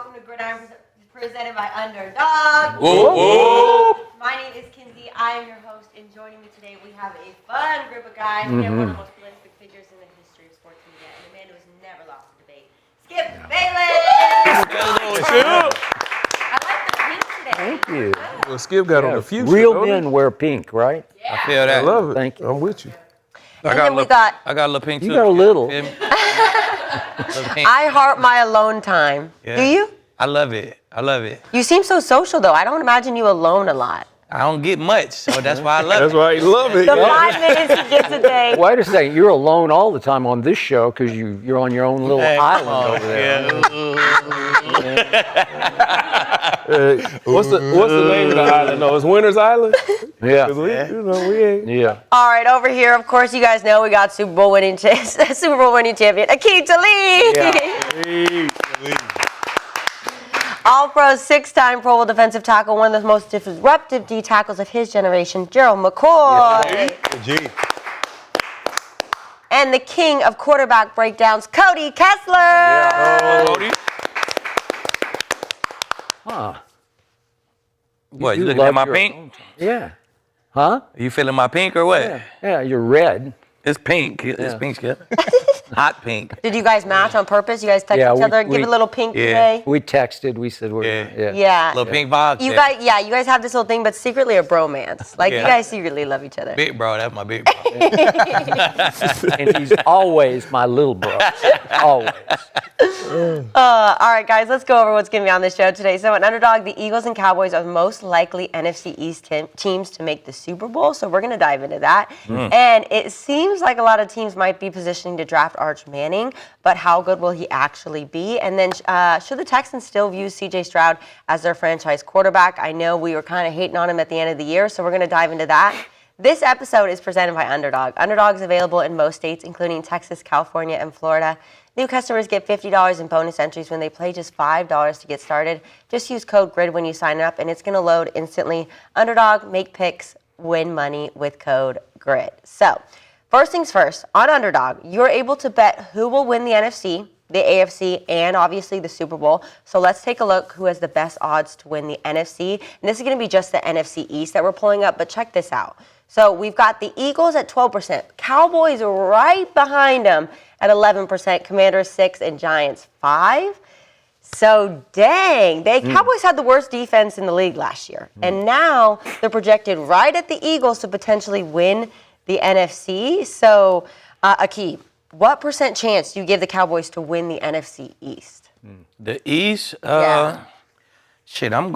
welcome to Gridiron presented by Underdog. Whoa. My name is Kinsey. I am your host, and joining me today, we have a fun group of guys. We have one of the most prolific figures in the history of sports media, and the man who has never lost a debate, Skip Bayless. I like the pink today. Thank you. Well, Skip got on the future. Real men wear pink, right? Yeah. I feel that. I love it. Thank you. I'm with you. I got a little pink too. You got a little. Feel me? I heart my alone time. Yeah. Do you? I love it. I love it. You seem so social, though. I don't imagine you alone a lot. I don't get much, so that's why I love That's it. why you love it. The 5 minutes he gets a day. Wait a second, you're alone all the time on this show because you're on your own little island over there. What's the name of the island? No, it's Winter's Island. Yeah. 'Cause we ain't. Yeah. All right, over here, of course, you guys know we got Super Bowl winning champion, Aqib Talib. Yeah. All-Pro, 6-time Pro Bowl defensive tackle, one of the most disruptive D tackles of his generation, Gerald McCoy. G. And the king of quarterback breakdowns, Cody Kessler. Cody? Huh. What, you do looking at love my your pink? alone time. Yeah. Huh? You feeling my pink or what? Yeah, you're red. It's pink. It's pink, Skip. Hot pink. Did you guys match on purpose? You guys text Yeah, each other, we- give a little pink Yeah. today? We texted, we said we're, Yeah. Yeah. Little pink vibes. You there. guys have this little thing, but secretly a bromance. Like, you Yeah. guys secretly love each other. Big bro, that's my big bro. And he's always my little bro. Always. All right, guys, let's go over what's going to be on this show today. So, an Underdog, the Eagles and Cowboys are the most likely NFC East teams to make the Super Bowl. So, we're going to dive into that. And it seems like a lot of teams might be positioning to draft Arch Manning, but how good will he actually be? And then, should the Texans still view C.J. Stroud as their franchise quarterback? I know we were kind of hating on him at the end of the year, so we're going to dive into that. This episode is presented by Underdog. Underdog is available in most states, including Texas, California, and Florida. New customers get $50 in bonus entries when they play just $5 to get started. Just use code GRID when you sign up, and it's going to load instantly. Underdog, make picks, win money with code GRID. So, first things first, on Underdog, you're able to bet who will win the NFC, the AFC, and obviously the Super Bowl. So let's take a look who has the best odds to win the NFC. And this is going to be just the NFC East that we're pulling up, but check this out. So we've got the Eagles at 12%, Cowboys right behind them at 11%, Commanders 6%, and Giants 5%. So dang, Cowboys had the worst defense in the league last year. And now they're projected right at the Eagles to potentially win the NFC. So, Aqib, what % chance do you give the Cowboys to win the NFC East? The East, Yeah. shit, I'm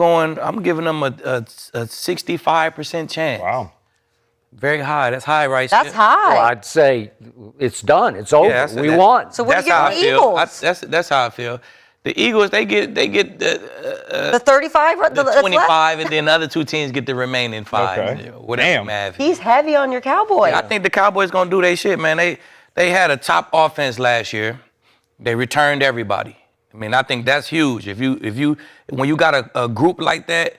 giving them a 65% chance. Wow. Very high. That's high, right? That's Skip? high. Well, I'd say it's done. It's over. Yeah, we won. So what do That's you how give I the feel. Eagles? That's how I feel. The Eagles, they get The 35? the that's left? 25, and then the other two teams get the remaining 5. Okay. Whatever Damn. math. He's heavy on your Cowboys. I think the Cowboys gonna do their shit, man. They had a top offense last year. They returned everybody. I mean, I think that's huge. When you got a group like that,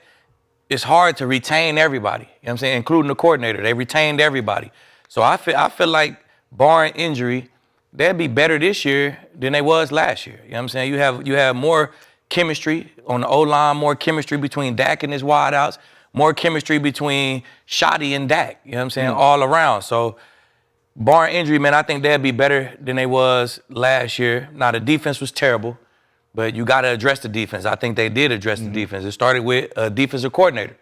it's hard to retain everybody. You know what I'm saying? Including the coordinator. They retained everybody. So I feel like, barring injury, they'll be better this year than they was last year. You know what I'm saying? You have more chemistry on the O-line, more chemistry between Dak and his wideouts, more chemistry between Shoddy and Dak. You know what I'm saying? All around. So barring injury, man, I think they'll be better than they was last year. Now, the defense was terrible, but you got to address the defense. I think they did address the defense. It started with a defensive coordinator.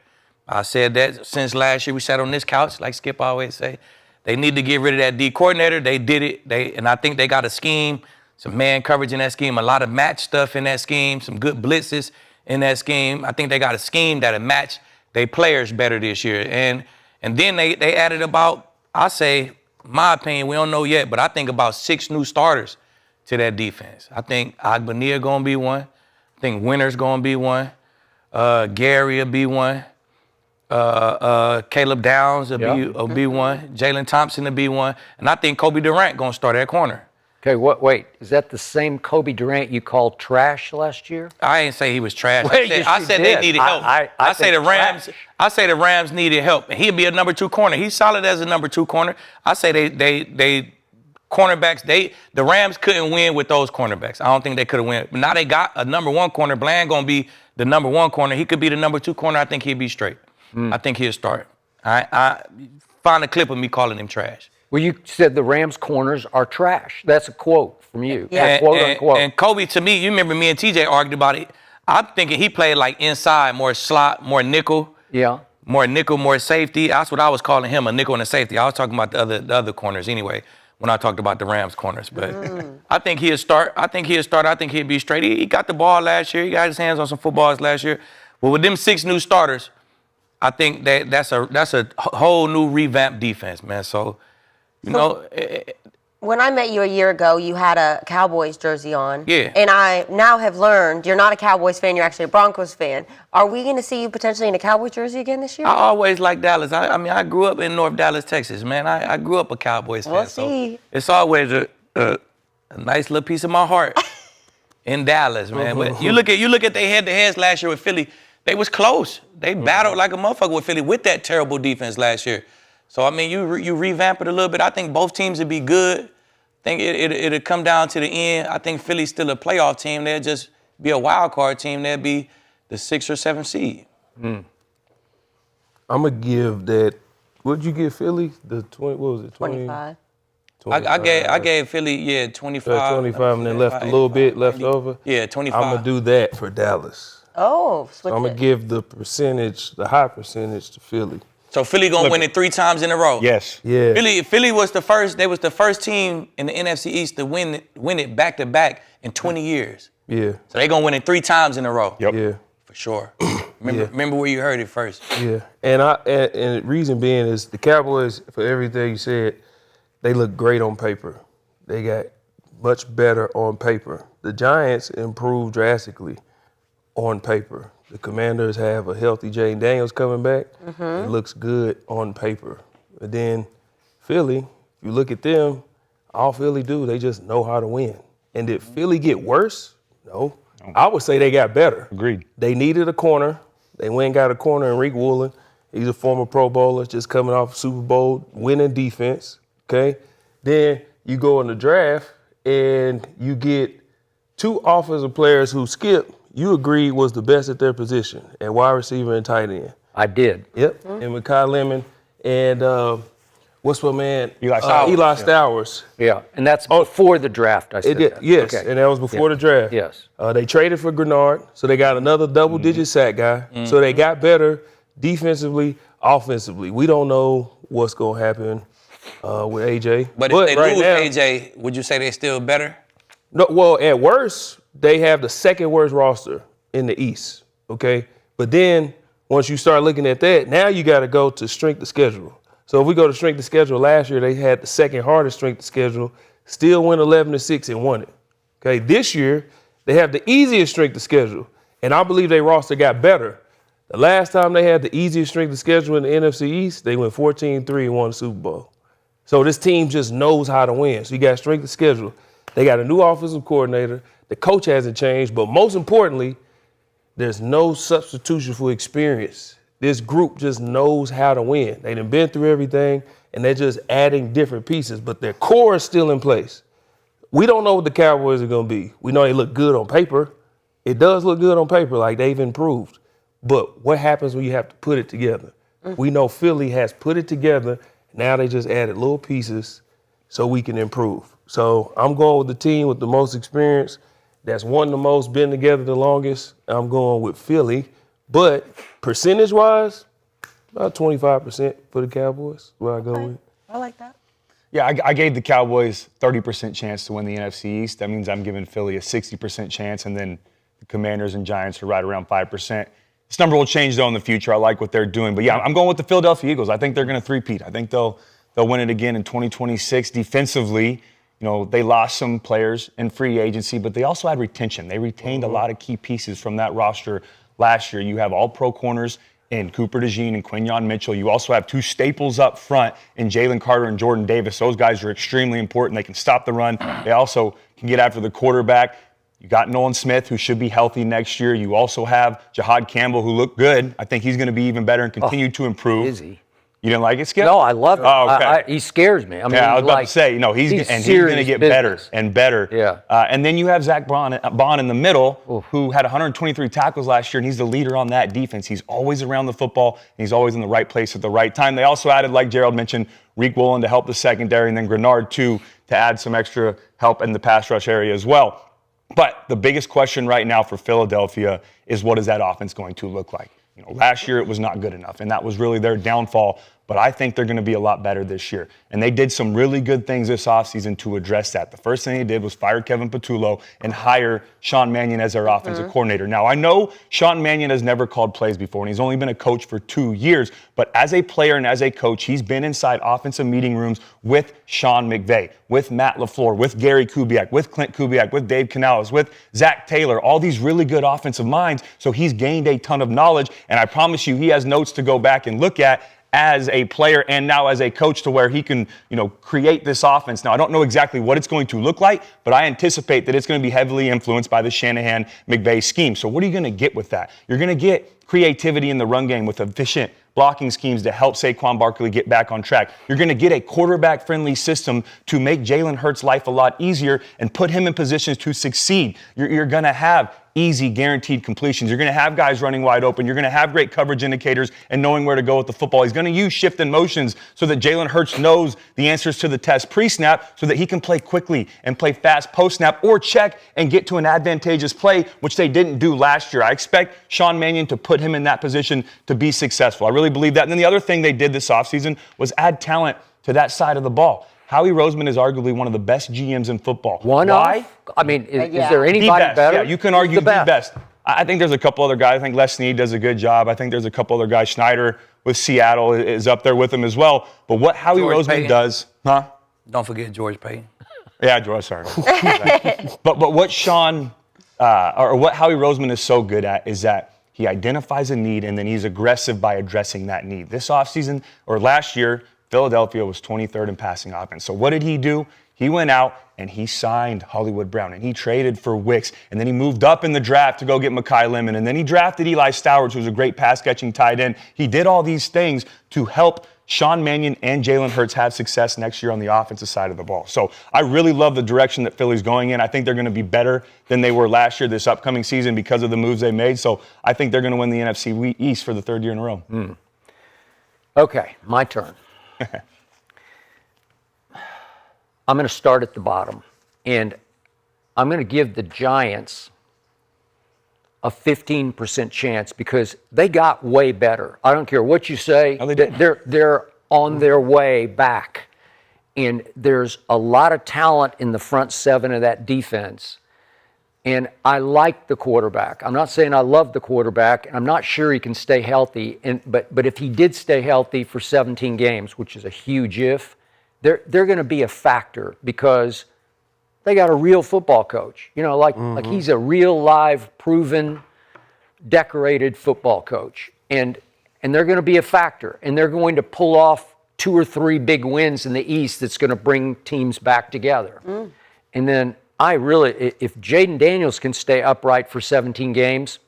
I said that since last year. We sat on this couch, like Skip always say. They need to get rid of that D coordinator. They did it. And I think they got a scheme, some man coverage in that scheme, a lot of match stuff in that scheme, some good blitzes in that scheme. I think they got a scheme that'll match their players better this year. And then they added about, I say, my opinion, we don't know yet, but I think about 6 new starters to that defense. I think Agbania gonna be one. I think Winter's gonna be one. Gary will be one. Caleb Downs will be one. Jalen Thompson will be one. And I think Kobe Durant gonna start at corner. Okay, wait, is that the same Kobe Durant you called trash last year? I ain't say he was trash. Well, I said they did. needed help. I say the think Rams. trash. I say the Rams needed help, and he'll be a number 2 corner. He's solid as a number 2 corner. I say they cornerbacks. The Rams couldn't win with those cornerbacks. I don't think they could have won. But now they got a number one corner. Bland gonna be the number one corner. He could be the number two corner. I think he'd be straight. I think he'll start. I find a clip of me calling him trash. Well, you said the Rams corners are trash. That's a quote from you. Yeah. Quote unquote. And Kobe, to me, you remember me and TJ argued about it. I'm thinking he played like inside, more slot, more nickel. Yeah. More nickel, more safety. That's what I was calling him, a nickel and a safety. I was talking about the other corners anyway when I talked about the Rams corners. But I think he'll start. I think he'll be straight. He got the ball last year. He got his hands on some footballs last year. But with them 6 new starters, I think that's a whole new revamped defense, man. So, you know. When I met you a year ago, you had a Cowboys jersey on. Yeah. And I now have learned you're not a Cowboys fan, you're actually a Broncos fan. Are we going to see you potentially in a Cowboys jersey again this year? I always liked Dallas. I mean, I grew up in North Dallas, Texas, man. I grew up a Cowboys fan. We'll see. So it's always a nice little piece of my heart in Dallas, man. But you look at their head-to-heads last year with Philly, they was close. They battled like a motherfucker with Philly with that terrible defense last year. So, I mean, you revamp it a little bit. I think both teams would be good. I think it'll come down to the end. I think Philly's still a playoff team. They'll just be a wild card team. They'll be the 6th or 7th seed. I'm going to give that. What did you give Philly? The 20, what was it? 25. I gave Philly, 25. 25 and then left a little bit left over. Yeah, 25. I'm going to do that for Dallas. Oh, switch I'm going to give the high percentage to Philly. So Philly gonna win it 3 times in a row. Yes. Yeah. Philly was the first. They was the first team in the NFC East to win it back to back in 20 years. Yeah. So they gonna win it 3 times in a row. Yep. Yeah. For sure. Remember where you heard it first. Yeah. And the reason being is the Cowboys, for everything you said, they look great on paper. They got much better on paper. The Giants improved drastically on paper. The Commanders have a healthy Jane Daniels coming back. It looks good on paper. But then Philly, if you look at them, all Philly do, they just know how to win. And did Philly get worse? No. I would say they got better. Agreed. They needed a corner. They went and got a corner in Reek Woolen. He's a former Pro Bowler, just coming off Super Bowl, winning defense, okay? Then you go in the draft and you get 2 offensive players who Skip, you agreed was the best at their position, at wide receiver and tight end. I did. Yep. And Mekhi Lemon and what's my man? Eli Stowers. Eli Stowers. Yeah. And that's before the draft, I said that. Yes, Okay. and that was before the draft. Yes. They traded for Grenard, so they got another double-digit sack guy. So they got better defensively, offensively. We don't know what's going to happen with AJ. But if they right lose now, AJ, would you say they're still better? No, well, at worst, they have the 2nd worst roster in the East, okay? But then once you start looking at that, now you got to go to strength of schedule. So if we go to strength of schedule, last year they had the 2nd hardest strength of schedule, still went 11-6 and won it. Okay, this year they have the easiest strength of schedule, and I believe their roster got better. The last time they had the easiest strength of schedule in the NFC East, they went 14-3 and won the Super Bowl. So this team just knows how to win. So you got strength of schedule. They got a new offensive coordinator. The coach hasn't changed, but most importantly, there's no substitution for experience. This group just knows how to win. They done been through everything, and they're just adding different pieces, but their core is still in place. We don't know what the Cowboys are going to be. We know they look good on paper. It does look good on paper, like they've improved. But what happens when you have to put it together? We know Philly has put it together. Now they just added little pieces so we can improve. So I'm going with the team with the most experience, that's won the most, been together the longest. I'm going with Philly. But percentage-wise, about 25% for the Cowboys, where I go with. I like that. Yeah, I gave the Cowboys 30% chance to win the NFC East. That means I'm giving Philly a 60% chance, and then the Commanders and Giants are right around 5%. This number will change, though, in the future. I like what they're doing. But, yeah, I'm going with the Philadelphia Eagles. I think they're going to three-peat. I think they'll win it again in 2026. Defensively, you know, they lost some players in free agency, but they also had retention. They retained a lot of key pieces from that roster last year. You have all-pro corners in Cooper DeJean and Quinyon Mitchell. You also have 2 staples up front in Jalen Carter and Jordan Davis. Those guys are extremely important. They can stop the run. They also can get after the quarterback. You got Nolan Smith, who should be healthy next year. You also have Jahad Campbell, who looked good. I think he's going to be even better and continue to improve. Is he? You didn't like it, Skip? No, I love it. Oh, okay. He scares me. I mean, Yeah, I was about like, to say, he's going to serious get business. better and better. Yeah. And then you have Zach Bond in the middle, who had 123 tackles last year, and he's the leader on that defense. He's always around the football, and he's always in the right place at the right time. They also added, like Gerald mentioned, Reek Woolen to help the secondary, and then Grenard, too, to add some extra help in the pass rush area as well. But the biggest question right now for Philadelphia is, what is that offense going to look like? Last year it was not good enough, and that was really their downfall. But I think they're going to be a lot better this year. And they did some really good things this offseason to address that. The first thing they did was fire Kevin Patullo and hire Sean Mannion as their offensive coordinator. Now, I know Sean Mannion has never called plays before, and he's only been a coach for 2 years. But as a player and as a coach, he's been inside offensive meeting rooms with Sean McVay, with Matt LaFleur, with Gary Kubiak, with Clint Kubiak, with Dave Canales, with Zach Taylor, all these really good offensive minds. So he's gained a ton of knowledge, and I promise you he has notes to go back and look at as a player and now as a coach, to where he can, create this offense. Now, I don't know exactly what it's going to look like, but I anticipate that it's going to be heavily influenced by the Shanahan-McVay scheme. So what are you going to get with that? You're going to get creativity in the run game with efficient blocking schemes to help Saquon Barkley get back on track. You're going to get a quarterback-friendly system to make Jalen Hurts' life a lot easier and put him in positions to succeed. You're going to have easy, guaranteed completions. You're going to have guys running wide open. You're going to have great coverage indicators and knowing where to go with the football. He's going to use shift and motions so that Jalen Hurts knows the answers to the test pre-snap so that he can play quickly and play fast post-snap, or check and get to an advantageous play, which they didn't do last year. I expect Sean Mannion to put him in that position to be successful. I really believe that. And then the other thing they did this offseason was add talent to that side of the ball. Howie Roseman is arguably one of the best GMs in football. Why? I mean, is there anybody better? Yeah, you can argue the best. I think there's a couple other guys. I think Les Snead does a good job. I think there's a couple other guys. Schneider with Seattle is up there with him as well. But what Howie Roseman does, Don't forget George Payton. Yeah, George, sorry. But what Sean, or what Howie Roseman is so good at is that he identifies a need and then he's aggressive by addressing that need. This offseason, or last year, Philadelphia was 23rd in passing offense. So what did he do? He went out and he signed Hollywood Brown, and he traded for Wicks, and then he moved up in the draft to go get Mekhi Lemon, and then he drafted Eli Stowers, who's a great pass-catching tight end. He did all these things to help Sean Mannion and Jalen Hurts have success next year on the offensive side of the ball. So I really love the direction that Philly's going in. I think they're going to be better than they were last year this upcoming season because of the moves they made. So I think they're going to win the NFC East for the third year in a row. Okay, my turn. I'm going to start at the bottom, and I'm going to give the Giants a 15% chance because they got way better. I don't care what you say. Oh, they did. They're on their way back, and there's a lot of talent in the front seven of that defense. And I like the quarterback. I'm not saying I love the quarterback, and I'm not sure he can stay healthy. But if he did stay healthy for 17 games, which is a huge if, they're going to be a factor because they got a real football coach. Like he's a real, live, proven, decorated football coach. And they're going to be a factor. And they're going to pull off 2 or 3 big wins in the East that's going to bring teams back together. And then if Jaden Daniels can stay upright for 17 games,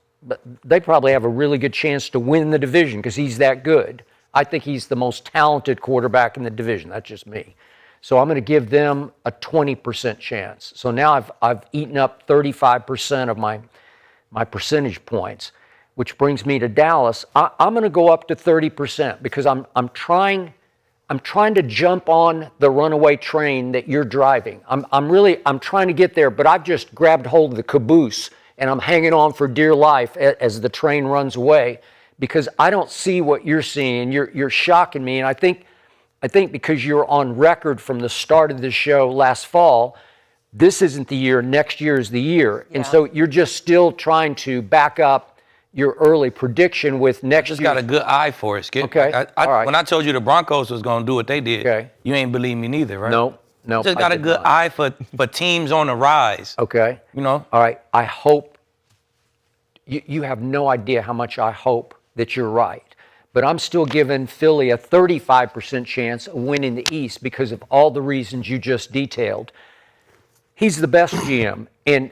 they probably have a really good chance to win the division because he's that good. I think he's the most talented quarterback in the division. That's just me. So I'm going to give them a 20% chance. So now I've eaten up 35% of my percentage points, which brings me to Dallas. I'm going to go up to 30% because I'm trying to jump on the runaway train that you're driving. I'm trying to get there, but I've just grabbed hold of the caboose and I'm hanging on for dear life as the train runs away because I don't see what you're seeing. You're shocking me, and I think because you're on record from the start of the show last fall, this isn't the year. Next year is the year, and so you're just still trying to back up your early prediction with next year. Just got a good eye for it, Skip. Okay. All right. When I told you the Broncos was going to do what they did, you ain't believe me neither, right? No. Just got a good eye for teams on the rise. Okay. All right. I hope you have no idea how much I hope that you're right. But I'm still giving Philly a 35% chance of winning the East because of all the reasons you just detailed. He's the best GM. And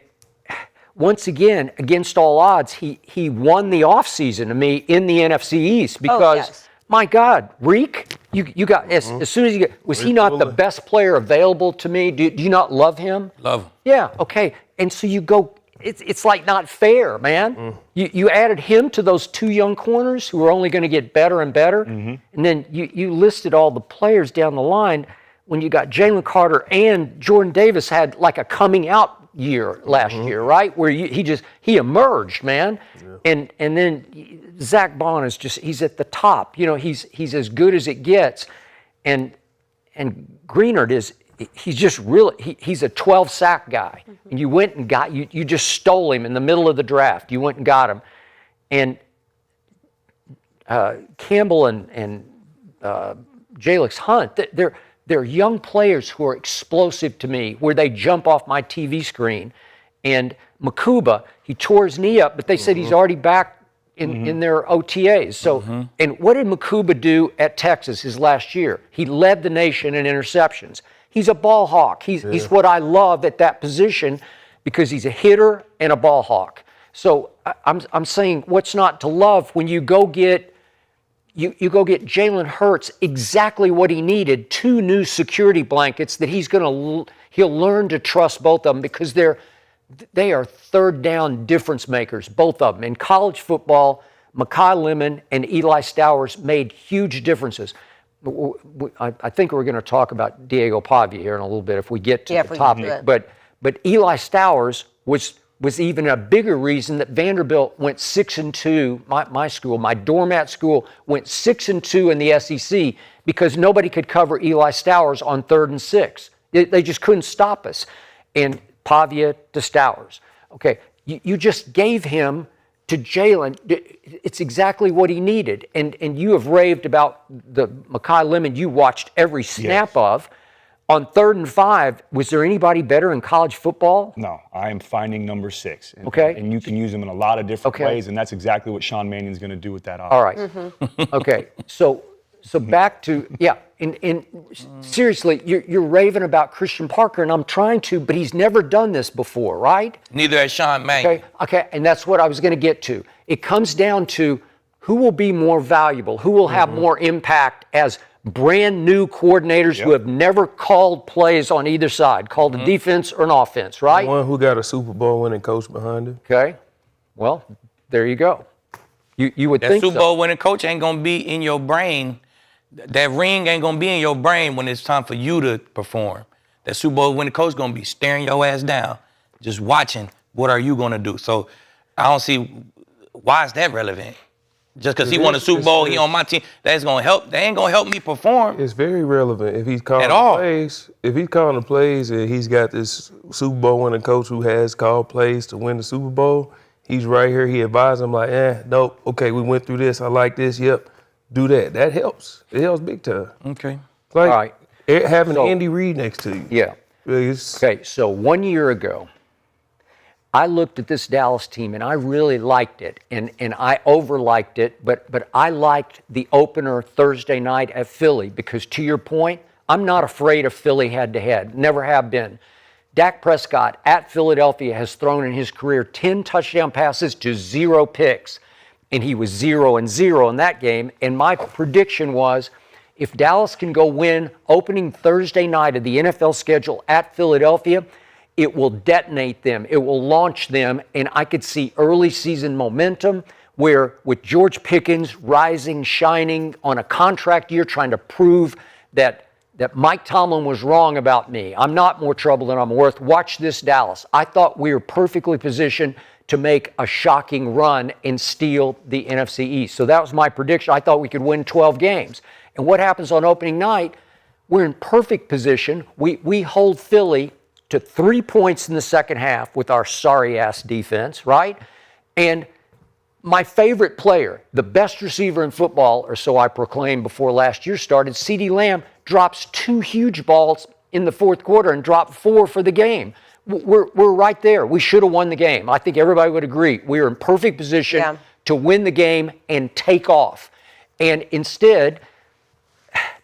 once again, against all odds, he won the offseason to me in the NFC East because, my God, Reek, You got as soon as you get. Was he not the best player available to me? Do you not love him? Love him. Yeah. Okay. And so you go. It's like not fair, man. You added him to those two young corners who are only going to get better and better, and then you listed all the players down the line. When you got Jalen Carter and Jordan Davis had like a coming out year last year, right? Where he emerged, man. Yeah. And then Zach Bond is he's at the top. You know, he's as good as it gets. And Greenard he's just really he's a 12 sack guy. And you went and got you just stole him in the middle of the draft. You went and got him. And Campbell and Jalix Hunt, they're young players who are explosive to me, where they jump off my TV screen. And Makuba, he tore his knee up, but they said he's already back in their OTAs. So, and what did Makuba do at Texas his last year? He led the nation in interceptions. He's a ball hawk. He's what I love at that position because he's a hitter and a ball hawk. So I'm saying what's not to love when you go get You go get Jalen Hurts exactly what he needed, 2 new security blankets that he'll learn to trust both of them because they are third down difference makers, both of them. In college football, Mekhi Lemon and Eli Stowers made huge differences. I think we're going to talk about Diego Pavia here in a little bit if we get to the topic. But Eli Stowers was even a bigger reason that Vanderbilt went 6-2. My school, my doormat school, went 6-2 in the SEC because nobody could cover Eli Stowers on 3rd and 6. They just couldn't stop us. And Pavia to Stowers. Okay, you just gave him to Jalen. It's exactly what he needed. And you have raved about the Mekhi Lemon you watched every snap of. On 3rd and 5, was there anybody better in college football? No, I am finding number 6. And, okay. And you can use him in a lot of different ways, and that's exactly what Sean Mannion's going to do with that offense. All right. Okay. So back to, and seriously, you're raving about Christian Parker, and I'm trying to, but he's never done this before, right? Neither has Sean Mannion. Okay, and that's what I was going to get to. It comes down to who will be more valuable, who will have more impact as brand new coordinators who have never called plays on either side, called a defense or an offense, right? The one who got a Super Bowl winning coach behind him. Okay. Well, there you go. You would think that Super Bowl winning coach ain't going to be in your brain. That ring ain't going to be in your brain when it's time for you to perform. That Super Bowl winning coach going to be staring your ass down, just watching what are you going to do. So I don't see why is that relevant. Just because he won a Super Bowl, he on my team, that's going to help. They ain't going to help me perform. It's very relevant if he's calling plays. If he's calling the plays and he's got this Super Bowl winning coach who has called plays to win the Super Bowl, he's right here. He advised him like, nope, okay, we went through this. I like this. Yep, do that. That helps. It helps big time. Okay. Like all right. Having Andy Reid next to you. Yeah. Okay, so 1 year ago, I looked at this Dallas team and I really liked it, and I over-liked it, but I liked the opener Thursday night at Philly because, to your point, I'm not afraid of Philly head-to-head, never have been. Dak Prescott at Philadelphia has thrown in his career 10 touchdown passes to 0 picks, and he was 0-0 in that game, and my prediction was if Dallas can go win opening Thursday night of the NFL schedule at Philadelphia, it will detonate them. It will launch them. And I could see early season momentum where with George Pickens rising, shining on a contract year, trying to prove that Mike Tomlin was wrong about me. I'm not more trouble than I'm worth. Watch this, Dallas. I thought we were perfectly positioned to make a shocking run and steal the NFC East. So that was my prediction. I thought we could win 12 games. And what happens on opening night? We're in perfect position. We hold Philly to 3 points in the second half with our sorry-ass defense, right? And my favorite player, the best receiver in football, or so I proclaimed before last year started, CeeDee Lamb, drops 2 huge balls in the fourth quarter and dropped 4 for the game. We're right there. We should have won the game. I think everybody would agree. We were in perfect position to win the game and take off. And instead,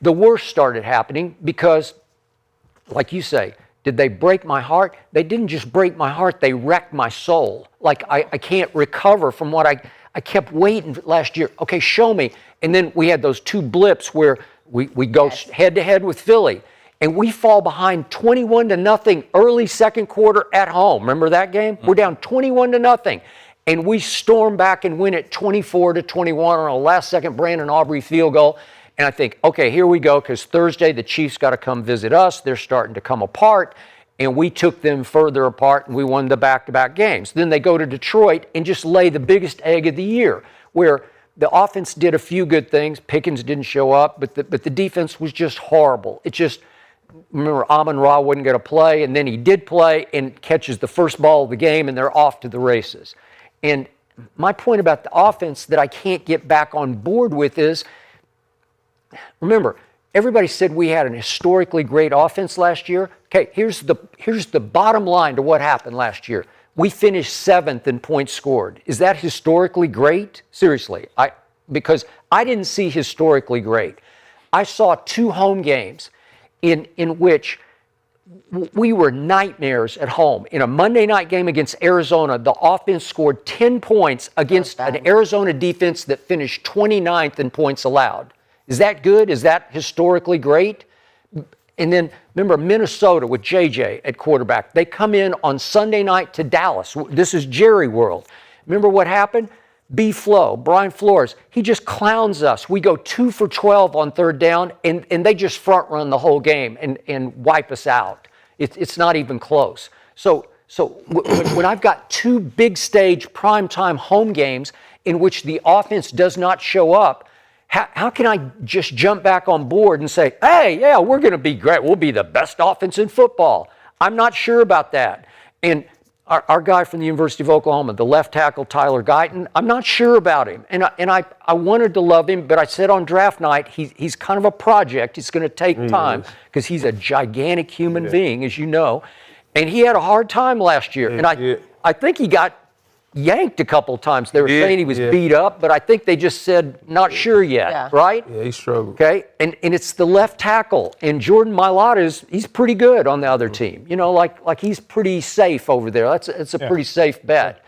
the worst started happening because, like you say, did they break my heart? They didn't just break my heart, they wrecked my soul. Like I can't recover from what I kept waiting last year. Okay, show me. And then we had those 2 blips where We go head to head with Philly, and we fall behind 21-0 early second quarter at home. Remember that game? We're down 21-0, and we storm back and win it 24-21 on a last-second Brandon Aubrey field goal. And I think, okay, here we go, because Thursday the Chiefs got to come visit us. They're starting to come apart, and we took them further apart, and we won the back-to-back games. Then they go to Detroit and just lay the biggest egg of the year, where the offense did a few good things. Pickens didn't show up, but the defense was just horrible. It just, remember, Amon-Ra wasn't going to play, and then he did play and catches the first ball of the game, and they're off to the races. And my point about the offense that I can't get back on board with is, remember, everybody said we had an historically great offense last year. Okay, here's the bottom line to what happened last year. We finished 7th in points scored. Is that historically great? Seriously, because I didn't see historically great. I saw 2 home games in which we were nightmares at home. In a Monday night game against Arizona, the offense scored 10 points against an Arizona defense that finished 29th in points allowed. Is that good? Is that historically great? And then, remember, Minnesota with JJ at quarterback. They come in on Sunday night to Dallas. This is Jerry World. Remember what happened? B-Flow, Brian Flores, he just clowns us. We go 2 for 12 on third down, and they just front run the whole game and wipe us out. It's not even close. So when I've got 2 big stage primetime home games in which the offense does not show up, how can I just jump back on board and say, hey, yeah, we're going to be great. We'll be the best offense in football. I'm not sure about that. And our guy from the University of Oklahoma, the left tackle, Tyler Guyton, I'm not sure about him. And I wanted to love him, but I said on draft night, he's kind of a project. It's going to take time because he's a gigantic human being, as you know. And he had a hard time last year. And I think he got yanked a couple times. They were saying he was beat up, but I think they just said, not sure yet, right? Yeah, he struggled. Okay, and it's the left tackle, and Jordan Mailata he's pretty good on the other team. You know, like he's pretty safe over there. It's a pretty safe bet.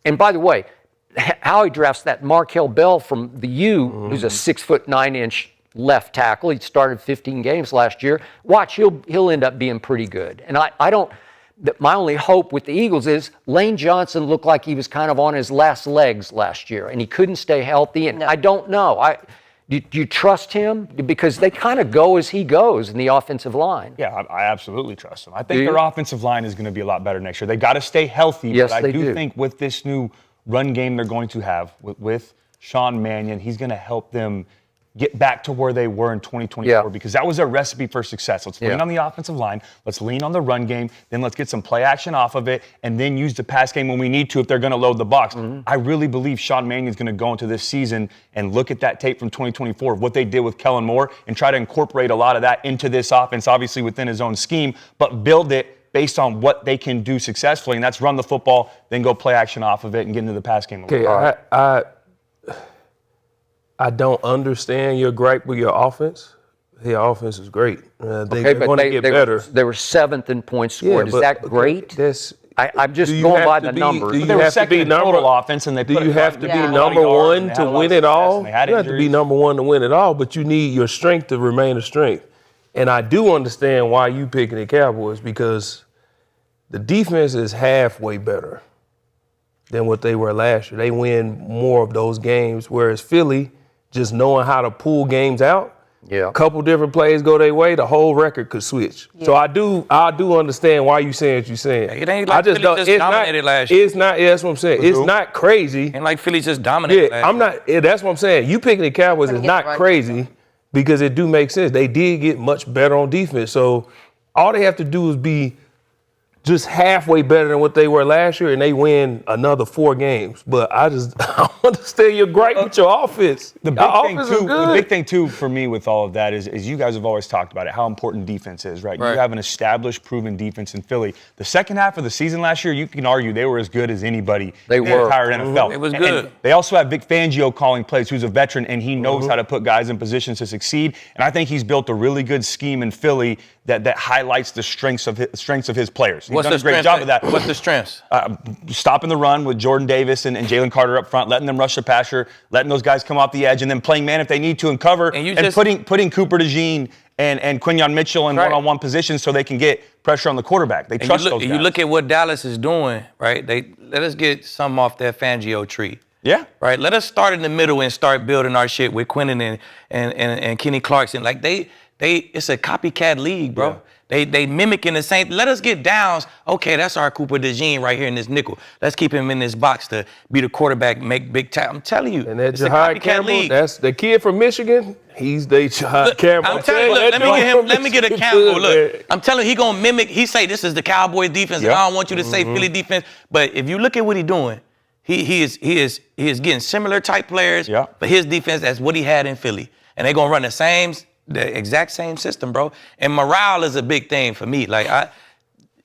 And by the way, how he drafts that Markel Bell from the U, who's a 6'9" left tackle. He started 15 games last year. Watch, he'll end up being pretty good. And I don't. My only hope with the Eagles is Lane Johnson looked like he was kind of on his last legs last year, and he couldn't stay healthy. And I don't know. Do you trust him? Because they kind of go as he goes in the offensive line. Yeah, I absolutely trust him. I think their offensive line is going to be a lot better next year. They got to stay healthy. Yes, but they I do do. think with this new run game they're going to have with Sean Mannion, he's going to help them get back to where they were in 2024 because that was a recipe for success. Let's lean on the offensive line. Let's lean on the run game. Then let's get some play action off of it and then use the pass game when we need to if they're going to load the box. I really believe Sean Mannion's going to go into this season and look at that tape from 2024, what they did with Kellen Moore, and try to incorporate a lot of that into this offense, obviously within his own scheme, but build it based on what they can do successfully, and that's run the football, then go play action off of it and get into the pass game. Okay, I don't understand your gripe with your offense. The offense is great. They're going to get better. They were 7th in points scored. Is that great? I'm just do you going have by to the be- numbers. do you They were have to second be in number? total offense, and they Do put you it have on- to they be had a lot of number yards, one and they to had a lot win of it all? success, and they had You have to be injuries. number one to win it all, but you need your strength to remain a strength. And I do understand why you picking the Cowboys, because the defense is halfway better than what they were last year. They win more of those games, whereas Philly, just knowing how to pull games out, a couple different plays go their way, the whole record could switch. So I do understand why you saying what you're saying. It ain't like Philly just dominated last year. It's not. That's what I'm saying. It's not crazy. Ain't like Philly just dominated last year. I'm not. That's what I'm saying. You picking the Cowboys is not crazy because it do make sense. They did get much better on defense. So all they have to do is be just halfway better than what they were last year, and they win another 4 games. But I don't understand your gripe with your offense. The big thing too for me with all of that is you guys have always talked about it, how important defense is, right? You have an established, proven defense in Philly. The second half of the season last year, you can argue they were as good as anybody in the entire NFL. It was good. And they also have Vic Fangio calling plays, who's a veteran, and he knows how to put guys in positions to succeed. And I think he's built a really good scheme in Philly that highlights the strengths of his players. He's done a great job of that. What's the strengths? Stopping the run with Jordan Davis and Jalen Carter up front, letting them rush the passer, letting those guys come off the edge, and then playing man if they need to and cover, and putting Cooper DeJean and Quinyon Mitchell in one-on-one positions so they can get pressure on the quarterback. They trust those guys. You look at what Dallas is doing, right? Let us get some off that Fangio tree. Yeah. Right. Let us start in the middle and start building our shit with Quinnen and Kenny Clarkson. Like it's a copycat league, bro. Yeah. They mimicking the same. Let us get downs. Okay, that's our Cooper DeJean right here in this nickel. Let's keep him in this box to be the quarterback, make big time. I'm telling you, and that it's a Jahad copycat Campbell, league. that's the kid from Michigan. He's the Jahad Campbell. I'm telling you, look, let me get a Campbell. Look, I'm telling you, he gonna mimic. He say this is the Cowboys defense, and I don't want you to say Philly defense. But if you look at what he's doing, he is getting similar type players for his defense as what he had in Philly, and they're gonna run the exact same system, bro. And morale is a big thing for me. Like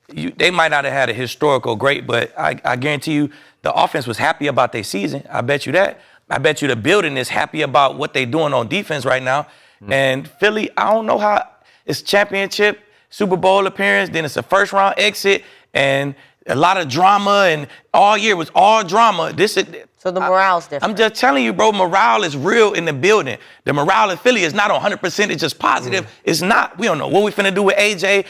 they might not have had a historical great, but I guarantee you the offense was happy about their season. I bet you that. I bet you the building is happy about what they're doing on defense right now. And Philly, I don't know how it's championship, Super Bowl appearance, then it's a first round exit, and a lot of drama, and all year was all drama. So the morale's different. I'm just telling you, bro, morale is real in the building. The morale in Philly is not 100%. It's just positive. It's not. We don't know what we finna do with AJ.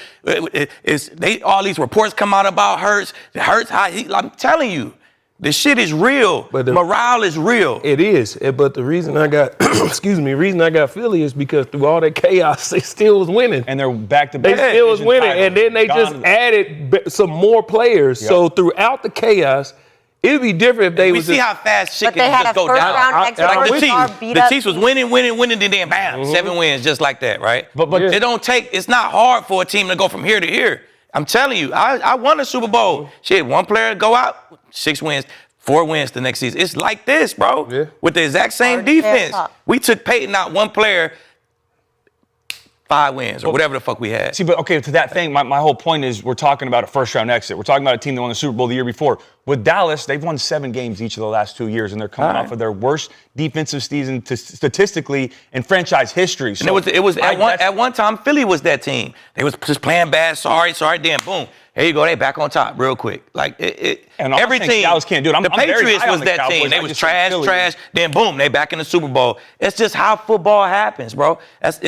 All these reports come out about Hurts. I'm telling you, the shit is real. But the morale is real. It is. But the reason I got, reason I got Philly is because through all that chaos, they still was winning. And they're back-to-back. They still was winning. And then they just added some more players. Yep. So throughout the chaos, it'd be different if they we see how fast shit can just go down. But they had a first-round exit. The Chiefs was winning, then bam, 7 wins just like that, right? But it's not hard for a team to go from here to here. I'm telling you, I won a Super Bowl. Shit, one player go out, 6 wins, 4 wins the next season. It's like this, bro. Yeah. With the exact same defense. We took Peyton out, one player, 5 wins or whatever the fuck we had. See, but okay, to that thing, my whole point is we're talking about a first-round exit. We're talking about a team that won the Super Bowl the year before. With Dallas, they've won 7 games each of the last 2 years, and they're coming off of their worst defensive season statistically in franchise history. So and it was at one time, Philly was that team. They was just playing bad, sorry, then boom. Here you go, they back on top real quick. Like every team, Dallas can't do it. The Patriots was that team. They was trash, then boom, they back in the Super Bowl. It's just how football happens, bro. It's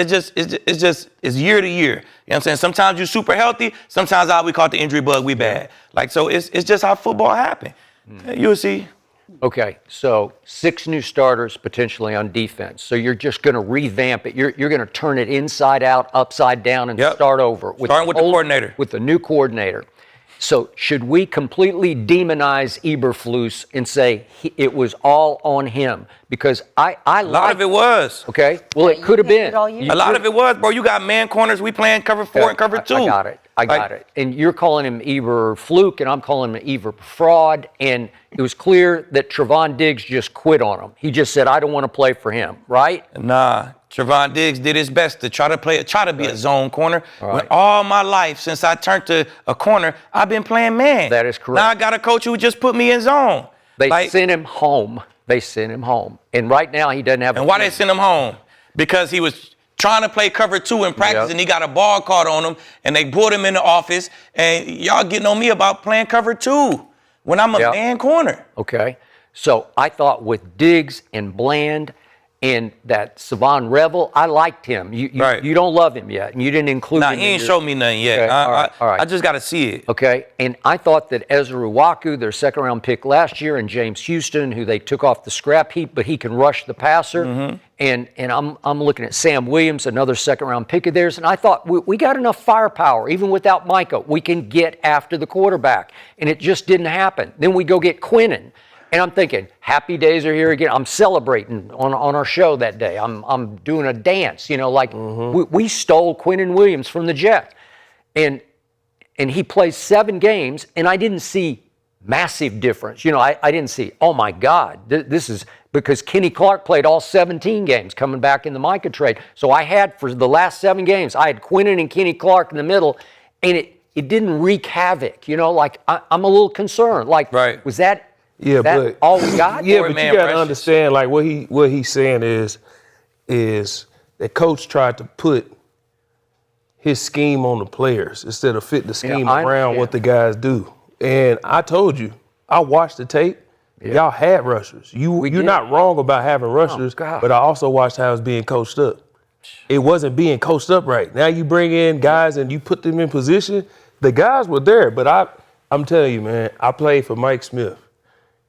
year to year. You know what I'm saying? Sometimes you're super healthy, sometimes we call it the injury bug, we bad. Like, so it's just how football happen. You'll see. Okay, so 6 new starters potentially on defense. So you're just going to revamp it. You're going to turn it inside out, upside down, and start over. Starting with the coordinator. With the new coordinator. So should we completely demonize Eberflus and say it was all on him? Because a lot of it was. Okay, well, it could have been. A lot of it was, bro. You got man corners. We playing cover 4 and cover 2. I got it. And you're calling him Eberfluk, and I'm calling him Eber fraud. And it was clear that Trevon Diggs just quit on him. He just said, I don't want to play for him, right? Nah. Trevon Diggs did his best to try to be a zone corner. When all my life, since I turned to a corner, I've been playing man. That is correct. Now I got a coach who just put me in zone. They sent him home. And right now he doesn't have. And why they sent him home? Because he was trying to play cover 2 in practice, and he got a ball caught on him, and they brought him in the office, and y'all getting on me about playing cover 2 when I'm a man corner. Okay. So I thought with Diggs and Bland and that Savon Revel, I liked him. You don't love him yet, and you didn't include him. He ain't showed me nothing yet. Okay, all right. I just got to see it. Okay, and I thought that Ezra Uwaku, their second-round pick last year, and James Houston, who they took off the scrap heap, but he can rush the passer. And I'm looking at Sam Williams, another second-round pick of theirs, and I thought we got enough firepower, even without Micah. We can get after the quarterback, and it just didn't happen. Then we go get Quinnen. And I'm thinking, happy days are here again. I'm celebrating on our show that day. I'm doing a dance, we stole Quinnen Williams from the Jets. And he plays 7 games, and I didn't see massive difference. I didn't see, oh my God, this is because Kenny Clark played all 17 games coming back in the Micah trade. So I had, for the last 7 games, I had Quinnen and Kenny Clark in the middle, and it didn't wreak havoc. I'm a little concerned. Was that... Yeah, but all we got? Yeah, but you gotta understand, like what he's saying is that coach tried to put his scheme on the players instead of fit the scheme I around understand. what the guys do. And I told you, I watched the tape. Y'all had rushers. You're did. not wrong about having rushers, God. but I also watched how it was being coached up. It wasn't being coached up right. Now you bring in guys and you put them in position. The guys were there, but I'm telling you, man, I played for Mike Smith.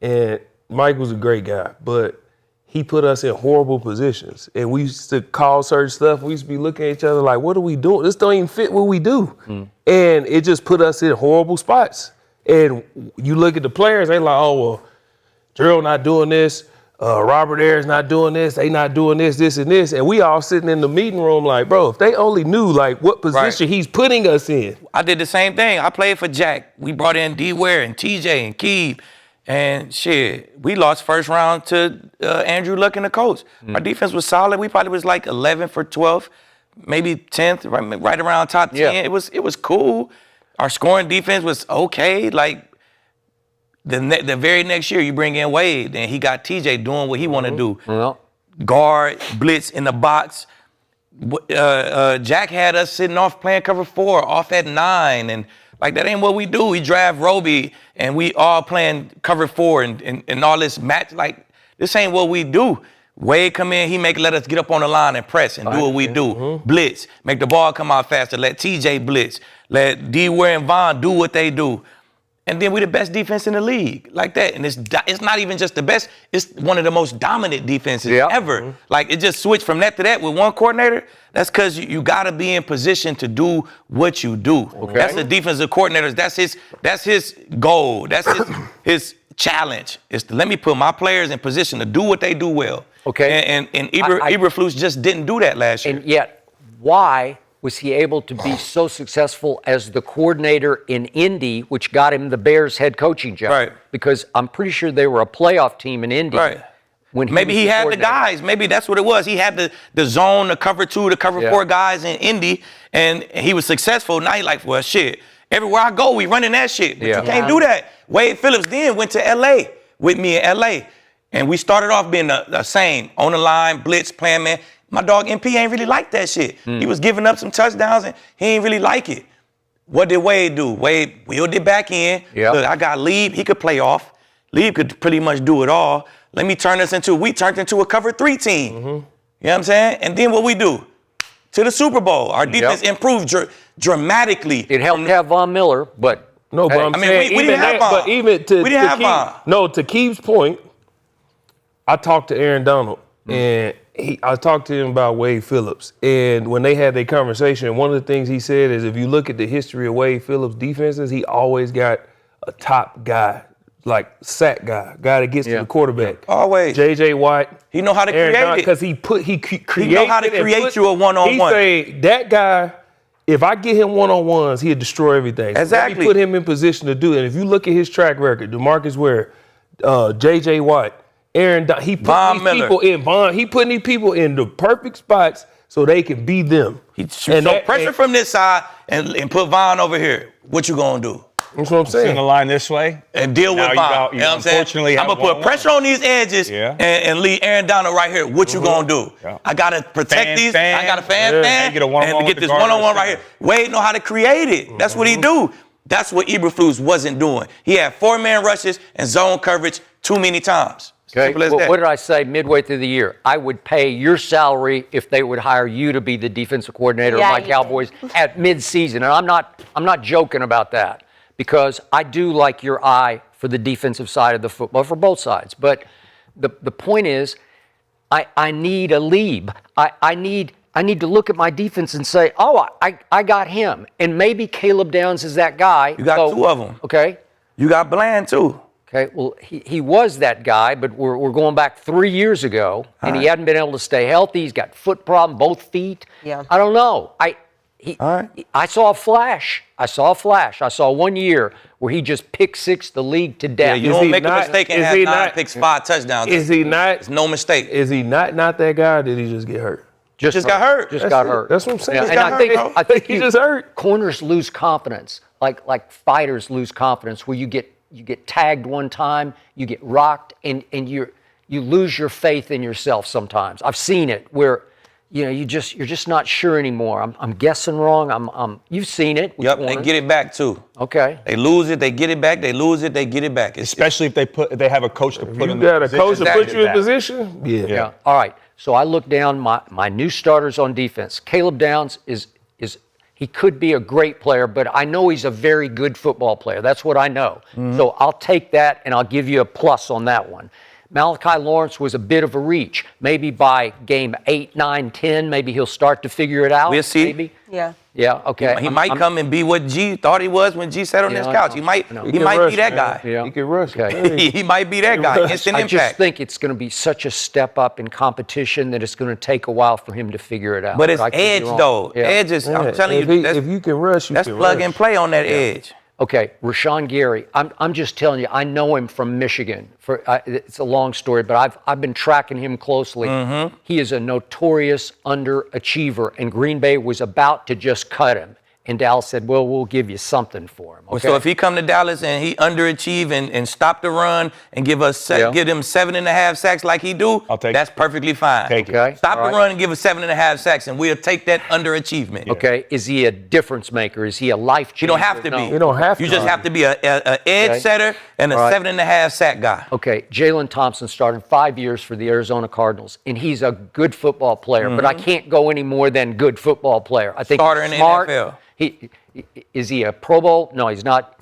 And Mike was a great guy, but he put us in horrible positions. And we used to call certain stuff. We used to be looking at each other like, what are we doing? This don't even fit what we do. And it just put us in horrible spots. And you look at the players, they like, oh, well, Gerald not doing this. Robert Ayers not doing this. They not doing this, this, and this. And we all sitting in the meeting room like, bro, if they only knew like what position he's putting us in. I did the same thing. I played for Jack. We brought in D. Ware and TJ and Aqib. And shit, we lost first round to Andrew Luck and the coach. Our defense was solid. We probably was like 11 for 12, maybe 10th, right around top 10. Yeah. It was cool. Our scoring defense was okay. Like the very next year, you bring in Wade, and he got TJ doing what he want to do. Well, Guard, blitz in the box. Jack had us sitting off playing cover 4, off at 9, and like that ain't what we do. We draft Roby, and we all playing cover 4 and all this match. Like this ain't what we do. Wade come in, let us get up on the line and press and do what we do. Blitz, make the ball come out faster. Let TJ blitz. Let D. Ware and Vaughn do what they do. And then we're the best defense in the league, like that. And it's not even just the best, it's one of the most dominant defenses ever. Like, it just switched from that to that with one coordinator. That's because you got to be in position to do what you do. Okay. That's the defensive coordinator. That's his goal. That's his challenge, is to let me put my players in position to do what they do well. Okay. And Eberflus just didn't do that last year. and yet, why was he able to be so successful as the coordinator in Indy, which got him the Bears head coaching job? Right. Because I'm pretty sure they were a playoff team in Indy. Right. When Maybe was he the had the coordinator. guys. Maybe that's what it was. He had the zone, the cover 2, the cover 4 guys in Indy, and he was successful. Now he like, well, shit. Everywhere I go, we running that shit. But you can't do that. Wade Phillips then went to L.A. with me in L.A., and we started off being the same, on the line, blitz, plan man. My dog MP ain't really like that shit. He was giving up some touchdowns, and he ain't really like it. What did Wade do? Wade wheeled it back in. Yep. Look, I got Lieb. He could play off. Lieb could pretty much do it all. Let me turn this into, we turned into a cover 3 team. You know what I'm saying? And then what we do? To the Super Bowl. Our defense improved dramatically. It helped to have Von Miller, but No, but I'm I mean, saying we didn't have Von. but even to We didn't have Von. No, to Keith's point, I talked to Aaron Donald and I talked to him about Wade Phillips. And when they had their conversation, one of the things he said is if you look at the history of Wade Phillips' defenses, he always got a top guy, like sack guy that gets to the quarterback. Always. J.J. Watt. He know how to Aaron create Donald, it. because he created. He know how to create you a one-on-one. He say that guy, if I get him one-on-ones, he'll destroy everything. So Exactly. let me put him in position to do it. And if you look at his track record, DeMarcus Ware, J.J. Watt, Aaron, he put these people in Von. He putting these people in the perfect spots so they can be them. He pressure from this side and put Von over here. What you gonna do? That's what I'm Send saying. the line this way. And deal with Now Von. You know what I'm saying? unfortunately I'm have gonna put one-on-one. pressure on these edges Yeah. and leave Aaron Donald right here. What you gonna do? Yeah. I gotta protect these. Fan. I gotta fan. And get a one-on-one and with get the this guard one-on-one right right here. Wade know how to create it. That's what he do. That's what Eberflus wasn't doing. He had 4-man rushes and zone coverage too many times. okay, Simple as well, that. what did I say midway through the year? I would pay your salary if they would hire you to be the defensive coordinator Yeah, of my you did. Cowboys at mid-season. And I'm not joking about that, because I do like your eye for the defensive side of the football, for both sides. But the point is, I need a Lieb. I need to look at my defense and say, oh, I got him. And maybe Caleb Downs is that guy. You got 2 of them. Okay. You got Bland too. Okay, well, he was that guy, but we're going back 3 years ago, and he hadn't been able to stay healthy. He's got foot problem, both feet. Yeah. I don't know. right. I saw a flash. I saw 1 year where he just pick six the league to Yeah, death. you Is don't he make a not- mistake and is have he 9 not- picks, 5 touchdowns. Is he not? It's no mistake. Is he not that guy? Or did he just get hurt? Just got hurt. Just That's got it. hurt. That's what I'm saying. Yeah, Just and got I think hurt, bro. I think He just hurt. corners lose confidence, like fighters lose confidence, where you get tagged one time, you get rocked, and you lose your faith in yourself sometimes. I've seen it where you're just not sure anymore. I'm guessing wrong. You've seen it. Yep, they get it back too. Okay. They lose it, they get it back. They lose it, they get it back. Especially if they have a coach to put You them got in a coach to position put you in that. position? Yeah. All right. So I look down my new starters on defense. Caleb Downs is he could be a great player, but I know he's a very good football player. That's what I know. So I'll take that and I'll give you a plus on that one. Malachi Lawrence was a bit of a reach. Maybe by game 8, 9, 10, maybe he'll start to figure it out. We'll see. Maybe. Yeah. Yeah, okay. He might come and be what G thought he was when G sat on his couch. He might be that guy. Yeah. He can rush. Okay. He might be that guy. Instant I impact. just think it's going to be such a step up in competition that it's going to take a while for him to figure it out. But it's I could be edge wrong. though. Yeah. Edge is. I'm telling if you, if you can rush, you that's can plug rush. and play on that edge. Okay, Rashawn Gary. I'm just telling you, I know him from Michigan. It's a long story, but I've been tracking him closely. He is a notorious underachiever, and Green Bay was about to just cut him. And Dallas said, well, we'll give you something for him. Okay? So if he come to Dallas and he underachieve and stop the run and give him 7.5 sacks like he do, I'll take that's perfectly fine. Take it. Okay. Stop All the right. run and give us 7.5 sacks, and we'll take that underachievement. Okay, is he a difference maker? Is he a life changer? You don't have to No. be. You don't have You to. just have to be a edge Okay. setter and a All right. 7.5 sack guy. Okay, Jalen Thompson started 5 years for the Arizona Cardinals, and he's a good football player, but I can't go any more than good football player. I think Starter he's in the smart. NFL. Is he a Pro Bowl? No, he's not.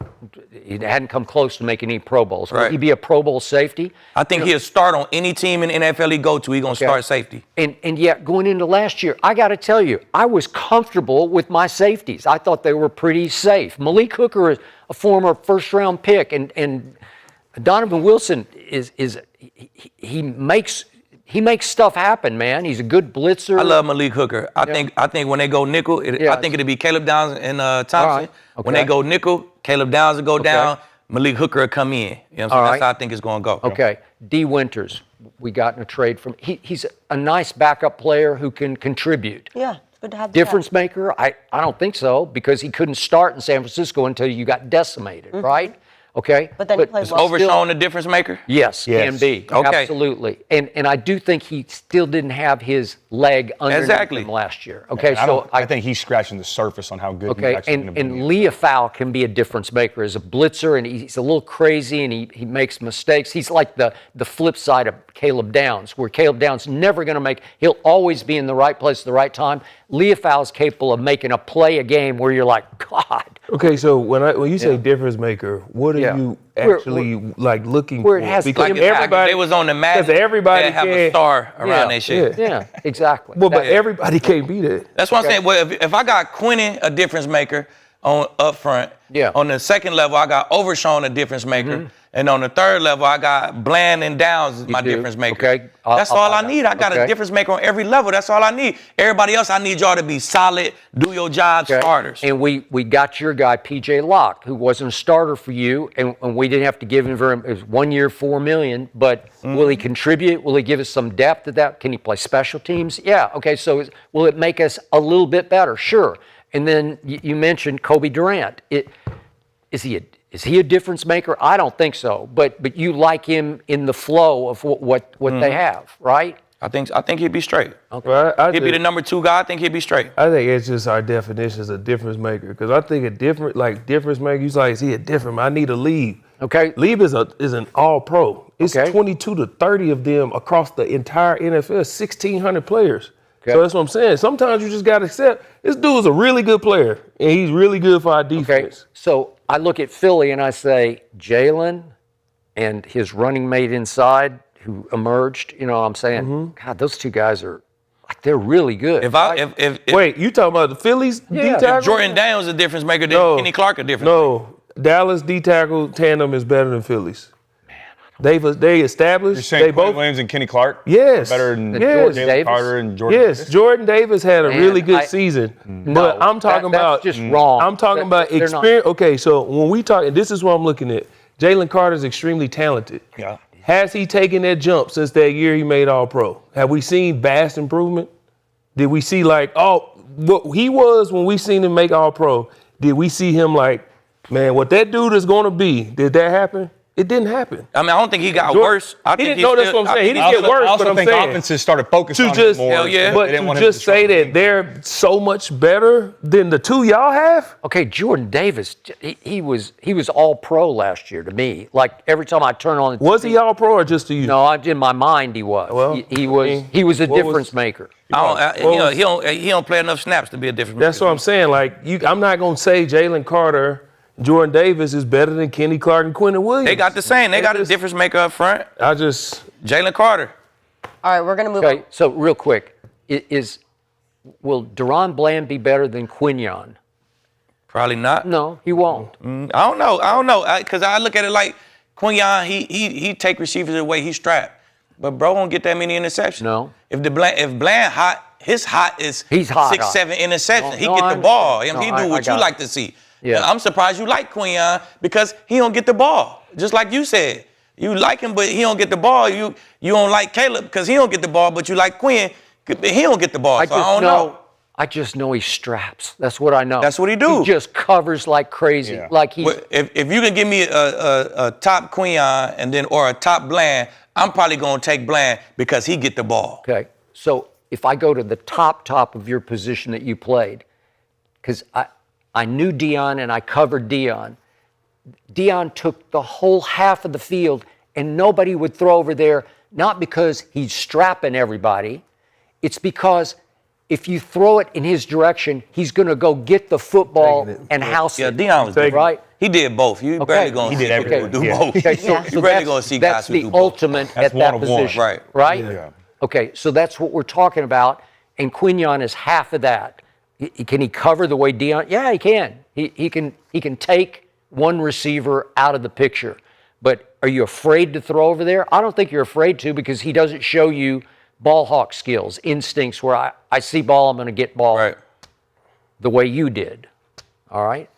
He hadn't come close to making any Pro Bowls. Will Right. he be a Pro Bowl safety? I think he'll start on any team in the NFL he go to. He's going to start safety. And yet, going into last year, I got to tell you, I was comfortable with my safeties. I thought they were pretty safe. Malik Hooker is a former first-round pick, and Donovan Wilson he makes stuff happen, man. He's a good blitzer. I love Malik Hooker. I think when they go nickel, I think it'll be Caleb Downs and Thompson. right. When Okay. they go nickel, Caleb Downs will go down. Malik Hooker will come in. You know what I'm saying? All That's right. how I think it's going to go. Okay, D. Winters, we got in a trade from. He's a nice backup player who can contribute. Yeah. It's good to have the Difference maker? I don't think so, because he couldn't start in San Francisco until you got decimated, right? Okay. But then he played Is well. Overshown the difference maker? Yes, can be. Okay. Absolutely. And I do think he still didn't have his leg underneath Exactly. him last year. Okay, I think he's scratching the surface on how good he's okay, actually going to be. and Leah Fowl can be a difference maker as a blitzer, and he's a little crazy, and he makes mistakes. He's like the flip side of Caleb Downs, where Caleb Downs never going to he'll always be in the right place at the right time. Leah Fowl's capable of making a play a game where you're like, God. Okay, so when you say difference maker, what are you actually like looking where it for? has Because impact. everybody They was on the Madden. because everybody they have a can't- star around Yeah. that shit. Yeah, exactly. Well, but everybody can't be that. That's what I'm saying. Well, if I got Quinnen, a difference maker, on up front, Yeah. on the second level, I got Overshown, a difference maker. And on the third level, I got Bland and Downs as my do? difference maker. Okay. That's all I need. I got okay. a difference maker on every level. That's all I need. Everybody else, I need y'all to be solid, do your job, Okay. starters. And we got your guy, P.J. Locke, who wasn't a starter for you, and we didn't have to give him it was 1 year, $4 million, but will he contribute? Will he give us some depth to that? Can he play special teams? Yeah, okay, so will it make us a little bit better? Sure. And then you mentioned Kobe Durant. Is he a difference maker? I don't think so, but you like him in the flow of what they have, right? I think he'd be straight. Well, I He'd be the number 2 guy. I think he'd be straight. I think it's just our definition as a difference maker. Because I think difference maker, he's like, is he a different? I need a lead. Okay. Lead is an all-pro. It's Okay. 22 to 30 of them across the entire NFL, 1,600 players. Okay. So that's what I'm saying. Sometimes you just got to accept this dude's a really good player, and he's really good for our Okay, defense. so I look at Philly and I say, Jalen and his running mate inside who emerged, you know what I'm saying? God, those two guys are, like, they're really good. If Wait, you talking about the Phillies Yeah. D-tackle? Jordan Daniels a difference maker, then No. Kenny Clark a difference. No, Dallas D-tackle tandem is better than Phillies. They established. You're saying they Quinn both. Williams and Kenny Clark Yes. are better than Yes. Jalen Davis? Carter and Jordan Yes, Davis? Jordan Davis had a Man, really good I- season, No, but I'm talking that's about just wrong. I'm talking about They're not- experience. Okay, so when we talk, and this is what I'm looking at. Jalen Carter's extremely talented. Yeah. Has he taken that jump since that year he made All-Pro? Have we seen vast improvement? Did we see what he was when we seen him make All-Pro? Did we see him like, man, what that dude is going to be? Did that happen? It didn't happen. I mean, I don't think he got Jordan- worse. I he think didn't he's know that's still- what I'm saying. He I didn't get worse, I also but I'm think saying offenses started focusing on just- it more. Hell yeah. But They didn't want to him just say that they're so much better than the two y'all have. Okay, Jordan Davis, he was all pro last year to me. Like every time I turn on the Was TV, he all pro or just to you? No, in my mind he was. Well, he I was a what was- difference maker. he don't play enough snaps to be a different. That's what I'm saying. Like, I'm not gonna say Jalen Carter, Jordan Davis is better than Kenny Clark and Quentin Williams. They got the same. They got a difference maker up front. Jalen Carter. All right, we're going to move Okay, on. so real quick, will Deron Bland be better than Quinyon? Probably not. No, he won't. I don't know. Because I look at it like Quinyon, he take receivers away, he's strapped. But bro won't get that many interceptions. No. If Bland hot, his hot is He's hot. 6-7 interceptions. No, he no, get I the ball. understand. He No, do I what got you it. like to see. Yeah. I'm surprised you like Quinyon because he don't get the ball. Just like you said. You like him, but he don't get the ball. You don't like Caleb because he don't get the ball, but you like Quinn, he don't get the ball. So I don't know. I just know he straps. That's what I know. That's what he do. He just covers like crazy. Yeah. Like he's But if you can give me a top Quinyon and then or a top Bland, I'm probably gonna take Bland because he get the ball. okay. So if I go to the top of your position that you played, because I knew Dion and I covered Dion. Dion took the whole half of the field and nobody would throw over there, not because he's strapping everybody. It's because if you throw it in his direction, he's going to go get the football and house Yeah, it. Dion was Take good. right? He did both. You barely gonna He see did people everything. do Yeah. both. Okay, so, Yeah. so You barely that's, gonna see that's guys who the do both. ultimate That's at that one-of-one. position. Right. Right? Yeah. Okay, so that's what we're talking about. And Quinyon is half of that. Can he cover the way Dion? Yeah, he can. He can take one receiver out of the picture. But are you afraid to throw over there? I don't think you're afraid to because he doesn't show you ball hawk skills, instincts where I see ball, I'm going to get ball Right. the way you did. All right?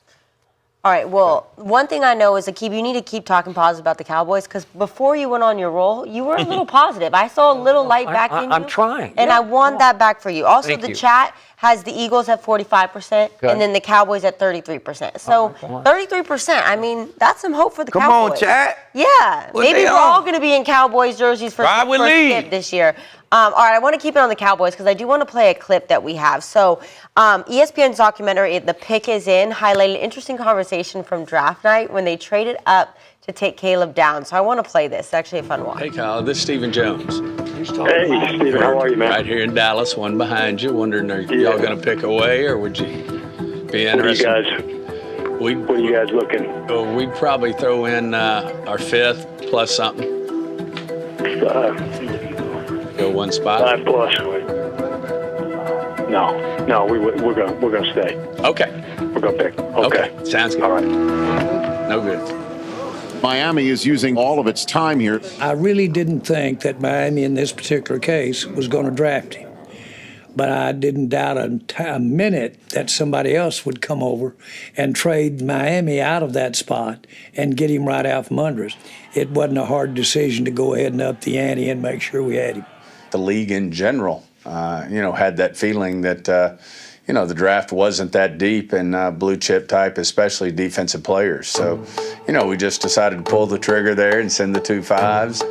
All right, well, one thing I know is, Aqib, you need to keep talking positive about the Cowboys because before you went on your roll, you were a little positive. I saw a little light back in you. I'm trying. And Yeah, I want that back for you. Also, Thank the you. chat has the Eagles at 45% Okay. and then the Cowboys at 33%. So 33%, I mean, that's some hope for the Come Cowboys. on, chat. Yeah, What maybe they we're all on? going to be in Cowboys jerseys for Ride with for Lee. Skip this year. All right, I want to keep it on the Cowboys because I do want to play a clip that we have. So ESPN's documentary, The Pick Is In, highlighted an interesting conversation from draft night when they traded up to take Caleb down. So I want to play this. It's actually a fun one. Hey, Kyle, this is Stephen Jones. Hey, Steven, how are you, man? Right here in Dallas, one behind you. Wondering, are y'all going to pick away, or would you be What are you interested? guys? We, What are you guys looking? we'd probably throw in our fifth plus something. Go one spot. 5+. No, we're gonna stay. Okay. We're gonna pick. Okay. Sounds good. All right. No good. Miami is using all of its time here. I really didn't think that Miami in this particular case was going to draft him. But I didn't doubt a minute that somebody else would come over and trade Miami out of that spot and get him right out from under us. It wasn't a hard decision to go ahead and up the ante and make sure we had him. The league in general, had that feeling that, the draft wasn't that deep in blue chip type, especially defensive players. So, we just decided to pull the trigger there and send the 2 5s.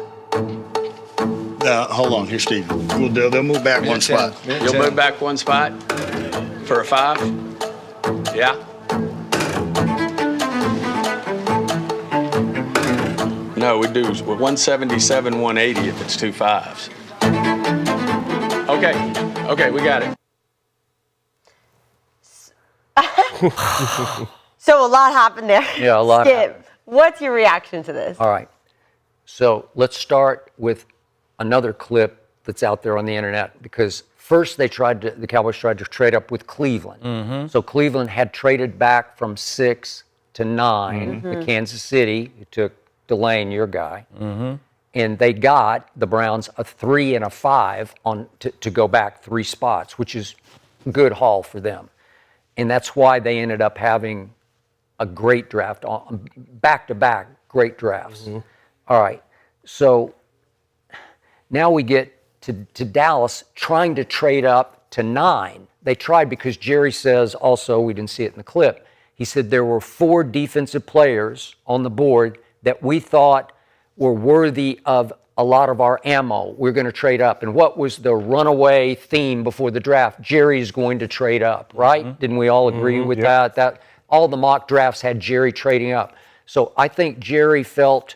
Hold on here, Steve. They'll move back one spot. You'll move back one spot for a 5? Yeah. No, we do. We're 177, 180 if it's 2 5s. Okay, we got it. So a lot happened there. Yeah, a lot Skip, happened. what's your reaction to this? All right. So let's start with another clip that's out there on the internet because first the Cowboys tried to trade up with Cleveland. Mm-hmm. So Cleveland had traded back from 6 to 9 to Kansas City. Who took Delane, your guy. Mm-hmm. And they got the Browns a 3 and a 5 to go back 3 spots, which is a good haul for them. And that's why they ended up having a great draft, back-to-back great drafts. All right, so now we get to Dallas trying to trade up to 9. They tried because Jerry says also, we didn't see it in the clip, he said there were 4 defensive players on the board that we thought were worthy of a lot of our ammo. We're going to trade up. And what was the runaway theme before the draft? Jerry's going to trade up, right? Didn't we all agree with that? That all the mock drafts had Jerry trading up. So I think Jerry felt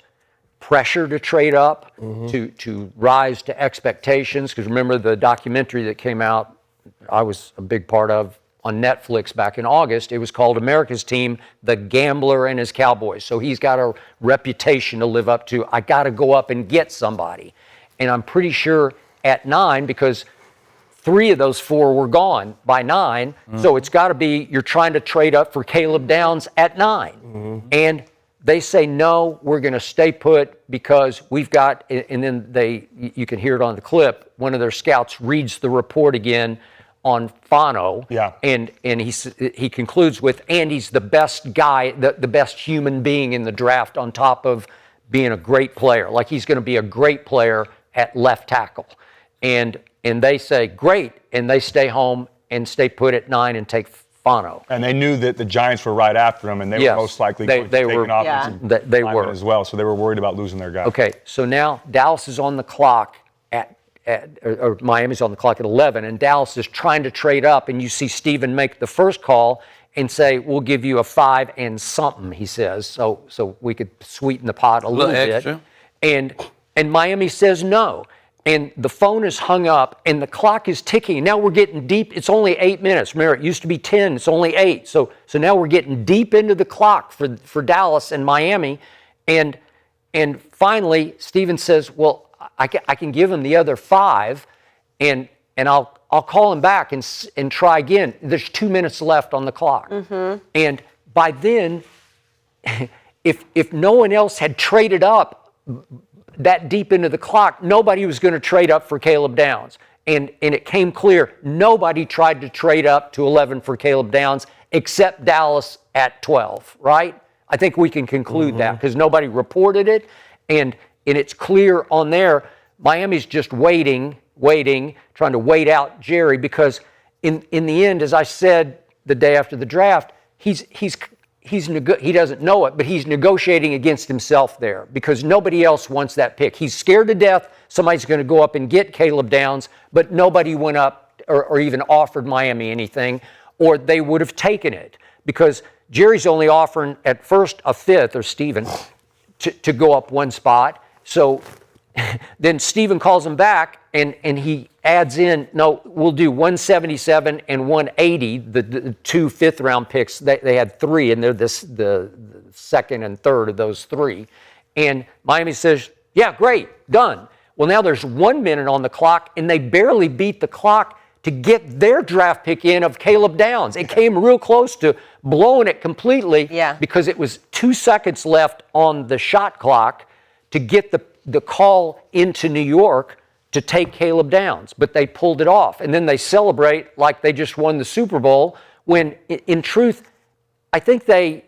pressure to trade up, to rise to expectations. Because remember the documentary that came out, I was a big part of, on Netflix back in August. It was called America's Team, The Gambler and His Cowboys. So he's got a reputation to live up to. I got to go up and get somebody. And I'm pretty sure at 9, because 3 of those 4 were gone by 9, so it's got to be you're trying to trade up for Caleb Downs at 9. And they say, no, we're going to stay put because we've got, and then you can hear it on the clip, one of their scouts reads the report again on Fano, and he concludes with, and he's the best guy, the best human being in the draft on top of being a great player. Like he's going to be a great player at left tackle. And they say, great, and they stay home and stay put at 9 and take Fano. And they knew that the Giants were right after him, and they were most likely going to take an offensive lineman as well, so they were worried about losing their guy. Okay, so now Dallas is on the clock or Miami's on the clock at 11, and Dallas is trying to trade up, and you see Steven make the first call and say, we'll give you a 5 and something, he says, so we could sweeten the pot a little bit. Extra. And Miami says no. And the phone is hung up, and the clock is ticking. Now we're getting deep. It's only 8 minutes. Remember, it used to be 10. It's only 8. So now we're getting deep into the clock for Dallas and Miami. And finally, Steven says, well, I can give him the other 5, and I'll call him back and try again. There's 2 minutes left on the clock. And by then, if no one else had traded up that deep into the clock, nobody was going to trade up for Caleb Downs. And it came clear, nobody tried to trade up to 11 for Caleb Downs except Dallas at 12, right? I think we can conclude that because nobody reported it. And it's clear on there, Miami's just waiting, trying to wait out Jerry because in the end, as I said the day after the draft, he doesn't know it, but he's negotiating against himself there because nobody else wants that pick. He's scared to death somebody's going to go up and get Caleb Downs, but nobody went up or even offered Miami anything, or they would have taken it because Jerry's only offering at first a 5th, or Steven, to go up 1 spot. So then Steven calls him back and he adds in, no, we'll do 177 and 180, the 2 5th-round picks. They had 3, and they're the second and third of those 3. And Miami says, yeah, great, done. Well, now there's 1 minute on the clock, and they barely beat the clock to get their draft pick in of Caleb Downs. It came real close to blowing it completely because it was 2 seconds left on the shot clock to get the call into New York to take Caleb Downs, but they pulled it off. And then they celebrate like they just won the Super Bowl when, in truth, I think they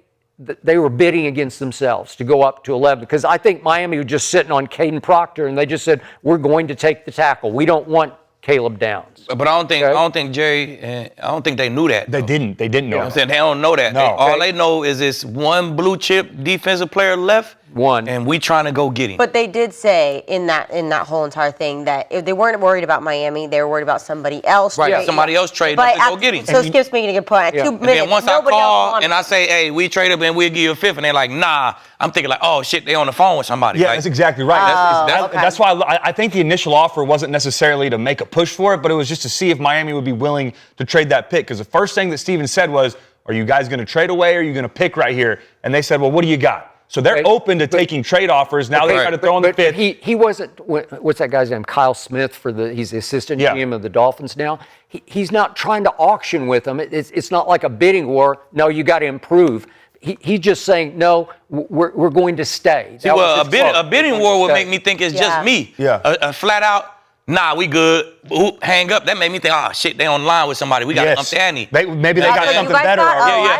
were bidding against themselves to go up to 11 because I think Miami was just sitting on Caden Proctor and they just said, we're going to take the tackle. We don't want Caleb Downs. But I don't think Jerry, I don't think they knew that. They didn't know. You know what I'm saying? They don't know that. No. All they know is this one blue chip defensive player left. And we trying to go get him. But they did say in that whole entire thing that if they weren't worried about Miami, they were worried about somebody else. Right, somebody else trading up to go get him. So Skip's making a good point. At 2 minutes, and then once I call and I say, hey, we trade up and we'll give you a 5th, and they're like, nah, I'm thinking like, oh shit, they on the phone with somebody. Yeah, like, that's exactly right. That's why I think the initial offer wasn't necessarily to make a push for it, but it was just to see if Miami would be willing to trade that pick. Because the first thing that Steven said was, are you guys going to trade away or are you going to pick right here? And they said, well, what do you got? So they're open to taking trade offers. Now they got to throw in the 5th. He wasn't, what's that guy's name? Kyle Smith, he's the assistant GM of the Dolphins now. He's not trying to auction with them. It's not like a bidding war. No, you got to improve. He's just saying, no, we're going to stay. See, well, a bidding war would make me think it's just me. Yeah. A flat out, nah, we good. Hang up. That made me think, oh, shit, they on the line with somebody. We got to up the ante. Maybe they got something better.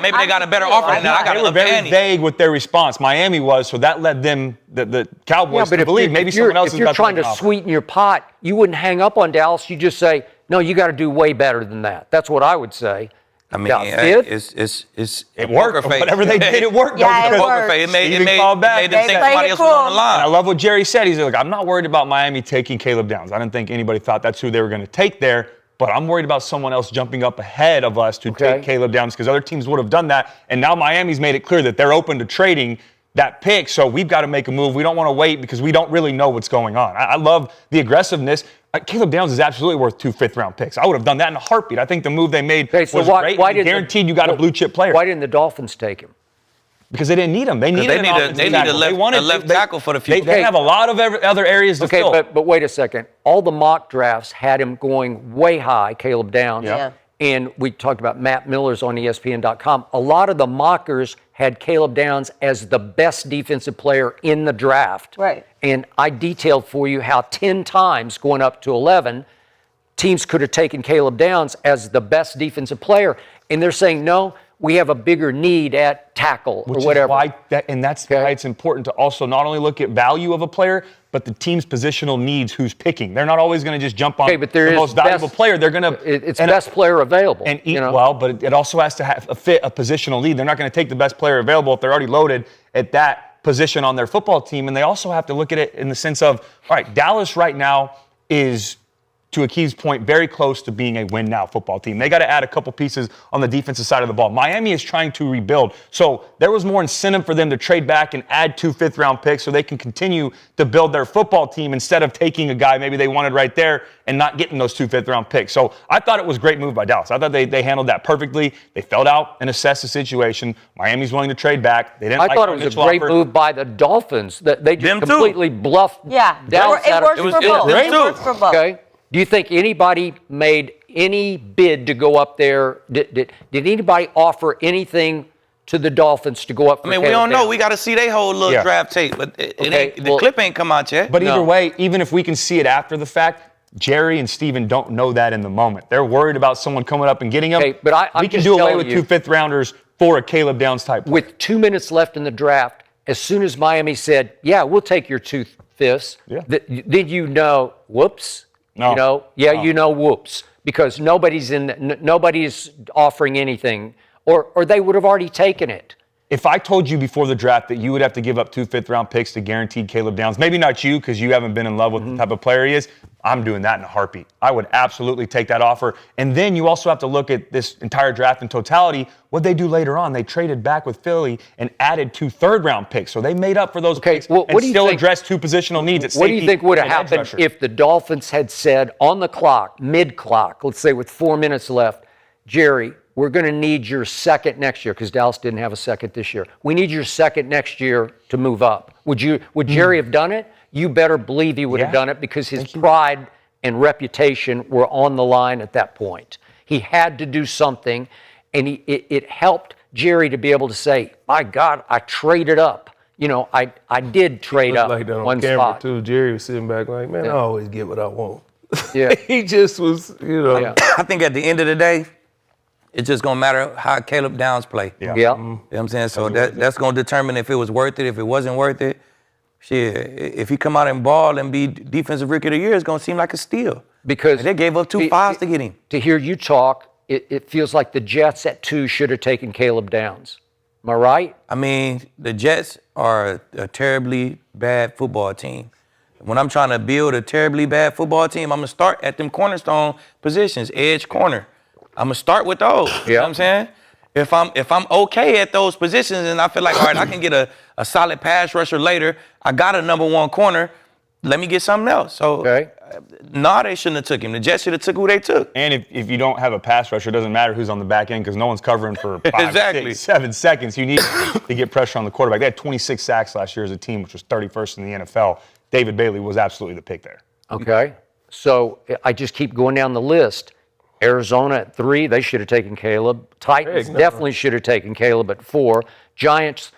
Maybe they got a better offer than that. I got to up the ante. They were very vague with their response. Miami was, so that led them, the Cowboys, to believe maybe someone else is about to If you're trying to sweeten your pot, you wouldn't hang up on Dallas. You just say, no, you got to do way better than that. That's what I would say. I mean, Yeah, fit? It worked. Whatever they did, it worked. Yeah, it worked. It made Steven them called back. think They somebody played it else was on the cool. And I line. love what Jerry said. He's like, I'm not worried about Miami taking Caleb Downs. I didn't think anybody thought that's who they were going to take there, but I'm worried about someone else jumping up ahead of us to take Caleb Downs because other teams would have done that. And now Miami's made it clear that they're open to trading that pick. So we've got to make a move. We don't want to wait because we don't really know what's going on. I love the aggressiveness. Caleb Downs is absolutely worth 2 fifth-round picks. I would have done that in a heartbeat. I think the move they made was great. Guaranteed you got a blue-chip player. Why didn't the Dolphins take him? Because they didn't need him. They needed an offensive tackle. a left tackle for the future. They have a lot of other areas to fill. But wait a second. All the mock drafts had him going way high, Caleb Downs. Yeah. And we talked about Matt Miller's on ESPN.com. A lot of the mockers had Caleb Downs as the best defensive player in the draft. Right. And I detailed for you how 10 times going up to 11, teams could have taken Caleb Downs as the best defensive player. And they're saying, no, we have a bigger need at tackle or whatever. Why it's important to also not only look at value of a player, but the team's positional needs, who's picking. They're not always going to just jump on the most valuable player. They're going to... It's best player available. And well, but it also has to have a positional need. They're not going to take the best player available if they're already loaded at that position on their football team. And they also have to look at it in the sense of, all right, Dallas right now is, to Aqib's point, very close to being a win-now football team. They got to add a couple pieces on the defensive side of the ball. Miami is trying to rebuild. So there was more incentive for them to trade back and add 2 fifth-round picks so they can continue to build their football team instead of taking a guy maybe they wanted right there and not getting those 2 fifth-round picks. So I thought it was a great move by Dallas. I thought they handled that perfectly. They felt out and assessed the situation. Miami's willing to trade back. They didn't. I thought it was a great move by the Dolphins. That they just completely bluffed Dallas out of it worked for both. It worked for both. Okay. Do you think anybody made any bid to go up there? Did anybody offer anything to the Dolphins to go up for I mean, we don't know. We got to see their whole little draft tape. But the clip ain't come out yet. But either way, even if we can see it after the fact, Jerry and Steven don't know that in the moment. They're worried about someone coming up and getting them. Okay, but we can do away with 2 fifth-rounders for a Caleb Downs type player. With 2 minutes left in the draft, as soon as Miami said, yeah, we'll take your 2 fifths, did you know, whoops? No. Whoops, because nobody's offering anything, or they would have already taken it. If I told you before the draft that you would have to give up 2 fifth-round picks to guaranteed Caleb Downs, maybe not you because you haven't been in love with the type of player he is, I'm doing that in a heartbeat. I would absolutely take that offer. And then you also have to look at this entire draft in totality. What they do later on, they traded back with Philly and added 2 third-round picks. So they made up for those picks and still addressed 2 positional needs at safety. What do you think would have happened if the Dolphins had said on the clock, mid-clock, let's say with 4 minutes left, Jerry, we're going to need your second next year because Dallas didn't have a second this year. We need your second next year to move up. Would Jerry have done it? You better believe he would have done it because his pride and reputation were on the line at that point. He had to do something, and it helped Jerry to be able to say, my God, I traded up. I did trade up like that on one camera spot. too. Jerry was sitting back like, man, I always get what I want. Yeah. He just was, I think at the end of the day, it's just going to matter how Caleb Downs play. Yeah. You know what I'm saying? So that's going to determine if it was worth it, if it wasn't worth it. Shit, if he come out and ball and be defensive rookie of the year, it's going to seem like a steal. Because they gave up 2 fives to get him. To hear you talk, it feels like the Jets at 2 should have taken Caleb Downs. Am I right? I mean, the Jets are a terribly bad football team. When I'm trying to build a terribly bad football team, I'm going to start at them cornerstone positions, edge, corner. I'm going to start with those. You know what I'm saying? If I'm okay at those positions and I feel like, all right, I can get a solid pass rusher later, I got a number 1 corner, let me get something else. So, no, they shouldn't have took him. The Jets should have took who they took. And if you don't have a pass rusher, it doesn't matter who's on the back end because no one's covering for 5, 6, 7 seconds. You need to get pressure on the quarterback. They had 26 sacks last year as a team, which was 31st in the NFL. David Bailey was absolutely the pick there. Okay. So I just keep going down the list. Arizona at 3, they should have taken Caleb. Titans definitely should have taken Caleb at 4. Giants,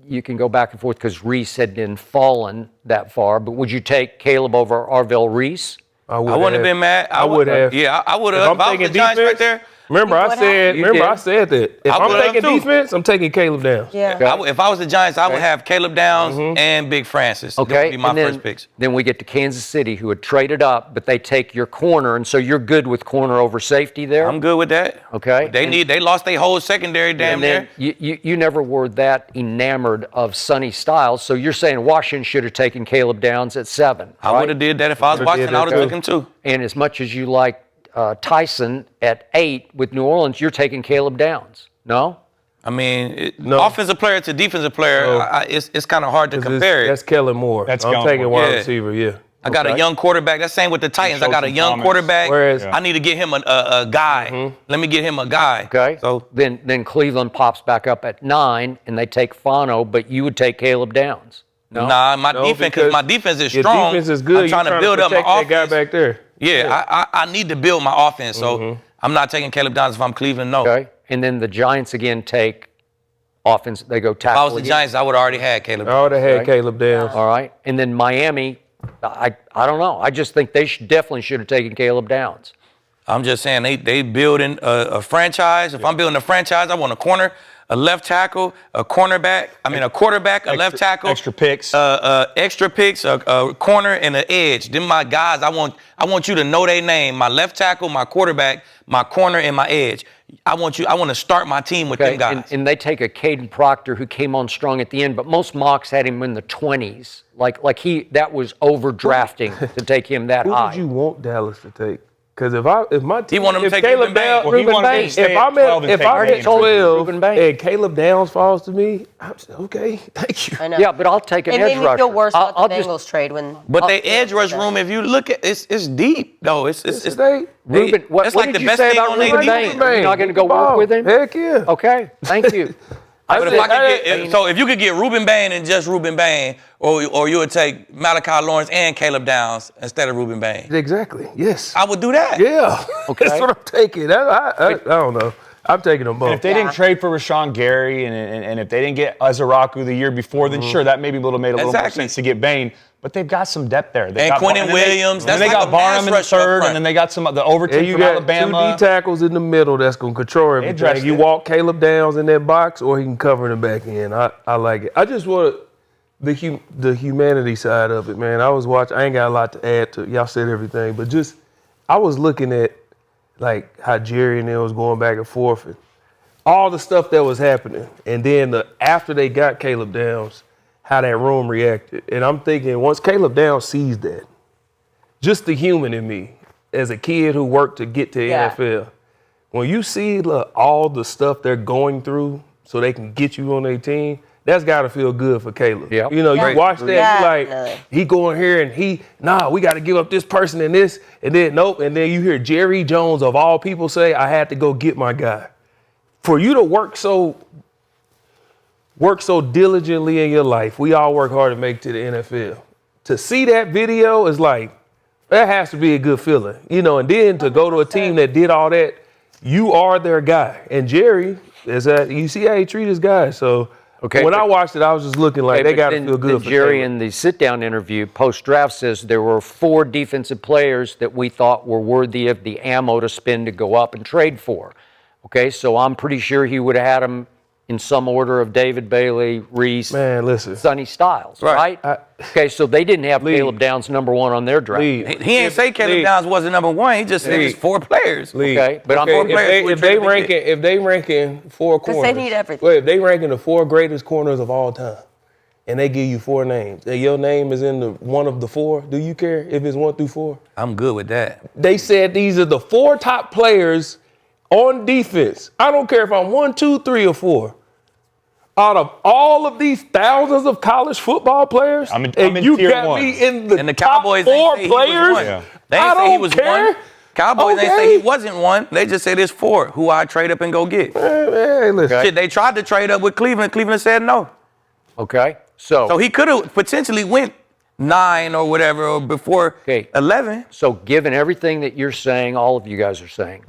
you can go back and forth because Reese had been fallen that far, but would you take Caleb over Arvell Reese? I wouldn't have been mad. I would have. Yeah, I would have. If I was the Giants right there, Remember, I What said. You Remember, did. I said that. If I I'm would have taking too. defense, I'm taking Caleb Downs. Yeah. If I was the Giants, I would have Caleb Downs and Big Francis. That Okay, would be my and then, first picks. then we get to Kansas City, who had traded up, but they take your corner, and so you're good with corner over safety there. I'm good with that. Okay. They lost their whole secondary damn And then near. you never were that enamored of Sonny Styles, so you're saying Washington should have taken Caleb Downs at 7. I would have did that if I was Would've watching. did I that would have too. took him too. And as much as you like Tyson at 8 with New Orleans, you're taking Caleb Downs. No? I mean, No. offensive player to defensive player, No. it's kind of hard to 'Cause compare it. That's Kellen Moore. That's I'm Kellen taking Moore. wide Yeah. receiver. Yeah. I got a Okay. young quarterback. That's same with the Titans. I got a Schultz young Thomas. quarterback. Whereas- I need to get him a guy. Let me get him a guy. Okay. So then Cleveland pops back up at 9, and they take Fano, but you would take Caleb Downs. No? nah, my No, defense, because because my defense is Your strong. defense is good. I'm trying You're to build up my protect that offense. guy back there. Yeah, I need to build my offense. So I'm not taking Caleb Downs if I'm Cleveland. No. Okay. And then the Giants again take offense. They go If tackle. I was the again. Giants, I would have already had Caleb. I would have had Right. Caleb Downs. All right. And then Miami, I don't know. I just think they definitely should have taken Caleb Downs. I'm just saying they building a franchise. If I'm building a franchise, I want a corner, a left tackle, a cornerback. I mean a quarterback, a left tackle, extra picks. extra picks, a corner, and an edge. Then my guys, I want you to know their name. My left tackle, my quarterback, my corner, and my edge. I want to start my team with them guys. And they take a Caden Proctor who came on strong at the end, but most mocks had him in the 20s. Like that was overdrafting to take him that Who high. would you want Dallas to take? Because if my team, want him to if take Caleb Ruben Bain. Downs, Well, he wanted him to stay if at I'm 12 and at take Bain. 12 Ruben Bain. and Caleb Downs falls to me, I'm just, okay, thank you. I know. Yeah, but I'll take an It edge made me rusher. feel worse about I'll the just- Bengals trade when. But they edge rush room, if you look at it's deep though. It's They, Ruben, what, it's what like did the you best say thing about on their Ruben defense. Bain? You're not going to go work with him? Heck yeah. Okay, thank you. But if I could get, so if you could get Ruben Bain and just Ruben Bain, or you would take Malachi Lawrence and Caleb Downs instead of Ruben Bain, Exactly. Yes. I would do that. Yeah. Okay. That's what I'm taking. I don't know. I'm taking them both. If they didn't trade for Rashawn Gary and if they didn't get Azaraku the year before, then sure, that maybe made a little more Exactly. sense to get Bain. But they've got some depth there. They And got Quentin and then Williams, And then that's they like got a pass Barnum in the rusher up third, front. and then they got some of the and Overton you from got Alabama. 2 D tackles in the middle that's going to control everything. addressed You it. walk Caleb Downs in that box, or he can cover in the back end. I like it. I just want the humanity side of it, man. I was watching. I ain't got a lot to add to. Y'all said everything, but just I was looking at like how Jerry and them was going back and forth and all the stuff that was happening, and then after they got Caleb Downs, how that room reacted. And I'm thinking, once Caleb Downs sees that, just the human in me, as a kid who worked to get to Yeah. NFL, when you see all the stuff they're going through so they can get you on their team, that's got to feel good for Caleb. Yep. You know, Yeah. you watch that, Yeah. you like, he going here and we got to give up this person and this, and then nope. And then you hear Jerry Jones, of all people, say, I had to go get my guy. For you to work so diligently in your life, we all work hard to make it to the NFL. To see that video is like, that has to be a good feeling, you know. And then to go to a team that did all that, you are their guy. And Jerry is that you see how he treat his guys. So when I watched it, I was just looking like they got to feel good for Jerry Caleb. in the sit-down interview post-draft says there were 4 defensive players that we thought were worthy of the ammo to spend to go up and trade for. Okay, so I'm pretty sure he would have had them in some order of David Bailey, Reese, Man, listen. Sonny Styles, right? Okay, so they didn't have Caleb Downs number 1 on their draft. Lee, He ain't say Caleb Downs wasn't number 1. He just said it's 4 players. Lee, Okay, but I'm if they ranking 4 corners, they need everything. Wait, if they ranking the 4 greatest corners of all time, and they give you 4 names, and your name is in the one of the 4, do you care if it's 1 through 4? I'm good with that. They said these are the 4 top players on defense. I don't care if I'm 1, 2, 3, or 4. Out of all of these thousands of college football players, I'm and in you tier got 1. me in the, And the top Cowboys 4 ain't say he was players. one. Yeah. They I ain't say he don't was care. 1. Cowboys ain't say Okay. he wasn't 1. They just said it's 4 who I trade up and go get. Hey, listen. Shit, they tried to trade up with Cleveland. Cleveland said no. Okay, So he could have potentially went 9 or whatever or before 11. So given everything that you're saying, all of you guys are saying,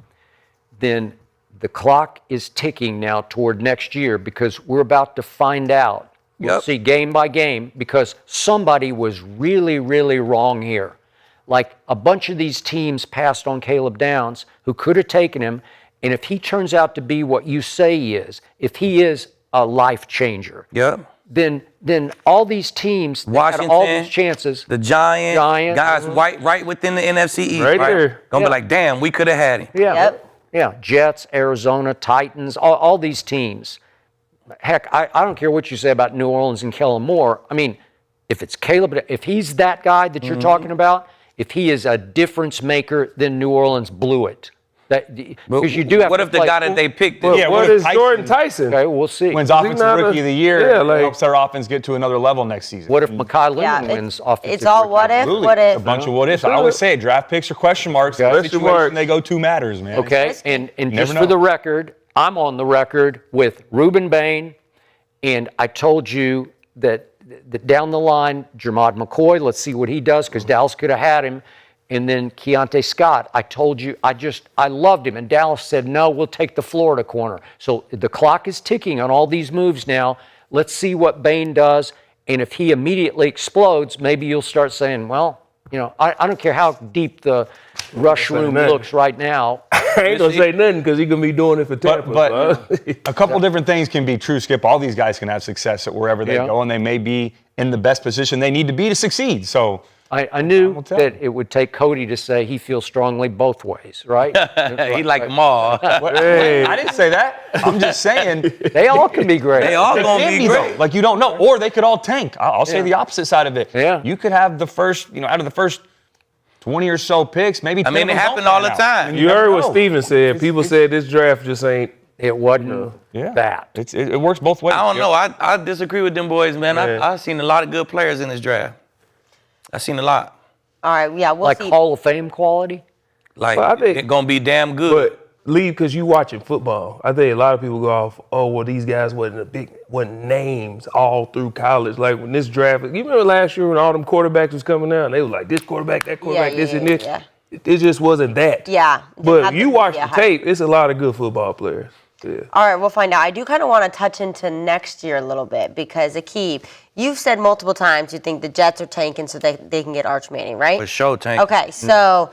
then the clock is ticking now toward next year because we're about to find out. We'll Yep. see game by game because somebody was really, really wrong here. Like a bunch of these teams passed on Caleb Downs who could have taken him, And if he turns out to be what you say he is, if he is a life changer, then all these teams that had Washington, all these chances, the Giants, guys right within the NFC East, Right there. Gonna be like, damn, we could have had him. Yeah, Jets, Arizona, Titans, all these teams. Heck, I don't care what you say about New Orleans and Kellen Moore. I mean, if it's Caleb, if he's that guy that you're talking about, if he is a difference maker, then New Orleans blew it. Because you do have. What if the guy that they picked? What is Jordan Tyson? Okay, we'll see. Wins offensive rookie of the year. Yeah, helps their offense get to another level next season. What if Mekhi Lehman wins offensive? It's all what if. Absolutely. What if? A bunch of what ifs. I always say draft picks are question marks. The situation they go to matters, man. Okay, and just for the record, I'm on the record with Reuben Bain, and I told you that down the line, Jermod McCoy, let's see what he does, because Dallas could have had him. And then Keontae Scott, I told you, I loved him. And Dallas said, no, we'll take the Florida corner. So the clock is ticking on all these moves now. Let's see what Bain does. And if he immediately explodes, maybe you'll start saying, well, I don't care how deep the rush room looks right now. I ain't going to say nothing because he's going to be doing it for Tampa. But a couple different things can be true, Skip. All these guys can have success at wherever they go, and they may be in the best position they need to be to succeed. So I knew that it would take Cody to say he feels strongly both ways, right? He like them all. Hey. I didn't say that. I'm just saying. They all can be great. They all going to be great. Though. Like, you don't know. Or they could all tank. I'll say the opposite side of it. Yeah. You could have the first, out of the first 20 or so picks, maybe 10 it happened all the time. You heard what Steven said. People said this draft just ain't. It wasn't that. It works both ways. I don't know. I disagree with them boys, man. I've seen a lot of good players in this draft. I've seen a lot. All right, we'll see. Like Hall of Fame quality? Like, I think, they're going to be damn good. But leave because you watching football. I think a lot of people go off, these guys wasn't names all through college. Like when this draft, you remember last year when all them quarterbacks was coming out and they was like, this quarterback, that quarterback, this and this. Yeah. It just wasn't that. Yeah. But if you watch the tape, it's a lot of good football players. Yeah. All right, we'll find out. I do kind of want to touch into next year a little bit because, Aqib, you've said multiple times you think the Jets are tanking so they can get Arch Manning, right? For sure, tank. Okay, so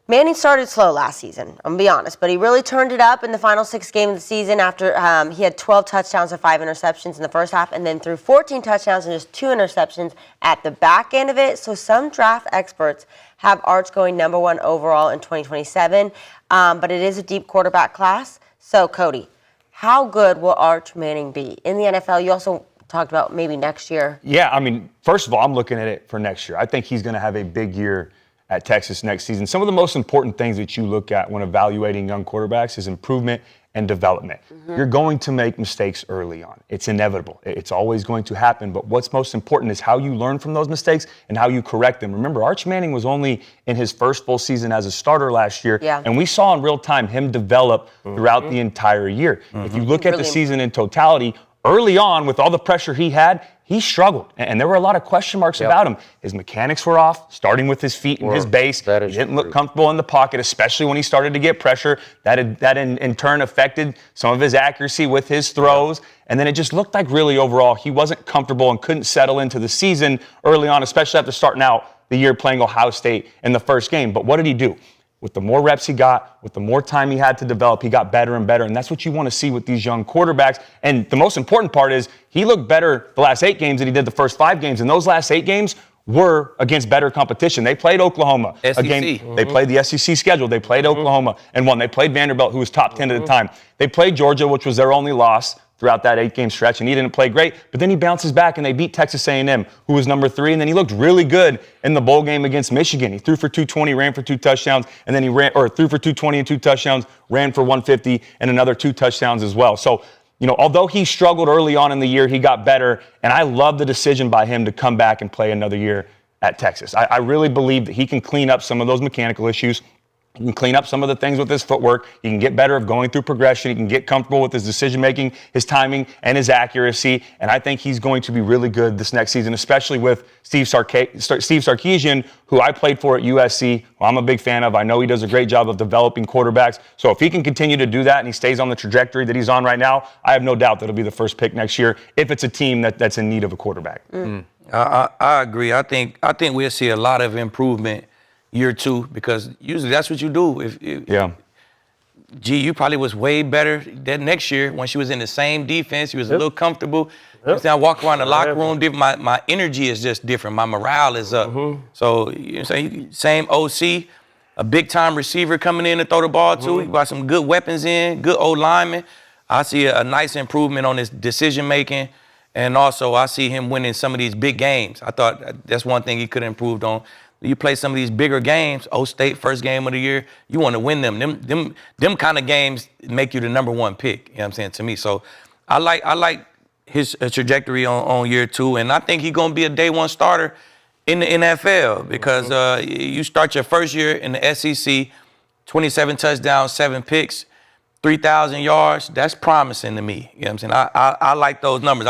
Manning started slow last season, I'm going to be honest, but he really turned it up in the final 6 games of the season after he had 12 touchdowns and 5 interceptions in the first half and then threw 14 touchdowns and just 2 interceptions at the back end of it. So some draft experts have Arch going number 1 overall in 2027, but it is a deep quarterback class. So, Cody, how good will Arch Manning be in the NFL? You also talked about maybe next year. Yeah, I mean, first of all, I'm looking at it for next year. I think he's going to have a big year at Texas next season. Some of the most important things that you look at when evaluating young quarterbacks is improvement and development. You're going to make mistakes early on. It's inevitable. It's always going to happen. But what's most important is how you learn from those mistakes and how you correct them. Remember, Arch Manning was only in his first full season as a starter last year. Yeah. And we saw in real time him develop throughout the entire year. If you look at the season in totality, early on, with all the pressure he had, he struggled. And there were a lot of question marks about him. His mechanics were off, starting with his feet and his base. He didn't look comfortable in the pocket, especially when he started to get pressure. That in turn affected some of his accuracy with his throws. And then it just looked like really overall he wasn't comfortable and couldn't settle into the season early on, especially after starting out the year playing Ohio State in the first game. But what did he do? With the more reps he got, with the more time he had to develop, he got better and better. And that's what you want to see with these young quarterbacks. And the most important part is he looked better the last 8 games than he did the first 5 games. And those last 8 games were against better competition. They played Oklahoma. SEC. They played the SEC schedule. They played Oklahoma and won. They played Vanderbilt, who was top 10 at the time. They played Georgia, which was their only loss throughout that 8-game stretch, and he didn't play great. But then he bounces back, and they beat Texas A&M, who was number 3, and then he looked really good in the bowl game against Michigan. He threw for 220, ran for 2 touchdowns, and then threw for 220 and 2 touchdowns, ran for 150 and another 2 touchdowns as well. So, although he struggled early on in the year, he got better, and I love the decision by him to come back and play another year at Texas. I really believe that he can clean up some of those mechanical issues. He can clean up some of the things with his footwork. He can get better of going through progression. He can get comfortable with his decision-making, his timing, and his accuracy. And I think he's going to be really good this next season, especially with Steve Sarkisian, who I played for at USC, who I'm a big fan of. I know he does a great job of developing quarterbacks. So if he can continue to do that and he stays on the trajectory that he's on right now, I have no doubt that he'll be the first pick next year if it's a team that's in need of a quarterback. I agree. I think we'll see a lot of improvement year 2, because usually that's what you do. GU probably was way better that next year when she was in the same defense. She was a little comfortable. I walk around the locker room, my energy is just different. My morale is up. So, you know what I'm saying? Same OC, a big-time receiver coming in to throw the ball to. He got some good weapons in, good old linemen. I see a nice improvement on his decision-making, and also I see him winning some of these big games. I thought that's one thing he could have improved on. You play some of these bigger games, State, first game of the year, you want to win them. Them kind of games make you the number one pick, you know what I'm saying, to me. So I like his trajectory on year 2, and I think he's going to be a day one starter in the NFL because you start your first year in the SEC, 27 touchdowns, 7 picks, 3,000 yards. That's promising to me. You know what I'm saying? I like those numbers.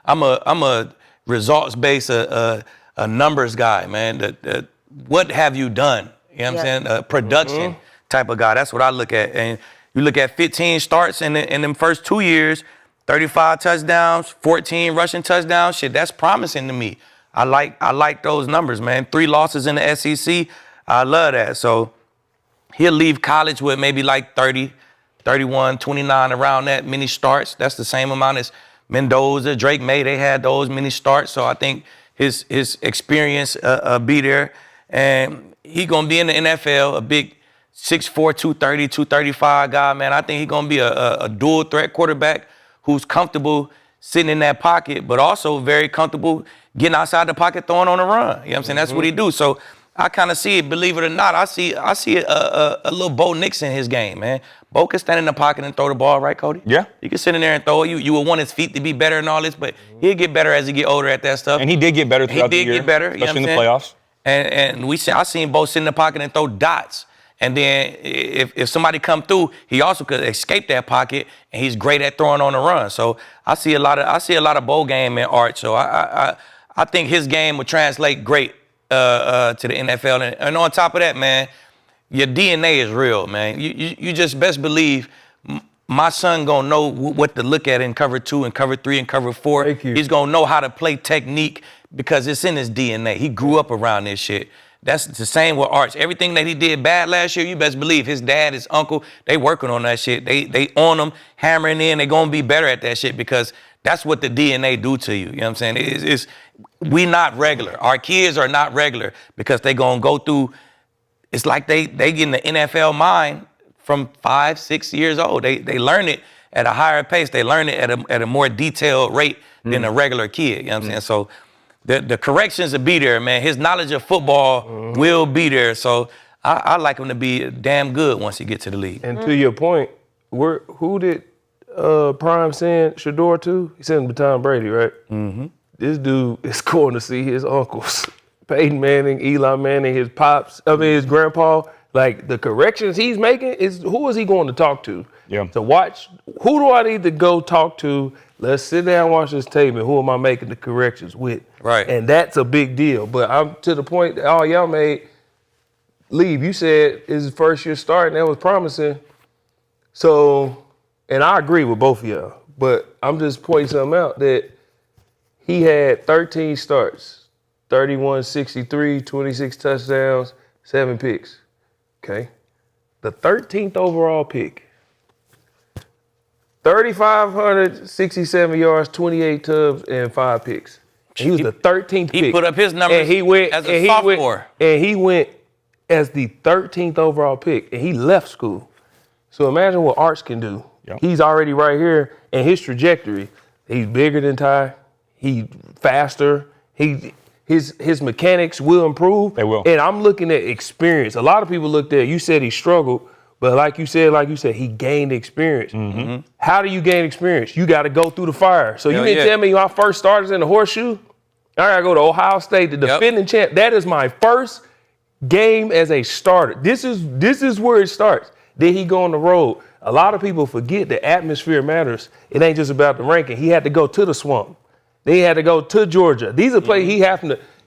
I'm a results-based, a numbers guy, man. What have you done? You know what I'm saying? A production type of guy. That's what I look at. And you look at 15 starts in them first 2 years, 35 touchdowns, 14 rushing touchdowns. Shit, that's promising to me. I like those numbers, man. 3 losses in the SEC. I love that. So he'll leave college with maybe like 30, 31, 29, around that many starts. That's the same amount as Mendoza, Drake May. They had those many starts. So I think his experience be there. And he going to be in the NFL, a big 6'4", 230, 235 guy, man. I think he's going to be a dual threat quarterback who's comfortable sitting in that pocket, but also very comfortable getting outside the pocket, throwing on the run. You know what I'm saying? That's what he do. So I kind of see it, believe it or not. I see a little Bo Nix in his game, man. Bo can stand in the pocket and throw the ball, right, Cody? Yeah. You can sit in there and throw it. You would want his feet to be better and all this, but he'll get better as he get older at that stuff. And he did get better throughout the year. He did get better. Especially you know in the playoffs. And I seen Bo sit in the pocket and throw dots. And then if somebody come through, he also could escape that pocket, and he's great at throwing on the run. So I see a lot of Bo game in Art. So I think his game would translate great to the NFL. And on top of that, man, your DNA is real, man. You just best believe my son gonna know what to look at in cover 2 and cover 3 and cover 4. Thank you. He's gonna know how to play technique because it's in his DNA. He grew up around this shit. That's the same with Arch. Everything that he did bad last year, you best believe his dad, his uncle, they working on that shit. They on him, hammering in. They gonna be better at that shit because that's what the DNA do to you. You know what I'm saying? We not regular. Our kids are not regular because they gonna go through. It's like they get in the NFL mind from 5, 6 years old. They learn it at a higher pace. They learn it at a more detailed rate than a regular kid. You know what I'm saying? So the corrections will be there, man. His knowledge of football will be there. So I like him to be damn good once he gets to the league. And to your point, who did Prime send Shador to? He sent him to Tom Brady, right? Mm-hmm. This dude is going to see his uncles, Peyton Manning, Eli Manning, his pops, his grandpa. Like, the corrections he's making, who is he going to talk to? Yeah. To watch, who do I need to go talk to? Let's sit down and watch this tape, and who am I making the corrections with? Right. And that's a big deal. But I'm to the point that all y'all made, leave. You said it's his first year starting. That was promising. So, and I agree with both of y'all. But I'm just pointing something out that he had 13 starts, 31, 63, 26 touchdowns, 7 picks. Okay. The 13th overall pick. 3,567 yards, 28 tubs, and 5 picks. He was the 13th pick. He put up his numbers as a sophomore. And he went as the 13th overall pick, and he left school. So imagine what Arch can do. Yep. He's already right here, and his trajectory, he's bigger than Ty. He's faster. His mechanics will improve. They will. And I'm looking at experience. A lot of people looked at, you said he struggled, but like you said, he gained experience. Mm-hmm. How do you gain experience? You got to go through the fire. So you didn't tell me my first starters in the horseshoe? I got to go to Ohio State, the defending champ. That is my first game as a starter. This is where it starts. Then he go on the road. A lot of people forget the atmosphere matters. It ain't just about the ranking. He had to go to the Swamp. Then he had to go to Georgia. These are places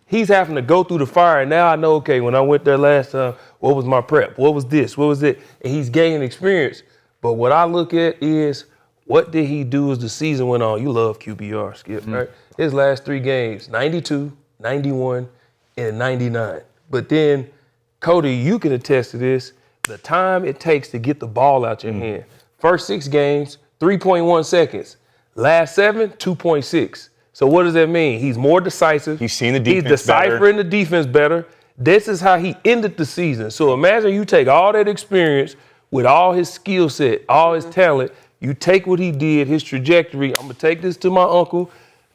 he's having to go through the fire. And now I know, okay, when I went there last time, what was my prep? What was this? What was it? And he's gaining experience. But what I look at is, what did he do as the season went on? You love QBR, Skip, right? His last 3 games, 92, 91, and 99. But then, Cody, you can attest to this. the time it takes to get the ball out your hand. First 6 games, 3.1 seconds. Last 7, 2.6. So what does that mean? He's more decisive. He's seeing the defense He's deciphering the defense better. This is how he ended the season. So imagine you take all that experience with all his skill set, all his talent. You take what he did, his trajectory. I'm going to take this to my uncle.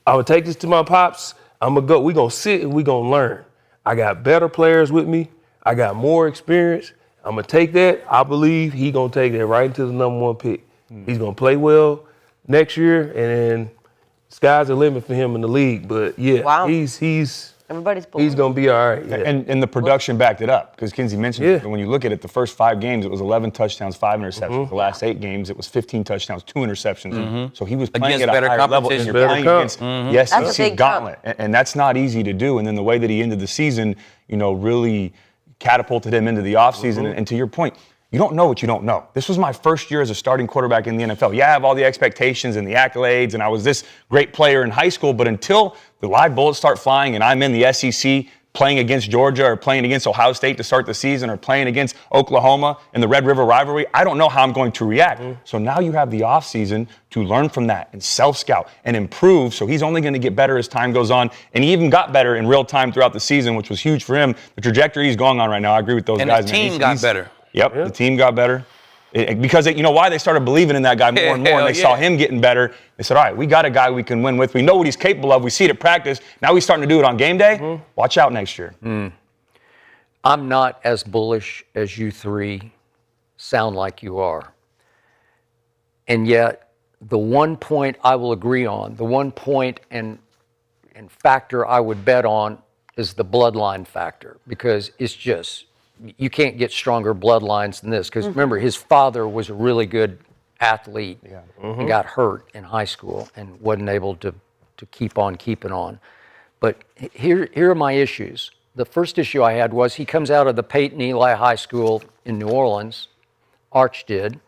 I'm going to take this to my pops. We're going to sit and we're going to learn. I got better players with me. I got more experience. I'm going to take that. I believe he's going to take that right into the #1 pick. He's going to play well next year, and then sky's the limit for him in the league. But, yeah, Wow. Everybody's he's going to be all right. Yeah. And the production backed it up, because Kinsey mentioned it. When you look at it, the first 5 games, it was 11 touchdowns, 5 interceptions. The last 8 games, it was 15 touchdowns, 2 interceptions. So he was playing Against at a better higher level. And competition. you're playing against the That's a SEC big gauntlet. And that's not easy to do. And then the way that he ended the season, really catapulted him into the offseason. And to your point, you don't know what you don't know. This was my first year as a starting quarterback in the NFL. Yeah, I have all the expectations and the accolades, and I was this great player in high school, but until the live bullets start flying and I'm in the SEC playing against Georgia or playing against Ohio State to start the season or playing against Oklahoma in the Red River rivalry, I don't know how I'm going to react. So now you have the offseason to learn from that and self-scout and improve. So he's only going to get better as time goes on. And he even got better in real time throughout the season, which was huge for him. The trajectory he's going on right now, I agree with those guys. And the team got better. Yep, the team got better. Because you know why? They started believing in that guy more and more, and they saw him getting better. They said, all right, we got a guy we can win with. We know what he's capable of. We see it at practice. Now he's starting to do it on game day. Watch out next year. I'm not as bullish as you three sound like you are. And yet, the one point I will agree on, the one point and factor I would bet on is the bloodline factor, because it's just, you can't get stronger bloodlines than this. Because remember, his father was a really good athlete and got hurt in high school and wasn't able to keep on keeping on. But here are my issues. The first issue I had was he comes out of the Peyton Eli High School in New Orleans, Arch did,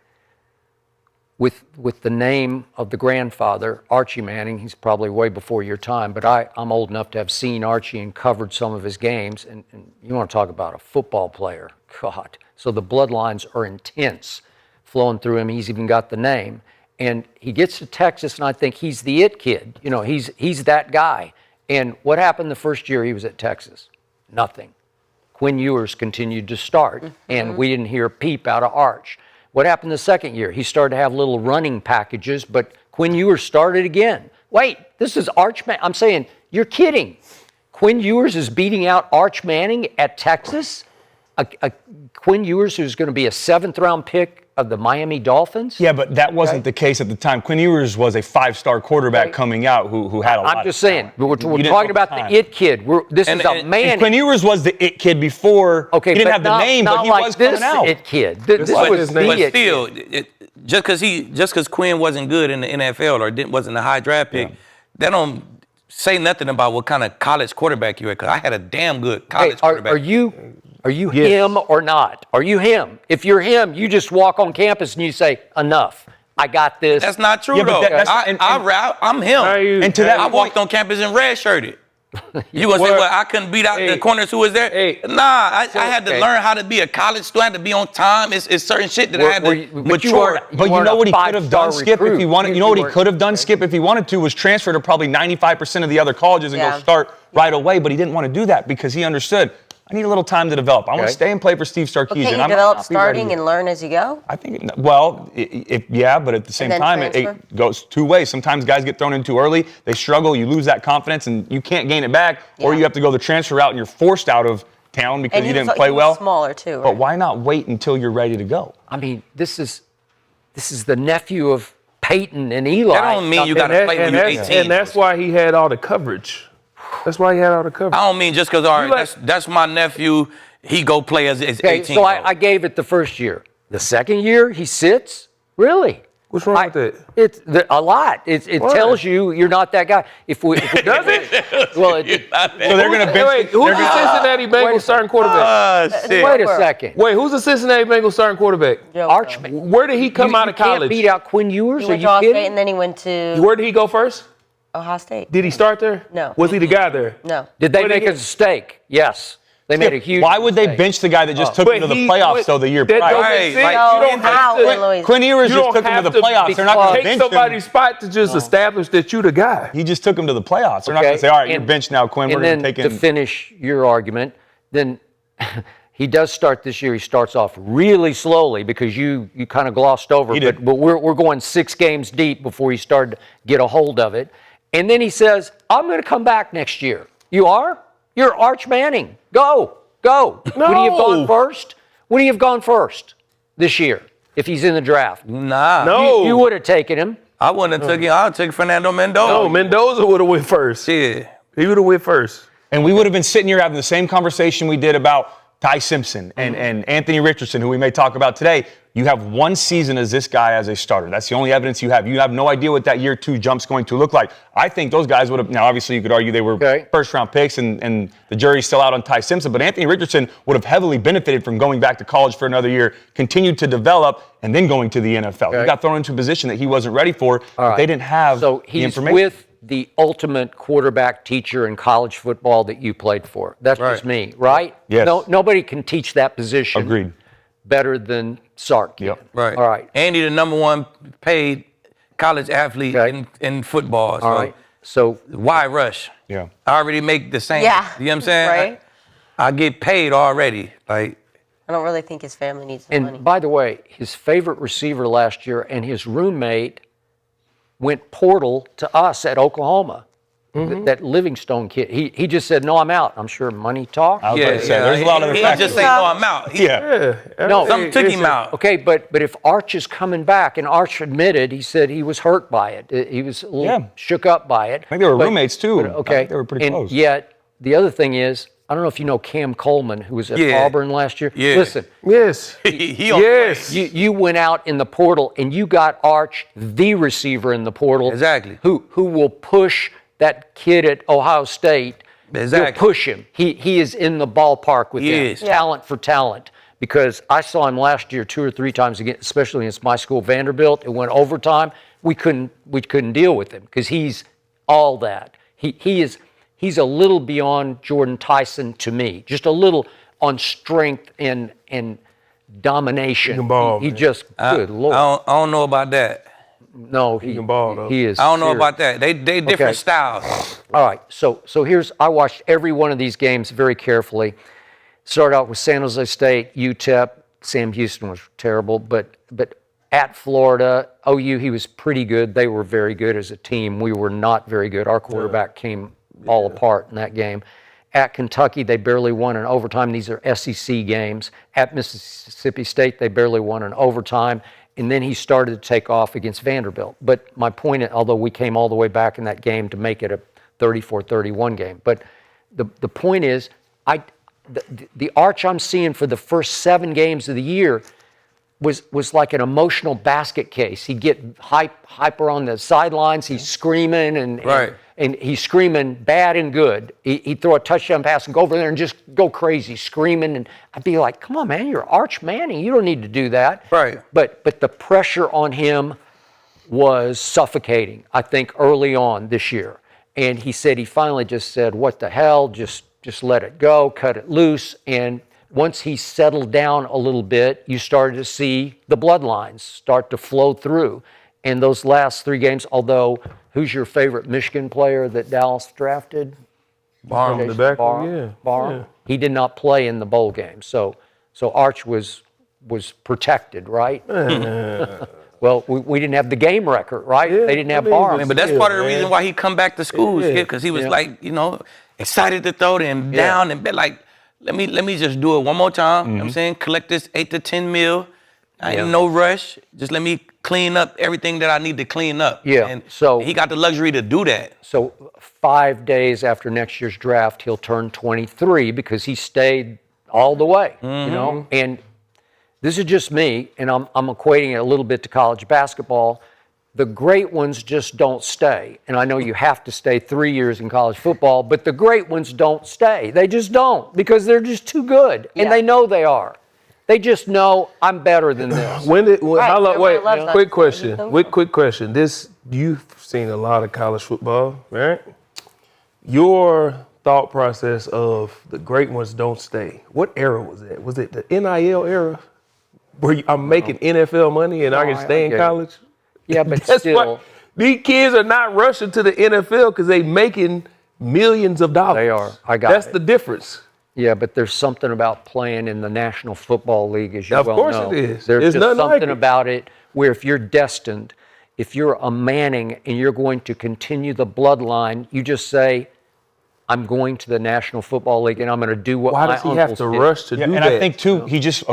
with the name of the grandfather, Archie Manning. He's probably way before your time, but I'm old enough to have seen Archie and covered some of his games. And you want to talk about a football player, God. So the bloodlines are intense flowing through him. He's even got the name. And he gets to Texas, and I think he's the it kid. He's that guy. And what happened the first year he was at Texas? Nothing. Quinn Ewers continued to start, and we didn't hear a peep out of Arch. What happened the second year? He started to have little running packages, but Quinn Ewers started again. Wait, this is Arch Manning. I'm saying, you're kidding. Quinn Ewers is beating out Arch Manning at Texas? Quinn Ewers, who's going to be a 7th-round pick of the Miami Dolphins? Yeah, but that wasn't the case at the time. Quinn Ewers was a 5-star quarterback coming out who had a lot I'm just saying, we're talking about the it kid. This is a man. And Quinn Ewers was the it kid before. Okay, he didn't have the name, but he was coming out. It kid. This was the But it still, kid. just because Quinn wasn't good in the NFL or wasn't a high draft pick, that don't say nothing about what kind of college quarterback you had. Because I had a damn good college quarterback. Are you him or not? Are you him? If you're him, you just walk on campus and you say, enough. I got this. That's not true, though. I'm him. And to that I walked on campus in red-shirted. You gonna say, well, I couldn't beat out the corners who was there? Nah, I had to learn how to be a college student. I had to be on time. It's certain shit that I had to mature. But you know what he could have done, Skip, if he wanted? You know what he could have done, Skip, if he wanted to, was transfer to probably 95% of the other colleges and go start right away. But he didn't want to do that because he understood, I need a little time to develop. I want to stay and play for Steve Sarkisian. But can you develop starting and learn as you go? I think, but at the same time, it goes 2 ways. Sometimes guys get thrown in too early, they struggle, you lose that confidence, and you can't gain it back, or you have to go the transfer route and you're forced out of town because you didn't play well. Smaller too, right? But why not wait until you're ready to go? I mean, this is the nephew of Peyton and Eli. That don't mean you got to play when you're 18. And that's why he had all the coverage. That's why he had all the coverage. I don't mean just because, that's my nephew, he go play as 18. So I gave it the first year. The second year, he sits? Really? What's wrong with that? It's a lot. It tells you you're not that guy. If we does it? Well, so they're going to bench. Wait, who's the Cincinnati Bengals starting quarterback? Wait a second. Wait, who's the Cincinnati Bengals starting quarterback? Archman. Where did he come out of college? Can't beat out Quinn Ewers. He went to Ohio State and then he went to. Where did he go first? Ohio State. Did he start there? No. Was he the guy there? No. Did they make a mistake? Yes. They made a huge Why would they mistake. bench the guy that just took them to the playoffs though the year that prior? don't Right, make sense. like, You don't how have in to. Louis? Quinn Ewers You just don't took him to have the to playoffs. They're not going to take bench him. somebody's spot to just establish that you the guy. He just took him to the playoffs. They're not Okay, going to say, all right, you're and- benched now, Quinn. We're And going then to take to him. finish your argument, then he does start this year. He starts off really slowly because you kind of glossed over. He did. But we're going 6 games deep before he started to get a hold of it. And then he says, I'm going to come back next year. You are? You're Arch Manning. Go. Would he have gone first? Would he have gone first this year if he's in the draft? Nah. No. You would have taken him. I wouldn't have taken him. I would take Fernando Mendoza. No, Mendoza would have went first. Yeah. He would have went first. And we would have been sitting here having the same conversation we did about Ty Simpson and Anthony Richardson, who we may talk about today. You have 1 season as this guy as a starter. That's the only evidence you have. You have no idea what that year 2 jump's going to look like. I think those guys would have, now obviously you could argue they were first-round picks and the jury's still out on Ty Simpson, but Anthony Richardson would have heavily benefited from going back to college for another year, continued to develop, and then going to the NFL. He got thrown into a position that he wasn't ready for. But they didn't have So the he's information. with the ultimate quarterback teacher in college football that you played for. That's just me, right? Yes. Nobody can teach that position Agreed. better than Sark can. Yep. Right. All right. Andy, the number 1 paid college athlete Okay. in football. So All right. So why rush? Yeah. I already make the same. Yeah. You know what I'm saying? Right. I get paid already. Like, I don't really think his family needs the and money. by the way, his favorite receiver last year and his roommate went portal to us at Oklahoma. That Livingstone kid, he just said, "No, I'm out." I'm sure money talk. I was about to say, there's a lot of he factors. just say, no, I'm out. He, Yeah. No, Something took him out. Okay, but if Arch is coming back, and Arch admitted, he said he was hurt by it. He was a little shook up by it. I think they were roommates too. Okay, I think they were pretty and close. Yet the other thing is, I don't know if you know Cam Coleman, who was at Yeah. Auburn last year. Yeah. Listen, Yes. he on Yes. you went out in the portal and you got Arch, the receiver in the portal. Exactly. Who will push that kid at Ohio State. Exactly. He'll push him. He is in the ballpark with He them. is. Talent for talent. Because I saw him last year 2 or 3 times again, especially against my school, Vanderbilt. It went overtime. We couldn't deal with him because he's all that. He's a little beyond Jordan Tyson to me. Just a little on strength and domination. He can ball, He man. just good Lord. I don't know about that. No, he can ball, though. He is. I don't know serious. about that. They different Okay. styles. All right, so I watched every one of these games very carefully. Started out with San Jose State, UTEP. Sam Houston was terrible, but at Florida, OU, he was pretty good. They were very good as a team. We were not very good. Our quarterback came all apart in that game. At Kentucky, they barely won in overtime. These are SEC games. At Mississippi State, they barely won in overtime. And then he started to take off against Vanderbilt. But my point, although we came all the way back in that game to make it a 34-31 game, but the point is, the Arch I'm seeing for the first 7 games of the year was like an emotional basket case. He'd get hyper on the sidelines. He's screaming and he's screaming bad and good. He'd throw a touchdown pass and go over there and just go crazy screaming. And I'd be like, come on, man, you're Arch Manning. You don't need to do that. Right. But the pressure on him was suffocating, I think, early on this year. And he said he finally just said, what the hell, just let it go, cut it loose. And once he settled down a little bit, you started to see the bloodlines start to flow through. And those last 3 games, although, who's your favorite Michigan player that Dallas drafted? Barham. The back, Barham. yeah. He did not play in the bowl game. So Arch was protected, right? Well, we didn't have the game record, right? Yeah, They didn't have I mean, Barham. But that's Yeah, part of the man. reason why he come back to school, Yeah. because he was like, excited to throw them down and be like, let me just do it one more time. You know what I'm saying? Collect this 8 to 10 mil. I ain't no rush. Just let me clean up everything that I need to clean up. Yeah, And so- he got the luxury to do that. So 5 days after next year's draft, he'll turn 23 because he stayed all the way, you know? And this is just me, and I'm equating it a little bit to college basketball. The great ones just don't stay. And I know you have to stay 3 years in college football, but the great ones don't stay. They just don't because they're just too good, and they know they are. They just know I'm better than this. How long? Wait, everybody loves that. quick question. Quick question. You've seen a lot of college football, right? Your thought process of the great ones don't stay. What era was that? Was it the NIL era where I'm making NFL money and I can stay in college? Yeah, but That's still. why these kids are not rushing to the NFL because they making millions of dollars. They are. I got That's it. the difference. Yeah, but there's something about playing in the National Football League, as you Of well course know. it is. There's There's just nothing like something it. about it where if you're destined, if you're a Manning and you're going to continue the bloodline, you just say, I'm going to the National Football League and I'm going to do what Why my does he have uncles to did. rush to do and that? I think too, he just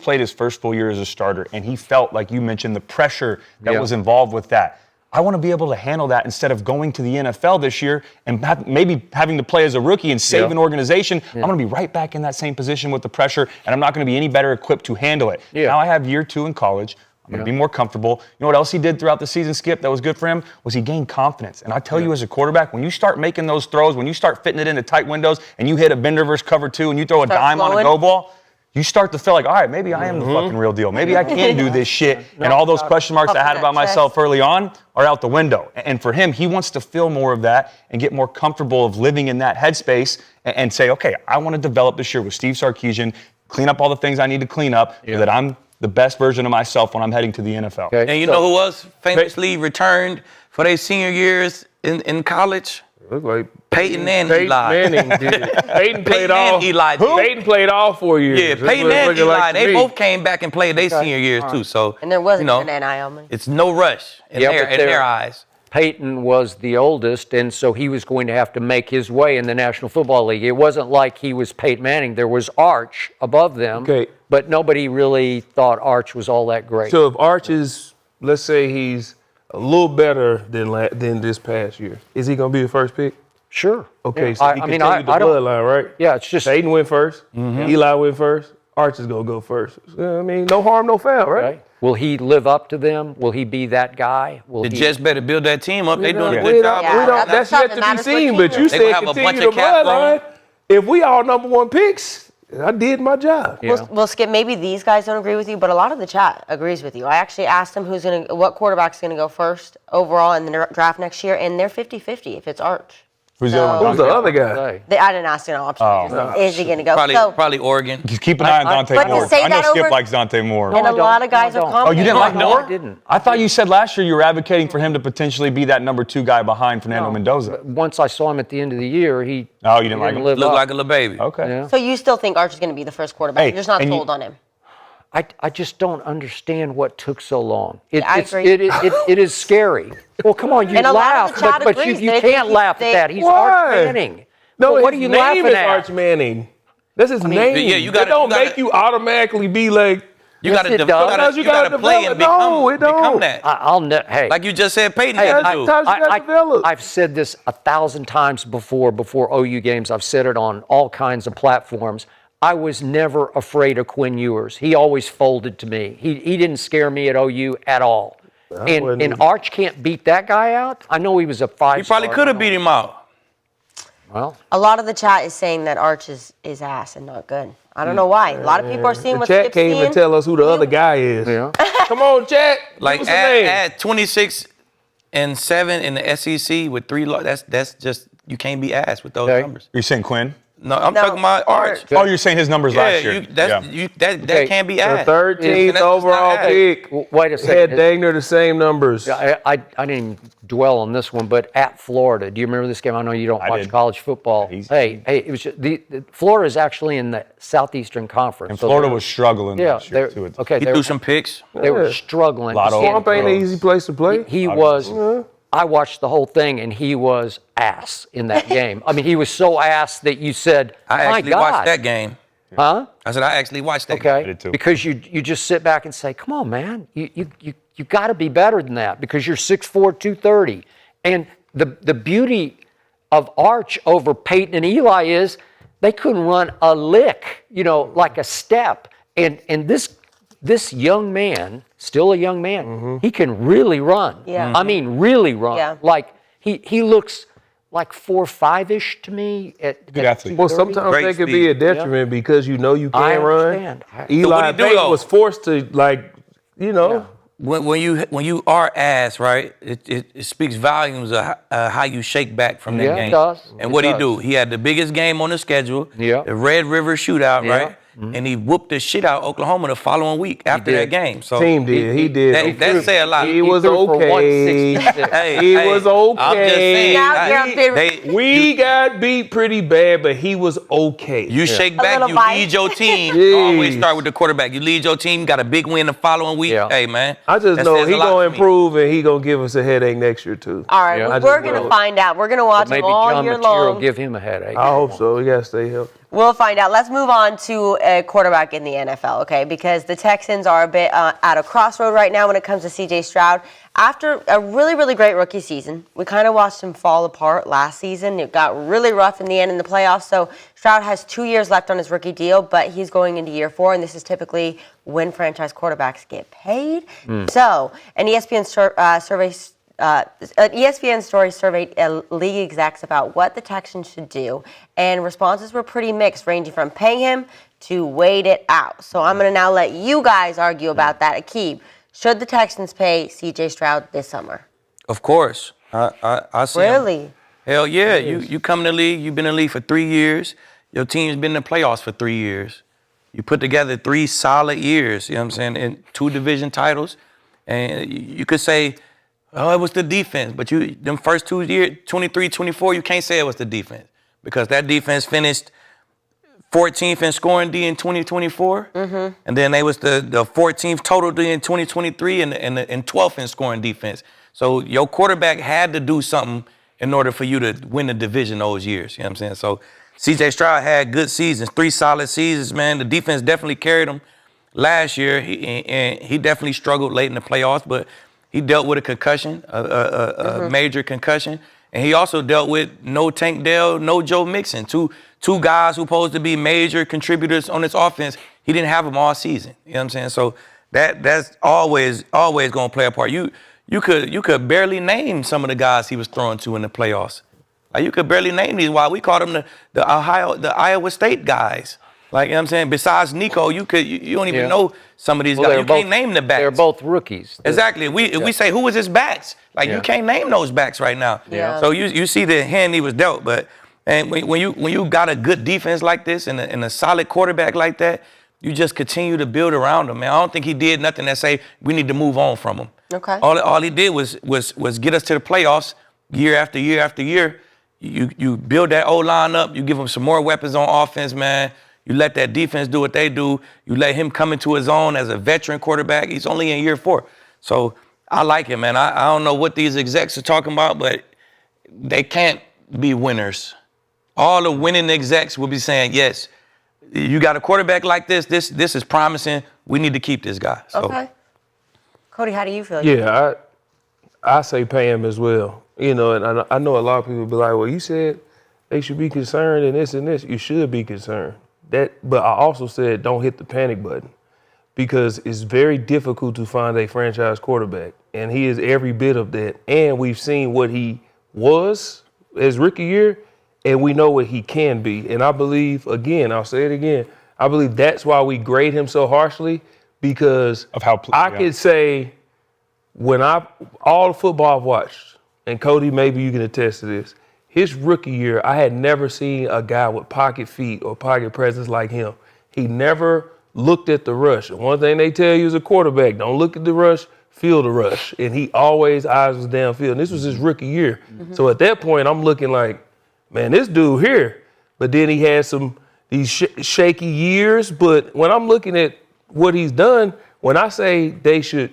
played his first full year as a starter, and he felt, like you mentioned, the pressure that was involved with that. I want to be able to handle that instead of going to the NFL this year and maybe having to play as a rookie and save an organization. I'm going to be right back in that same position with the pressure, and I'm not going to be any better equipped to handle it. Now I have year 2 in college. I'm going to be more comfortable. You know what else he did throughout the season, Skip, that was good for him? Was he gained confidence. And I tell you, as a quarterback, when you start making those throws, when you start fitting it into tight windows, and you hit a bender versus cover 2, and you throw a dime on a go ball, you start to feel like, all right, maybe I am the fucking real deal. Maybe I can do this shit. And all those question marks I had about myself early on are out the window. And for him, he wants to feel more of that and get more comfortable of living in that headspace and say, okay, I want to develop this year with Steve Sarkisian, clean up all the things I need to clean up so that I'm the best version of myself when I'm heading to the NFL. Okay. And you know who else famously returned for their senior years in college? Look like Peyton and Peyton Eli. Manning did. Peyton played Peyton all. and Eli. Peyton played all 4 years. Yeah, That's Peyton what it's and looking Eli, like to they me. both came back and played their senior years too. So And there wasn't you know, an NIL money. it's no rush in their eyes. Peyton was the oldest, and so he was going to have to make his way in the National Football League. It wasn't like he was Peyton Manning. There was Arch above them, but nobody really thought Arch was all that great. So if Arch is, let's say he's a little better than this past year, is he going to be the first pick? Sure. Okay, Yeah. so he continued the bloodline, right? Yeah, it's just Peyton went 1st. Eli went 1st. Arch is going to go 1st. I mean, no harm, no foul, right? Will he live up to them? Will he be that guy? The Jets better build that team up. They're doing a We good don't, job. we don't, that's yet to be seen, but you said have a bunch continue of the cap bloodline. If we all number 1 picks, I did my job. Well, Skip, maybe these guys don't agree with you, but a lot of the chat agrees with you. I actually asked them what quarterback's going to go first overall in the draft next year, and they're 50-50 if it's Arch. Who's the other one? Who's the other guy? I didn't ask an option. Is he going to go? Probably Oregon. Just keep an eye on Dante but to Moore. say I know that Skip over- likes Dante Moore. And a lot of guys are confident. Oh, you didn't like Moore? I didn't. I thought you said last year you were advocating for him to potentially be that number 2 guy behind Fernando Mendoza. Once I saw him at the end of the year, you didn't like him? live Look up. like a little baby. Okay. Yeah. So you still think Arch is going to be the first quarterback? You're just not sold on him. I just don't understand what took so long. I agree. It is scary. Well, come on, you And a lot of laugh, the chat but you agrees. They can't think laugh at that. He's Arch Manning. No, Well, what are his you name laughing is at? Arch Manning. That's his name. yeah, you That gotta- don't you gotta- make you automatically be like. You got to it does. Sometimes you gotta play and develop. become that. Hey. Like you just said, Peyton Hey, had to do. Sometimes you gotta develop. I've said this 1,000 times before OU games. I've said it on all kinds of platforms. I was never afraid of Quinn Ewers. He always folded to me. He didn't scare me at OU at all. And Arch can't beat that guy out. I know he was a 5-star. He probably could have beat him out. Well, A lot of the chat is saying that Arch is ass and not good. I don't know why. A lot of people are seeing The what chat Skip's can't even seeing. tell us who the other guy is. yeah. Come on, chat. Like Give us a name. add 26-7 in the SEC with 3. That's just you can't be asked with those Okay. numbers. You're saying Quinn? No, I'm talking about Arch. Oh, you're saying his numbers last year. That Okay. can't be The asked. 13th That's overall not pick. Wait a Had second. dang near the same numbers. I didn't even dwell on this one, but at Florida, do you remember this game? I know you don't watch did. college football. Hey, it was the Florida is actually in the Southeastern Conference. And so Florida they're- was struggling Yeah, last year, they're- too. okay. He They threw were, some picks. they were struggling. Lot of Swamp ain't an throws. easy place to play. He was. I watched the whole thing, and he was ass in that game. I mean, he was so ass that you said, I "My actually God." watched that game. Huh? I said I actually watched that game. Okay. did too. Because you just sit back and say, "Come on, man, you got to be better than that because you're 6'4", 230." And the beauty of Arch over Peyton and Eli is they couldn't run a lick, like a step. And this young man, still a young man, he can really run. Yeah. I mean, really run. Yeah. Like he looks like 4'5"-ish to me. Good athlete. Well, sometimes Great that could speed. be a detriment because you know you I can run. understand. Eli what'd he do, Payton though? was forced to when you are asked, right, it speaks volumes of how you shake back from that game. Yeah, it does. And what he do? He had the biggest game on the schedule, Yeah. the Red River Shootout, Yeah. right? And he whooped the shit out of Oklahoma the following week after that did. game. So Team did. He did. That say a lot. He was threw for okay. 166. He was okay. I'm just saying. Now you're on We got beat pretty bad, but he was okay. You shake A back, little you bite. lead your team. Jeez. Always start with the quarterback. You lead your team, got a big win the following week. Yeah. Hey, man. I just that know says he a lot gonna to me. improve and he gonna give us a headache next year too. All right, Yeah. well, I we're just going to know. find out. We're going to watch Maybe him all John year Material long. give him a headache. I hope so. He gotta stay healthy. We'll find out. Let's move on to a quarterback in the NFL, okay? Because the Texans are a bit at a crossroad right now when it comes to C.J. Stroud. After a really, really great rookie season, we kind of watched him fall apart last season. It got really rough in the end in the playoffs. So Stroud has 2 years left on his rookie deal, but he's going into year 4, and this is typically when franchise quarterbacks get paid. So an ESPN survey. An ESPN story surveyed league execs about what the Texans should do, and responses were pretty mixed, ranging from pay him to wait it out. So I'm going to now let you guys argue about that. Aqib, should the Texans pay C.J. Stroud this summer? Of course. I see him. Really? Hell yeah. You come in the league, you've been in the league for 3 years. Your team's been in the playoffs for 3 years. You put together 3 solid years, you know what I'm saying, and 2 division titles. And you could say, oh, it was the defense. But them first 2 years, 23, 24, you can't say it was the defense. Because that defense finished 14th in scoring D in 2024. And then they was the 14th total D in 2023 and 12th in scoring defense. So your quarterback had to do something in order for you to win the division those years. You know what I'm saying? So C.J. Stroud had good seasons, 3 solid seasons, man. The defense definitely carried him last year. He definitely struggled late in the playoffs, but he dealt with a concussion, a major concussion. And he also dealt with no Tank Dell, no Joe Mixon, two guys who supposed to be major contributors on this offense. He didn't have them all season. You know what I'm saying? So that's always going to play a part. You could barely name some of the guys he was throwing to in the playoffs. Like, you could barely name these. Why we called them the Iowa State guys. Like, you know what I'm saying? Besides Nico, you don't even know some of these guys. You can't name the backs. They're both rookies. Exactly. If we say, who was his backs? Like, you can't name those backs right now. Yeah. So you see the hand he was dealt. But and when you got a good defense like this and a solid quarterback like that, you just continue to build around him, man. I don't think he did nothing that say we need to move on from him. Okay. All he did was get us to the playoffs year after year after year. You build that O-line up. You give him some more weapons on offense, man. You let that defense do what they do. You let him come into his own as a veteran quarterback. He's only in year 4. So I like him, man. I don't know what these execs are talking about, but they can't be winners. All the winning execs will be saying, yes, you got a quarterback like this is promising. We need to keep this guy. So. Okay. Cody, how do you feel? Yeah, I say pay him as well. You know, and I know a lot of people be like, well, you said they should be concerned and this and this. You should be concerned. But I also said don't hit the panic button because it's very difficult to find a franchise quarterback. And he is every bit of that. And we've seen what he was his rookie year, and we know what he can be. And I believe, again, I'll say it again, I believe that's why we grade him so harshly because Of how I could say when all the football I've watched, and Cody, maybe you can attest to this, his rookie year, I had never seen a guy with pocket feet or pocket presence like him. He never looked at the rush. And one thing they tell you as a quarterback, don't look at the rush, feel the rush. And he always eyes was downfield. And this was his rookie year. So at that point, I'm looking like, man, this dude here. But then he had these shaky years. But when I'm looking at what he's done, when I say they should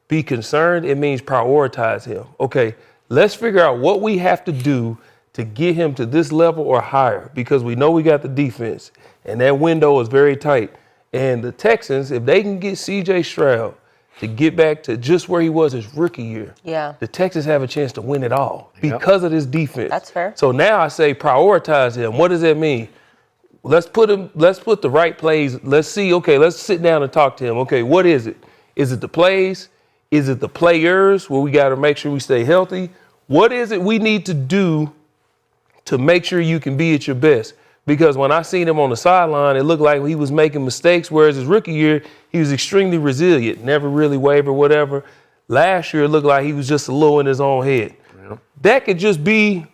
be concerned, it means prioritize him. Okay, let's figure out what we have to do to get him to this level or higher because we know we got the defense and that window is very tight. And the Texans, if they can get C.J. Stroud to get back to just where he was his rookie year, the Texans have a chance to win it all because of this defense. That's fair. So now I say prioritize him. What does that mean? Let's put the right plays. Let's see, okay, let's sit down and talk to him. Okay, what is it? Is it the plays? Is it the players where we got to make sure we stay healthy? What is it we need to do to make sure you can be at your best? Because when I seen him on the sideline, it looked like he was making mistakes, whereas his rookie year, he was extremely resilient, never really wavered, whatever. Last year, it looked like he was just a little in his own head. Yeah. That could just be,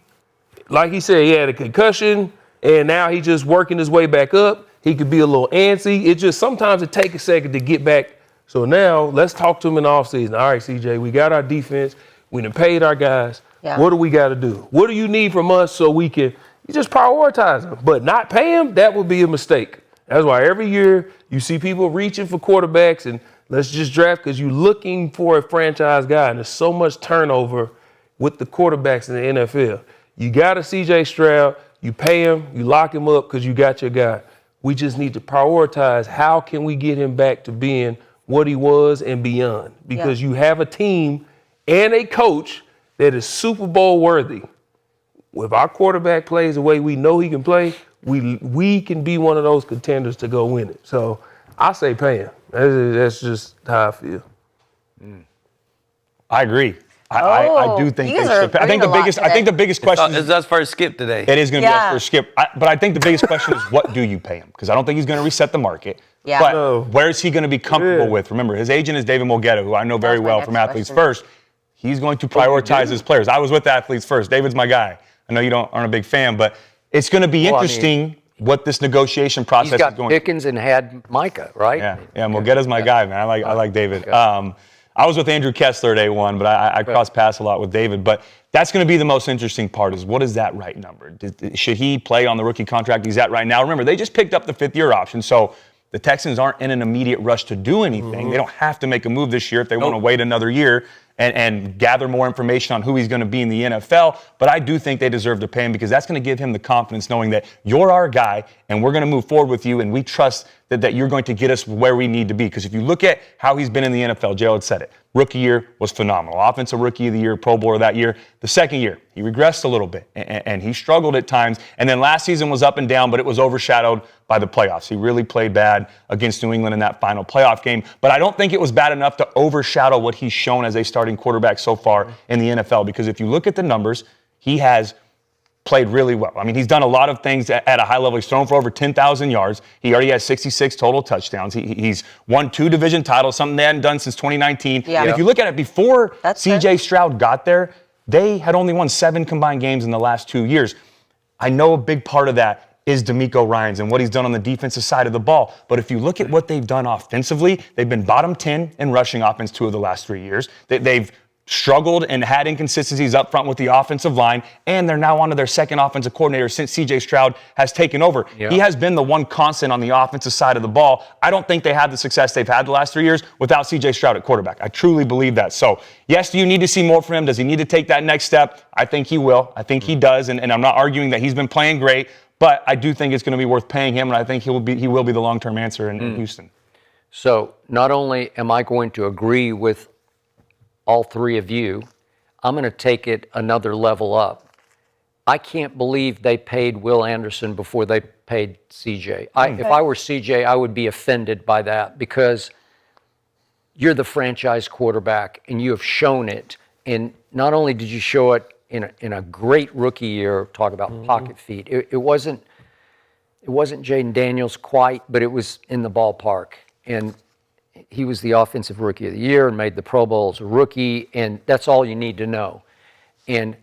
like he said, he had a concussion, and now he's just working his way back up. He could be a little antsy. It just, sometimes it takes a second to get back. So now, let's talk to him in the offseason. All right, CJ, we got our defense. We done paid our guys. Yeah. What do we got to do? What do you need from us so we can just prioritize them? But not pay him, that would be a mistake. That's why every year you see people reaching for quarterbacks and let's just draft because you're looking for a franchise guy. And there's so much turnover with the quarterbacks in the NFL. You got a CJ Stroud, you pay him, you lock him up because you got your guy. We just need to prioritize how can we get him back to being what he was and beyond. Because you have a team and a coach that is Super Bowl worthy. If our quarterback plays the way we know he can play, we can be one of those contenders to go win it. So I say pay him. That's just how I feel. I agree. I do think they should. I think the biggest question is us first Skip today. It is going to be us first Skip. But I think the biggest question is what do you pay him? Because I don't think he's going to reset the market. Yeah. But where is he going to be comfortable with? Remember, his agent is David Mulgeta, who I know very well from Athletes First. He's going to prioritize his players. I was with Athletes First. David's my guy. I know you aren't a big fan, but it's going to be interesting what this negotiation process is going. He's got Pickens and had Micah, right? Yeah. Mulgeta's my guy, man. I like David. I was with Andrew Kessler day one, but I cross paths a lot with David. But that's going to be the most interesting part is what is that right number? Should he play on the rookie contract he's at right now? Remember, they just picked up the fifth-year option, so the Texans aren't in an immediate rush to do anything. They don't have to make a move this year if they want to wait another year and gather more information on who he's going to be in the NFL. But I do think they deserve to pay him because that's going to give him the confidence knowing that you're our guy and we're going to move forward with you and we trust that you're going to get us where we need to be. Because if you look at how he's been in the NFL, Jared said it. Rookie year was phenomenal. Offensive Rookie of the Year, Pro Bowler that year. The second year, he regressed a little bit, and he struggled at times. And then last season was up and down, but it was overshadowed by the playoffs. He really played bad against New England in that final playoff game. But I don't think it was bad enough to overshadow what he's shown as a starting quarterback so far in the NFL. Because if you look at the numbers, he has played really well. I mean, he's done a lot of things at a high level. He's thrown for over 10,000 yards. He already has 66 total touchdowns. He's won 2 division titles, something they hadn't done since 2019. Yeah. And if you look at it, before CJ Stroud got there, they had only won 7 combined games in the last 2 years. I know a big part of that is DeMeco Ryans and what he's done on the defensive side of the ball. But if you look at what they've done offensively, they've been bottom 10 in rushing offense 2 of the last 3 years. They've struggled and had inconsistencies up front with the offensive line, and they're now on to their second offensive coordinator since C.J. Stroud has taken over. Yeah. He has been the one constant on the offensive side of the ball. I don't think they had the success they've had the last 3 years without C.J. Stroud at quarterback. I truly believe that. So, yes, do you need to see more from him? Does he need to take that next step? I think he will. I think he does, and I'm not arguing that he's been playing great, but I do think it's going to be worth paying him, and I think he will be the long-term answer in Houston. So, not only am I going to agree with all three of you, I'm going to take it another level up. I can't believe they paid Will Anderson before they paid CJ. If I were CJ, I would be offended by that because you're the franchise quarterback and you have shown it. And not only did you show it in a great rookie year, talk about pocket feet. It wasn't Jaden Daniels quite, but it was in the ballpark. And he was the offensive rookie of the year and made the Pro Bowl as a rookie, and that's all you need to know. And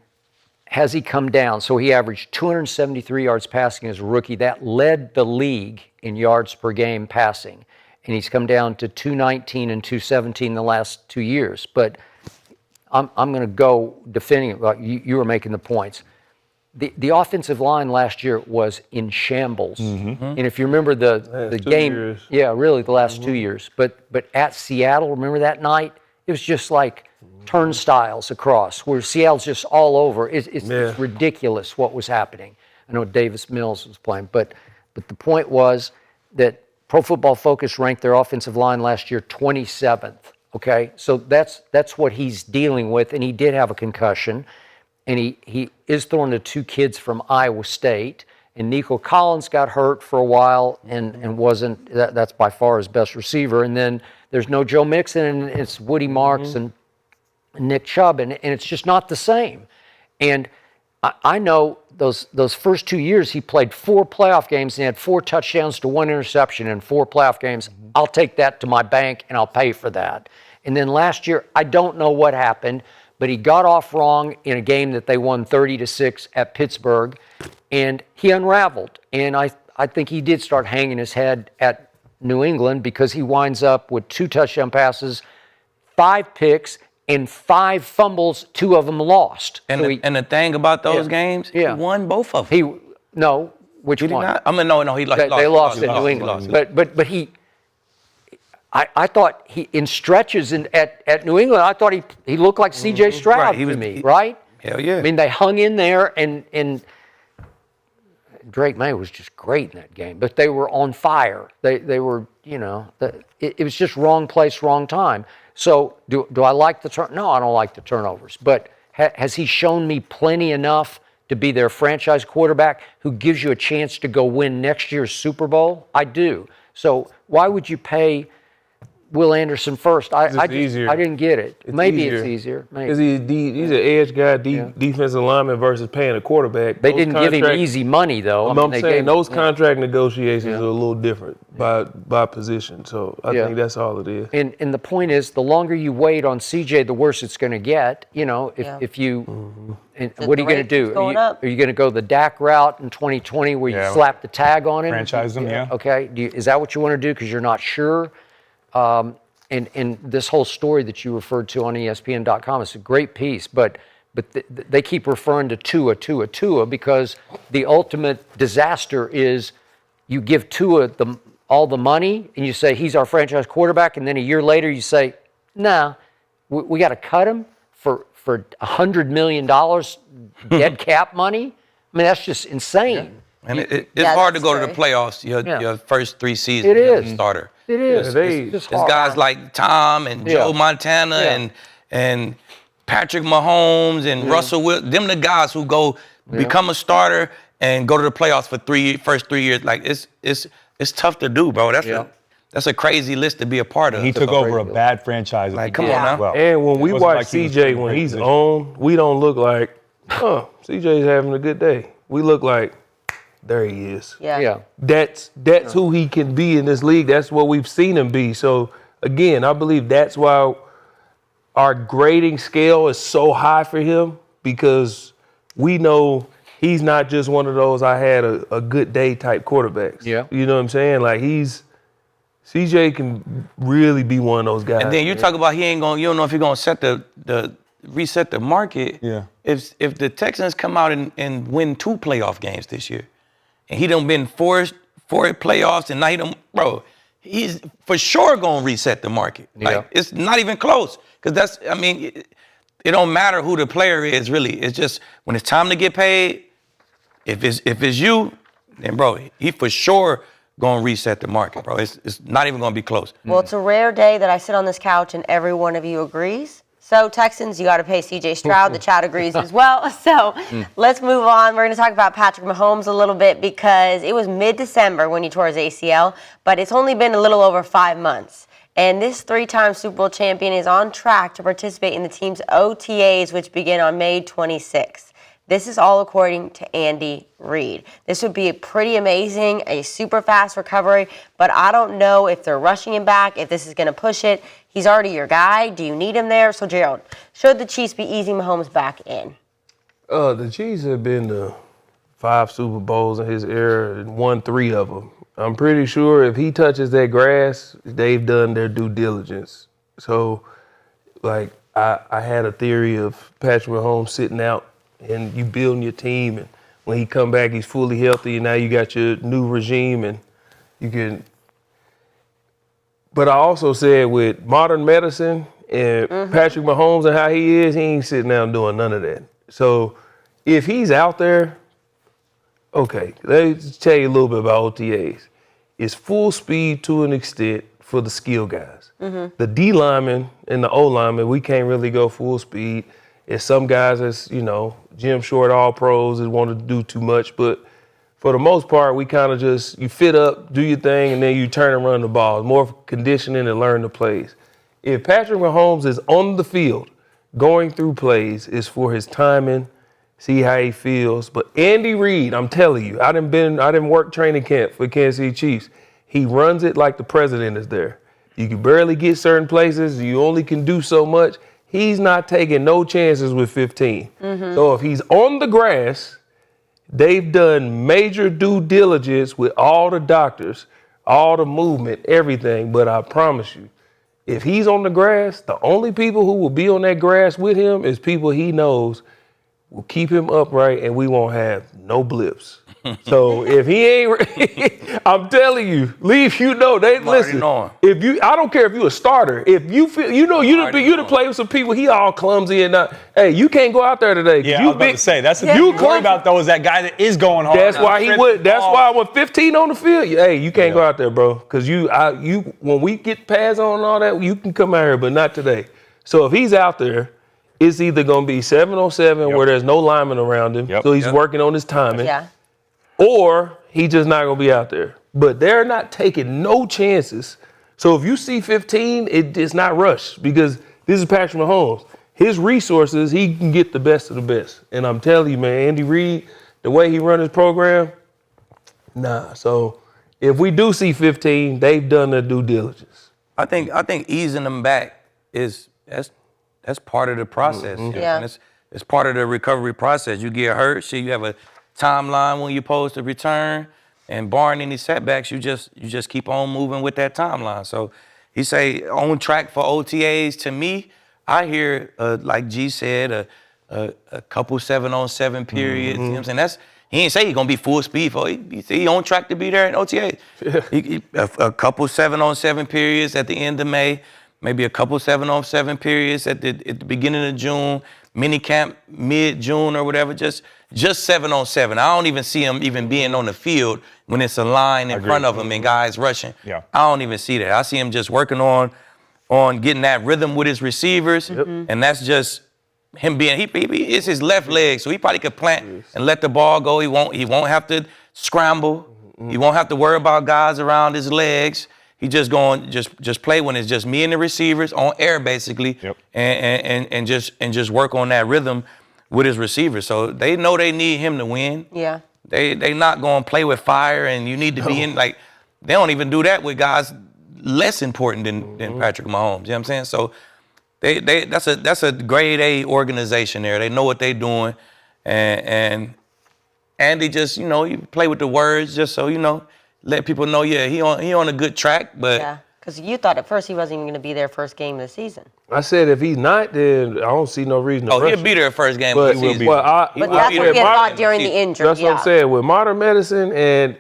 has he come down? So he averaged 273 yards passing as a rookie. That led the league in yards per game passing. And he's come down to 219 and 217 the last 2 years. But I'm going to go defending it. Like you were making the points. The offensive line last year was in shambles. And if you remember the game, really the last 2 years. But at Seattle, remember that night? It was just like turnstiles across, where Seattle's just all over. It's ridiculous what was happening. I know Davis Mills was playing, but the point was that Pro Football Focus ranked their offensive line last year 27th. Okay, so that's what he's dealing with, and he did have a concussion. And he is throwing to 2 kids from Iowa State. And Nico Collins got hurt for a while and wasn't, that's by far his best receiver. And then there's no Joe Mixon, and it's Woody Marks and Nick Chubb. And it's just not the same. And I know those first 2 years he played 4 playoff games and had 4 touchdowns to 1 interception in 4 playoff games. I'll take that to my bank and I'll pay for that. And then last year, I don't know what happened, but he got off wrong in a game that they won 30-6 at Pittsburgh, and he unraveled. And I think he did start hanging his head at New England because he winds up with 2 touchdown passes, 5 picks, and 5 fumbles, 2 of them lost. And, the thing about those games, he won both of them. Which one? Not? I mean, no, he lost. They lost in New England. But he, I thought he in stretches at New England, I thought he looked like C.J. Stroud to me, right? Hell yeah. I mean, they hung in there, and Drake May was just great in that game. But they were on fire. They were, it was just wrong place, wrong time. So do I like the turn? No, I don't like the turnovers. But has he shown me plenty enough to be their franchise quarterback who gives you a chance to go win next year's Super Bowl? I do. So why would you pay Will Anderson first? I didn't get it. Maybe it's easier. Because he's an edge guy, defensive lineman versus paying a quarterback. They didn't give him easy money, though. I'm saying those contract negotiations are a little different by position. So I think that's all it is. And the point is, the longer you wait on CJ, the worse it's going to get. If you and what are you going to do? Are you going to go the Dak route in 2020 where you slap the tag on him? Franchise him, Okay. Is that what you want to do because you're not sure? And this whole story that you referred to on ESPN.com is a great piece, but they keep referring to Tua because the ultimate disaster is you give Tua all the money and you say he's our franchise quarterback, and then a year later you say, nah, we got to cut him for $100 million dead cap money. I mean, that's just insane. And it's hard to go to the playoffs your first 3 seasons as a starter. It is. It's guys like Tom and Joe Montana and Patrick Mahomes and Russell Wilson. Them the guys who go become a starter and go to the playoffs for first 3 years. Like it's tough to do, bro. That's a crazy list to be a part of. He took over a bad franchise. Like, come on now. Well, and when we watch CJ when he's on, we don't look like, CJ's having a good day. We look like, there he is. Yeah. That's who he can be in this league. That's what we've seen him be. So again, I believe that's why our grading scale is so high for him, because we know he's not just one of those I had a good day type quarterbacks. Yeah. You know what I'm saying? Like CJ can really be one of those guys. And then you talk about you don't know if he's gonna reset the market. Yeah. If the Texans come out and win 2 playoff games this year, and he done been four playoffs, and now he's for sure gonna reset the market. Like, it's not even close, because it don't matter who the player is really. It's just when it's time to get paid. If it's you, then bro, he for sure gonna reset the market, bro. It's not even gonna be close. Well, it's a rare day that I sit on this couch and every one of you agrees. So, Texans, you got to pay C.J. Stroud. The chat agrees as well. So, let's move on. We're going to talk about Patrick Mahomes a little bit, because it was mid-December when he tore his ACL, but it's only been a little over 5 months. And this 3-time Super Bowl champion is on track to participate in the team's OTAs, which begin on May 26th. This is all according to Andy Reid. This would be pretty amazing, a super fast recovery, but I don't know if they're rushing him back, if this is going to push it. He's already your guy. Do you need him there? So, Gerald, should the Chiefs be easing Mahomes back in? The Chiefs have been to 5 Super Bowls in his era and won 3 of them. I'm pretty sure if he touches that grass, they've done their due diligence. So, like, I had a theory of Patrick Mahomes sitting out and you building your team, and when he come back, he's fully healthy, and now you got your new regime, and you can. But I also said with modern medicine and Patrick Mahomes and how he is, he ain't sitting down doing none of that. So if he's out there, okay, let's tell you a little bit about OTAs. It's full speed to an extent for the skill guys. The D linemen and the O linemen, we can't really go full speed. It's some guys that's, Jim Short, all pros, that want to do too much. But for the most part, we kind of just, you fit up, do your thing, and then you turn and run the ball. It's more conditioning and learn the plays. If Patrick Mahomes is on the field going through plays, it's for his timing, see how he feels. But Andy Reid, I'm telling you, I didn't work training camp for Kansas City Chiefs. He runs it like the president is there. You can barely get certain places. You only can do so much. He's not taking no chances with 15. So if he's on the grass, they've done major due diligence with all the doctors, all the movement, everything. But I promise you, if he's on the grass, the only people who will be on that grass with him is people he knows will keep him upright, and we won't have no blips. So if he ain't, I'm telling you, Leaf, you know, they listen. If you, I don't care if you're a starter. If you feel, you know, you to play with some people. He all clumsy and hey, you can't go out there today. Yeah, I was about to say that's the thing you worry about though is that guy that is going hard. That's why he would. That's why when 15 on the field, hey, you can't go out there, bro, because you when we get pads on and all that, you can come out here, but not today. So if he's out there, it's either going to be 7-on-7 where there's no lineman around him, so he's working on his timing. Or he just not going to be out there. But they're not taking no chances. So if you see 15, it's not rushed because this is Patrick Mahomes. His resources, he can get the best of the best. And I'm telling you, man, Andy Reid, the way he run his program, nah. So if we do see 15, they've done their due diligence. I think easing them back that's part of the process. And it's part of the recovery process. You get hurt, you have a timeline when you're supposed to return, and barring any setbacks, you just keep on moving with that timeline. So he say on track for OTAs. To me, I hear like G said, a couple 7-on-7 periods. You know what I'm saying? He ain't say he's gonna be full speed for it. He on track to be there in OTA. A couple 7-on-7 periods at the end of May, maybe a couple 7-on-7 periods at the beginning of June, mini camp mid-June or whatever. Just 7-on-7. I don't even see him even being on the field when it's a line in front of him and guys rushing. I don't even see that. I see him just working on getting that rhythm with his receivers, and that's just him being. It's his left leg, so he probably could plant and let the ball go. He won't have to scramble. He won't have to worry about guys around his legs. He just going just play when it's just me and the receivers on air basically, and just work on that rhythm with his receivers. So they know they need him to win. Yeah. They not going to play with fire and you need to be in, like, they don't even do that with guys less important than Patrick Mahomes. You know what I'm saying? So that's a grade A organization there. They know what they're doing. And Andy just, you play with the words just so, let people know, he on a good track, but. Yeah, because you thought at first he wasn't even going to be there first game of the season. I said if he's not, then I don't see no reason to rush he'll be there first game but, of the season. But that's what he thought during the injury. That's what I'm saying. With modern medicine and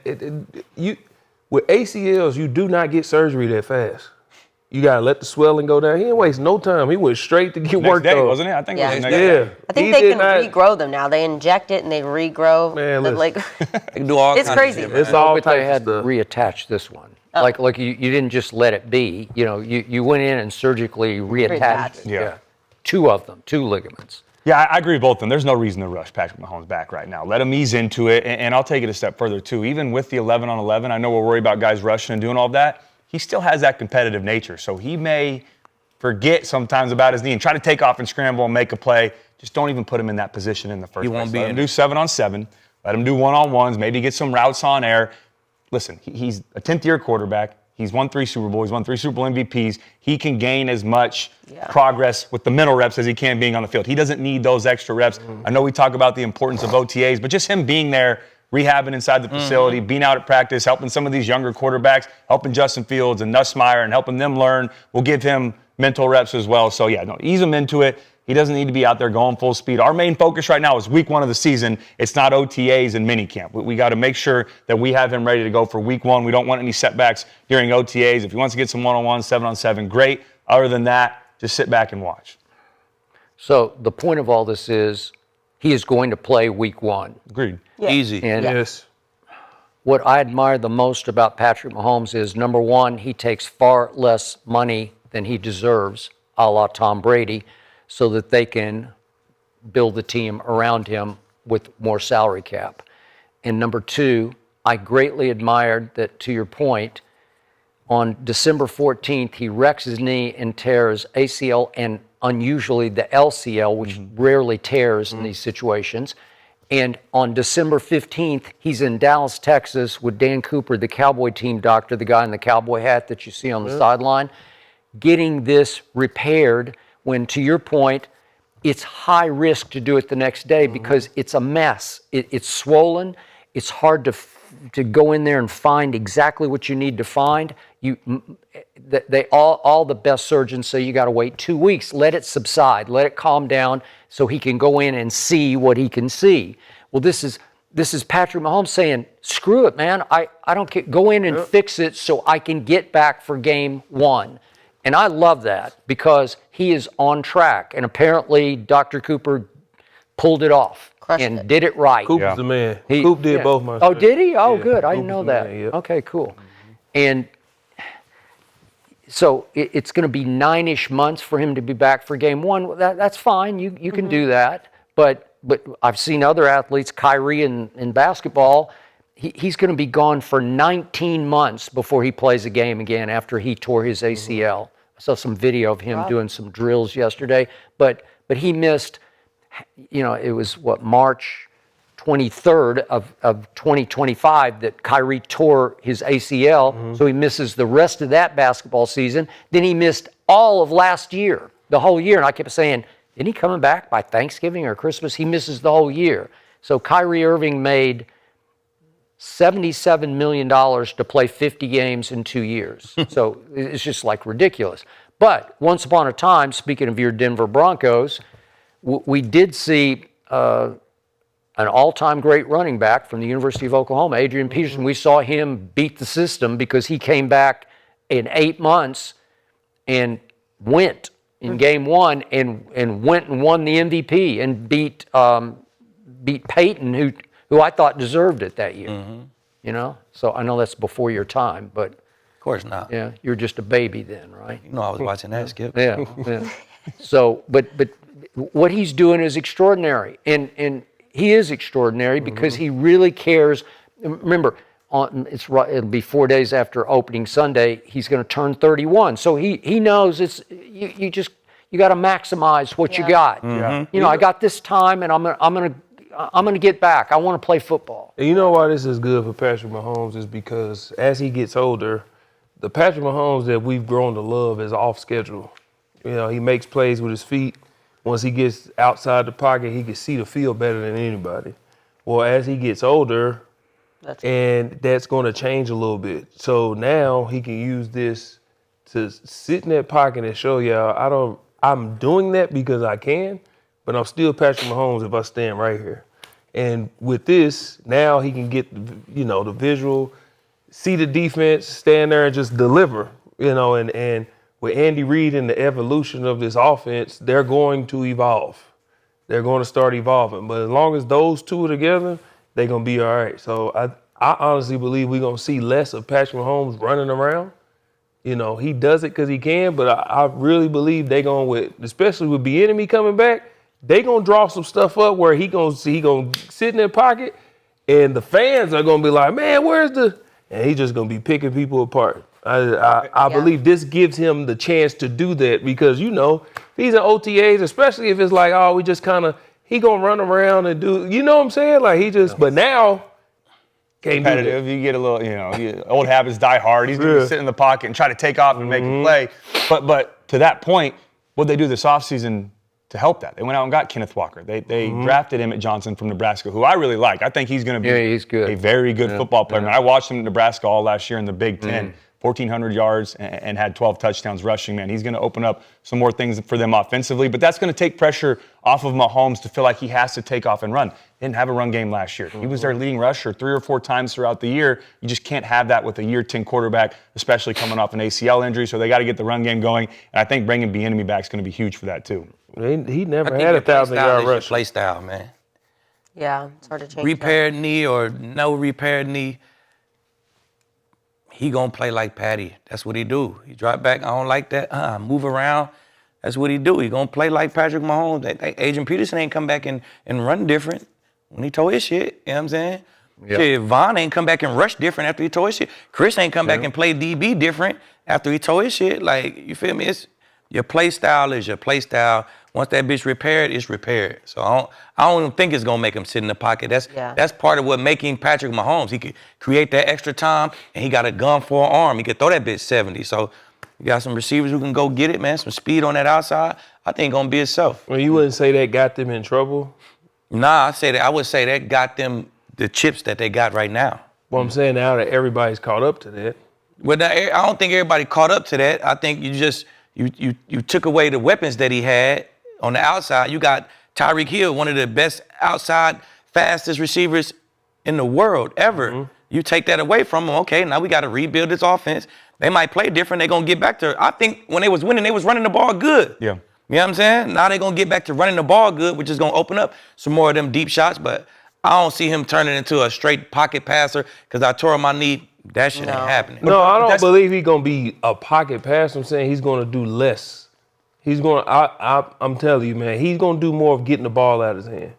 with ACLs, you do not get surgery that fast. You got to let the swelling go down. He didn't waste no time. He went straight to get worked on. Wasn't it? I think it was the next day. I think they can regrow them now. They inject it and they regrow. Man, like, they can do all it's crazy. It's all but they had to reattach this one. Like you didn't just let it be. You went in and surgically reattached it. Yeah. Two of them, 2 ligaments. Yeah, I agree with both of them. There's no reason to rush Patrick Mahomes back right now. Let him ease into it, and I'll take it a step further too. Even with the 11-on-11, I know we're worried about guys rushing and doing all that. He still has that competitive nature, so he may forget sometimes about his knee and try to take off and scramble and make a play. Just don't even put him in that position in the first place. Let him do 7-on-7. Let him do 1-on-1s, maybe get some routes on air. Listen, he's a 10th-year quarterback. He's won 3 Super Bowls. He's won 3 Super Bowl MVPs. He can gain as much progress with the mental reps as he can being on the field. He doesn't need those extra reps. I know we talk about the importance of OTAs, but just him being there, rehabbing inside the facility, being out at practice, helping some of these younger quarterbacks, helping Justin Fields and Nussmeier and helping them learn will give him mental reps as well. So, ease him into it. He doesn't need to be out there going full speed. Our main focus right now is week 1 of the season. It's not OTAs and minicamp. We got to make sure that we have him ready to go for week 1. We don't want any setbacks during OTAs. If he wants to get some 1-on-1, 7-on-7, great. Other than that, just sit back and watch. So the point of all this is he is going to play week 1. Agreed. Yeah. Easy. And Yes. what I admire the most about Patrick Mahomes is, number one, he takes far less money than he deserves, a la Tom Brady, so that they can build the team around him with more salary cap. And number 2, I greatly admired that, to your point, on December 14th, he wrecks his knee and tears ACL and unusually the LCL, which rarely tears in these situations. And on December 15th, he's in Dallas, Texas with Dan Cooper, the Cowboy team doctor, the guy in the cowboy hat that you see on the sideline, getting this repaired when, to your point, it's high risk to do it the next day because it's a mess. It's swollen. It's hard to go in there and find exactly what you need to find. All the best surgeons say you got to wait 2 weeks, let it subside, let it calm down so he can go in and see what he can see. Well, this is Patrick Mahomes saying, screw it, man. I don't care. Go in and fix it so I can get back for game 1. And I love that because he is on track. And apparently Dr. Cooper pulled it off and did it right. Coop's the man. Coop did both my Oh, did he? Oh, good. I Coop didn't know was the that. man, yeah. Okay, cool. And so it's going to be 9-ish months for him to be back for game 1. That's fine. You can do that. But I've seen other athletes, Kyrie in basketball, he's going to be gone for 19 months before he plays a game again after he tore his ACL. I saw some video of him doing some drills yesterday, but he missed, it was March 23rd of 2025 that Kyrie tore his ACL, so he misses the rest of that basketball season. Then he missed all of last year, the whole year, and I kept saying, isn't he coming back by Thanksgiving or Christmas? He misses the whole year. So Kyrie Irving made $77 million to play 50 games in 2 years. So it's just like ridiculous. But once upon a time, speaking of your Denver Broncos, we did see an all-time great running back from the University of Oklahoma, Adrian Peterson. We saw him beat the system because he came back in 8 months and went in game 1 and went and won the MVP and beat Peyton, who I thought deserved it that year. So I know that's before your time, but of course not. Yeah, you're just a baby then, right? You know I was watching that, Skip. Yeah. So, but what he's doing is extraordinary, and he is extraordinary because he really cares. Remember, it'll be 4 days after opening Sunday. He's going to turn 31, so he knows it's you got to maximize what you got. I got this time, and I'm going to get back. I want to play football. And you know why this is good for Patrick Mahomes is because as he gets older, the Patrick Mahomes that we've grown to love is off schedule. He makes plays with his feet. Once he gets outside the pocket, he can see the field better than anybody. Well, as he gets older, that's going to change a little bit. So now he can use this to sit in that pocket and show y'all, I'm doing that because I can, but I'm still Patrick Mahomes if I stand right here. And with this, now he can get, the visual, see the defense, stand there and just deliver, and with Andy Reid and the evolution of this offense, they're going to evolve. They're going to start evolving. But as long as those two are together, they're going to be all right. So I honestly believe we're going to see less of Patrick Mahomes running around. He does it because he can, but I really believe they're going especially with Bieniemy coming back, they're going to draw some stuff up where he going to sit in their pocket and the fans are going to be like, man, and he's just going to be picking people apart. I believe this gives him the chance to do that because, these are OTAs, especially if it's like, we just he going to run around and do, you know what I'm saying? Like but now, can't do competitive. You get a little, old habits die hard. He's going to sit in the pocket and try to take off and make a play. But to that point, what they do this offseason to help that? They went out and got Kenneth Walker. They drafted Emmett Johnson from Nebraska, who I really like. I think he's going to be he's good. A very good football player. Man, I watched him in Nebraska all last year in the Big Ten. 1,400 yards and had 12 touchdowns rushing, man. He's going to open up some more things for them offensively, but that's going to take pressure off of Mahomes to feel like he has to take off and run. He didn't have a run game last year. He was their leading rusher 3 or 4 times throughout the year. You just can't have that with a year 10 quarterback, especially coming off an ACL injury, so they got to get the run game going, and I think bringing Bieniemy back is going to be huge for that too. He never had a 1,000-yard rush. Play style, man. Yeah, it's hard to change. Repaired knee or no repaired knee, he gonna play like Patty. That's what he do. He drop back. I don't like that. Move around. That's what he do. He gonna play like Patrick Mahomes. Adrian Peterson ain't come back and run different when he tore his shit. You know what I'm saying? Yep. Shit, Von ain't come back and rush different after he tore his shit. Chris ain't come back and play DB different after he tore his shit. Like, you feel me? Your play style is your play style. once that bitch repaired, it's repaired. So I don't even think it's gonna make him sit in the pocket. That's part of what making Patrick Mahomes. He could create that extra time, and he got a gun for an arm. He could throw that bitch 70. So you got some receivers who can go get it, man. Some speed on that outside. I think gonna be itself. Well, you wouldn't say that got them in trouble? Nah, I would say that got them the chips that they got right now. Well, I'm saying now that everybody's caught up to that. Well, I don't think everybody caught up to that. I think you took away the weapons that he had on the outside. You got Tyreek Hill, one of the best outside, fastest receivers in the world ever. Mm-hmm. You take that away from him, okay, now we got to rebuild this offense. They might play different. They're going to get back to, I think when they was winning, they was running the ball good. Yeah. You know what I'm saying? Now they're going to get back to running the ball good, which is going to open up some more of them deep shots. But I don't see him turning into a straight pocket passer because I tore my knee. That shit ain't happening. No, I don't believe he's going to be a pocket passer. I'm saying he's going to do less. He's going to, I'm telling you, man, he's going to do more of getting the ball out of his hand.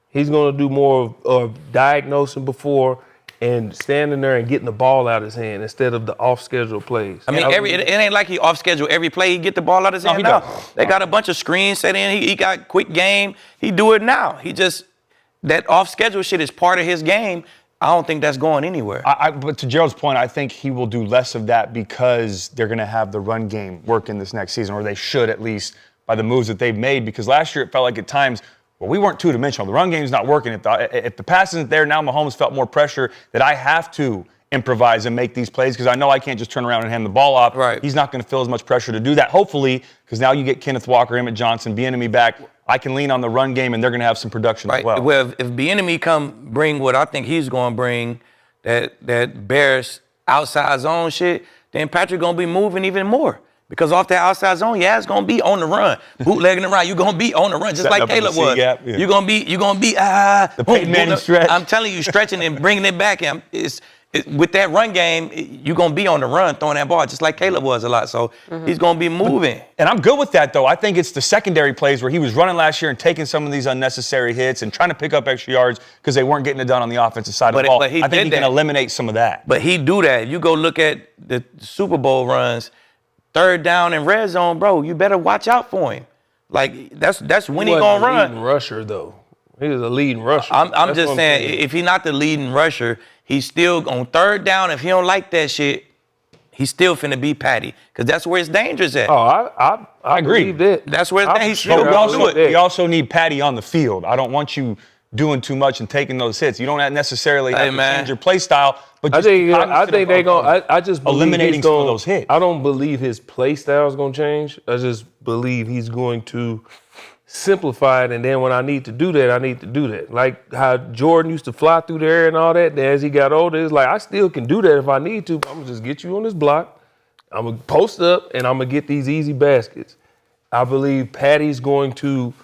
He's going to do more of diagnosing before and standing there and getting the ball out of his hand instead of the off-schedule plays. I mean, it ain't like he off-schedule every play. He get the ball out of his hand now. They got a bunch of screens set in. He got quick game. He do it now. He just, that off-schedule shit is part of his game. I don't think that's going anywhere. But to Gerald's point, I think he will do less of that because they're going to have the run game working this next season, or they should at least by the moves that they've made. Because last year it felt like at times, well, we weren't two-dimensional. The run game's not working. If the pass isn't there, now Mahomes felt more pressure that I have to improvise and make these plays because I know I can't just turn around and hand the ball off. Right. He's not going to feel as much pressure to do that, hopefully, because now you get Kenneth Walker, Emmett Johnson, Bieniemy back. I can lean on the run game, and they're going to have some production as well. Well, if Bieniemy come bring what I think he's going to bring, that Bears outside zone shit, then Patrick going to be moving even more. Because off that outside zone, it's gonna be on the run, bootlegging around. You're gonna be on the run, just like Caleb was. You're gonna be the Peyton Manning stretch. I'm telling you, stretching and bringing it back. With that run game, you're gonna be on the run, throwing that ball, just like Caleb was a lot. So he's gonna be moving. And I'm good with that, though. I think it's the secondary plays where he was running last year and taking some of these unnecessary hits and trying to pick up extra yards because they weren't getting it done on the offensive side of the ball. I think he can eliminate some of that. But he do that. You go look at the Super Bowl runs. Third down and red zone, bro, you better watch out for him. Like, that's when he gonna run. He wasn't a leading rusher, though. He was a leading rusher. I'm just saying, if he's not the leading rusher, he's still on third down. If he don't like that shit, he's still finna be Patty. Because that's where it's dangerous at. Oh, I agree. That's where it's dangerous. We also need Patty on the field. I don't want you doing too much and taking those hits. You don't necessarily have to change your play style, but just I think they're going to – I just believe eliminating some of those hits. I don't believe his play style is going to change. I just believe he's going to simplify it, and then when I need to do that, I need to do that. Like how Jordan used to fly through the air and all that, then as he got older, it's like I still can do that if I need to, but I'm going to just get you on this block. I'm going to post up, and I'm going to get these easy baskets. I believe Patty's going to –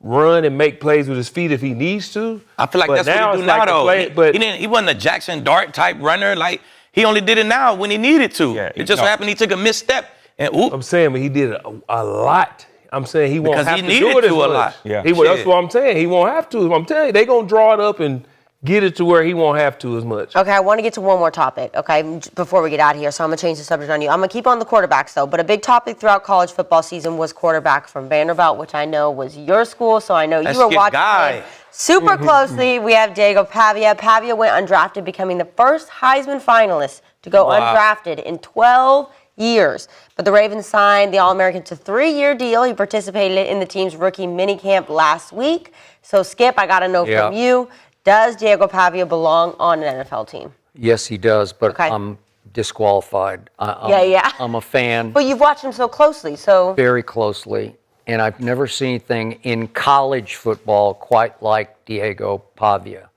run and make plays with his feet if he needs to. I feel like that's what he do now, though. He wasn't a Jackson Dart type runner. Like, he only did it now when he needed to. Yeah, it just happened he took a misstep. And I'm saying, but he did a lot. I'm saying he won't have to do it as much. A lot. Yeah. That's what I'm saying. He won't have to. I'm telling you, they're going to draw it up and get it to where he won't have to as much. Okay, I want to get to one more topic, okay, before we get out of here, so I'm going to change the subject on you. I'm going to keep on the quarterbacks, though, but a big topic throughout college football season was quarterback from Vanderbilt, which I know was your school, so I know you were watching it super closely. We have Diego Pavia. Pavia went undrafted, becoming the first Heisman finalist to go undrafted in 12 years. But the Ravens signed the All-American to a 3-year deal. He participated in the team's rookie minicamp last week. So, Skip, I got to know from you, does Diego Pavia belong on an NFL team? Yes, he does, but I'm disqualified. I'm a fan. But you've watched him so closely, so. Very closely, and I've never seen anything in college football quite like Diego Pavia.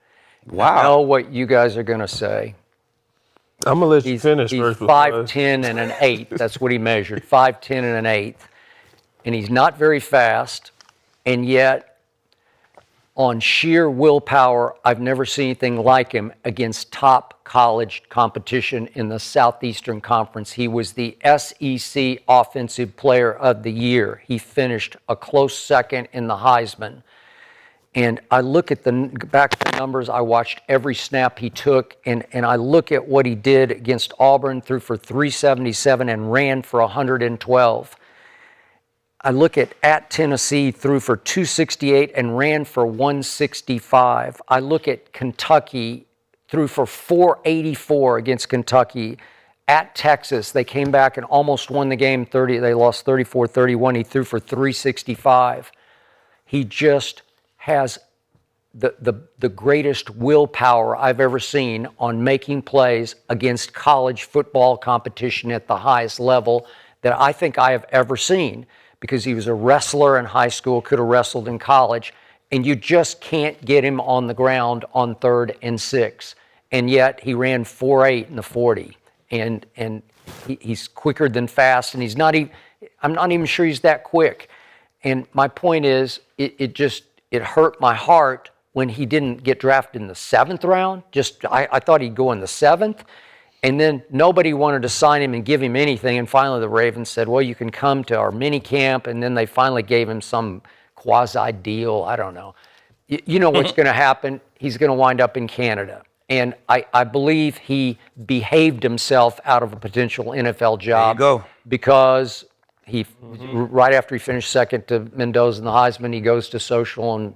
Wow. I know what you guys are going to say. I'm going to let you finish first. He's 5'10" and an 8. That's what he measured, 5'10" and an 8. And he's not very fast, and yet, on sheer willpower, I've never seen anything like him against top college competition in the Southeastern Conference. He was the SEC Offensive Player of the Year. He finished a close second in the Heisman. And I look at back to the numbers. I watched every snap he took, and I look at what he did against Auburn, threw for 377 and ran for 112. I look at Tennessee, threw for 268 and ran for 165. I look at Kentucky, threw for 484 against Kentucky. At Texas, they came back and almost won the game. They lost 34-31. He threw for 365. He just has the greatest willpower I've ever seen on making plays against college football competition at the highest level that I think I have ever seen, because he was a wrestler in high school, could have wrestled in college, and you just can't get him on the ground on 3rd and 6. And yet he ran 4.8 in the 40. And he's quicker than fast, and he's not even, I'm not even sure he's that quick. And my point is, it hurt my heart when he didn't get drafted in the 7th round. I thought he'd go in the 7th, and then nobody wanted to sign him and give him anything. And finally the Ravens said, well, you can come to our mini camp. And then they finally gave him some quasi deal. I don't know. You know what's going to happen? He's going to wind up in Canada. And I believe he behaved himself out of a potential NFL job. There you go. Because right after he finished second to Mendoza in the Heisman, he goes to social and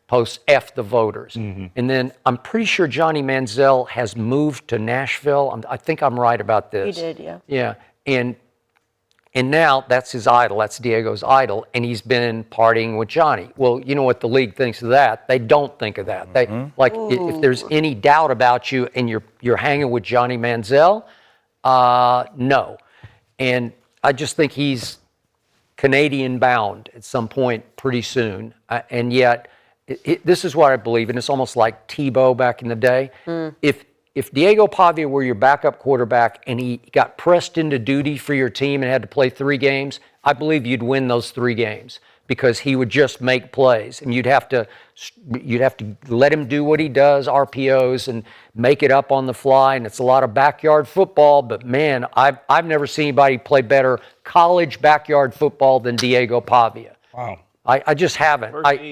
posts F the voters. And then I'm pretty sure Johnny Manziel has moved to Nashville. I think I'm right about this. He did, yeah. Yeah. And now that's his idol. That's Diego's idol. And he's been partying with Johnny. Well, you know what the league thinks of that? They don't think of that. They if there's any doubt about you and you're hanging with Johnny Manziel, no. And I just think he's Canadian bound at some point pretty soon. And yet, this is what I believe, and it's almost like Tebow back in the day. If Diego Pavia were your backup quarterback and he got pressed into duty for your team and had to play 3 games, I believe you'd win those 3 games, because he would just make plays, and you'd have to let him do what he does, RPOs, and make it up on the fly. And it's a lot of backyard football, but man, I've never seen anybody play better college backyard football than Diego Pavia. Wow. I just haven't. Wow.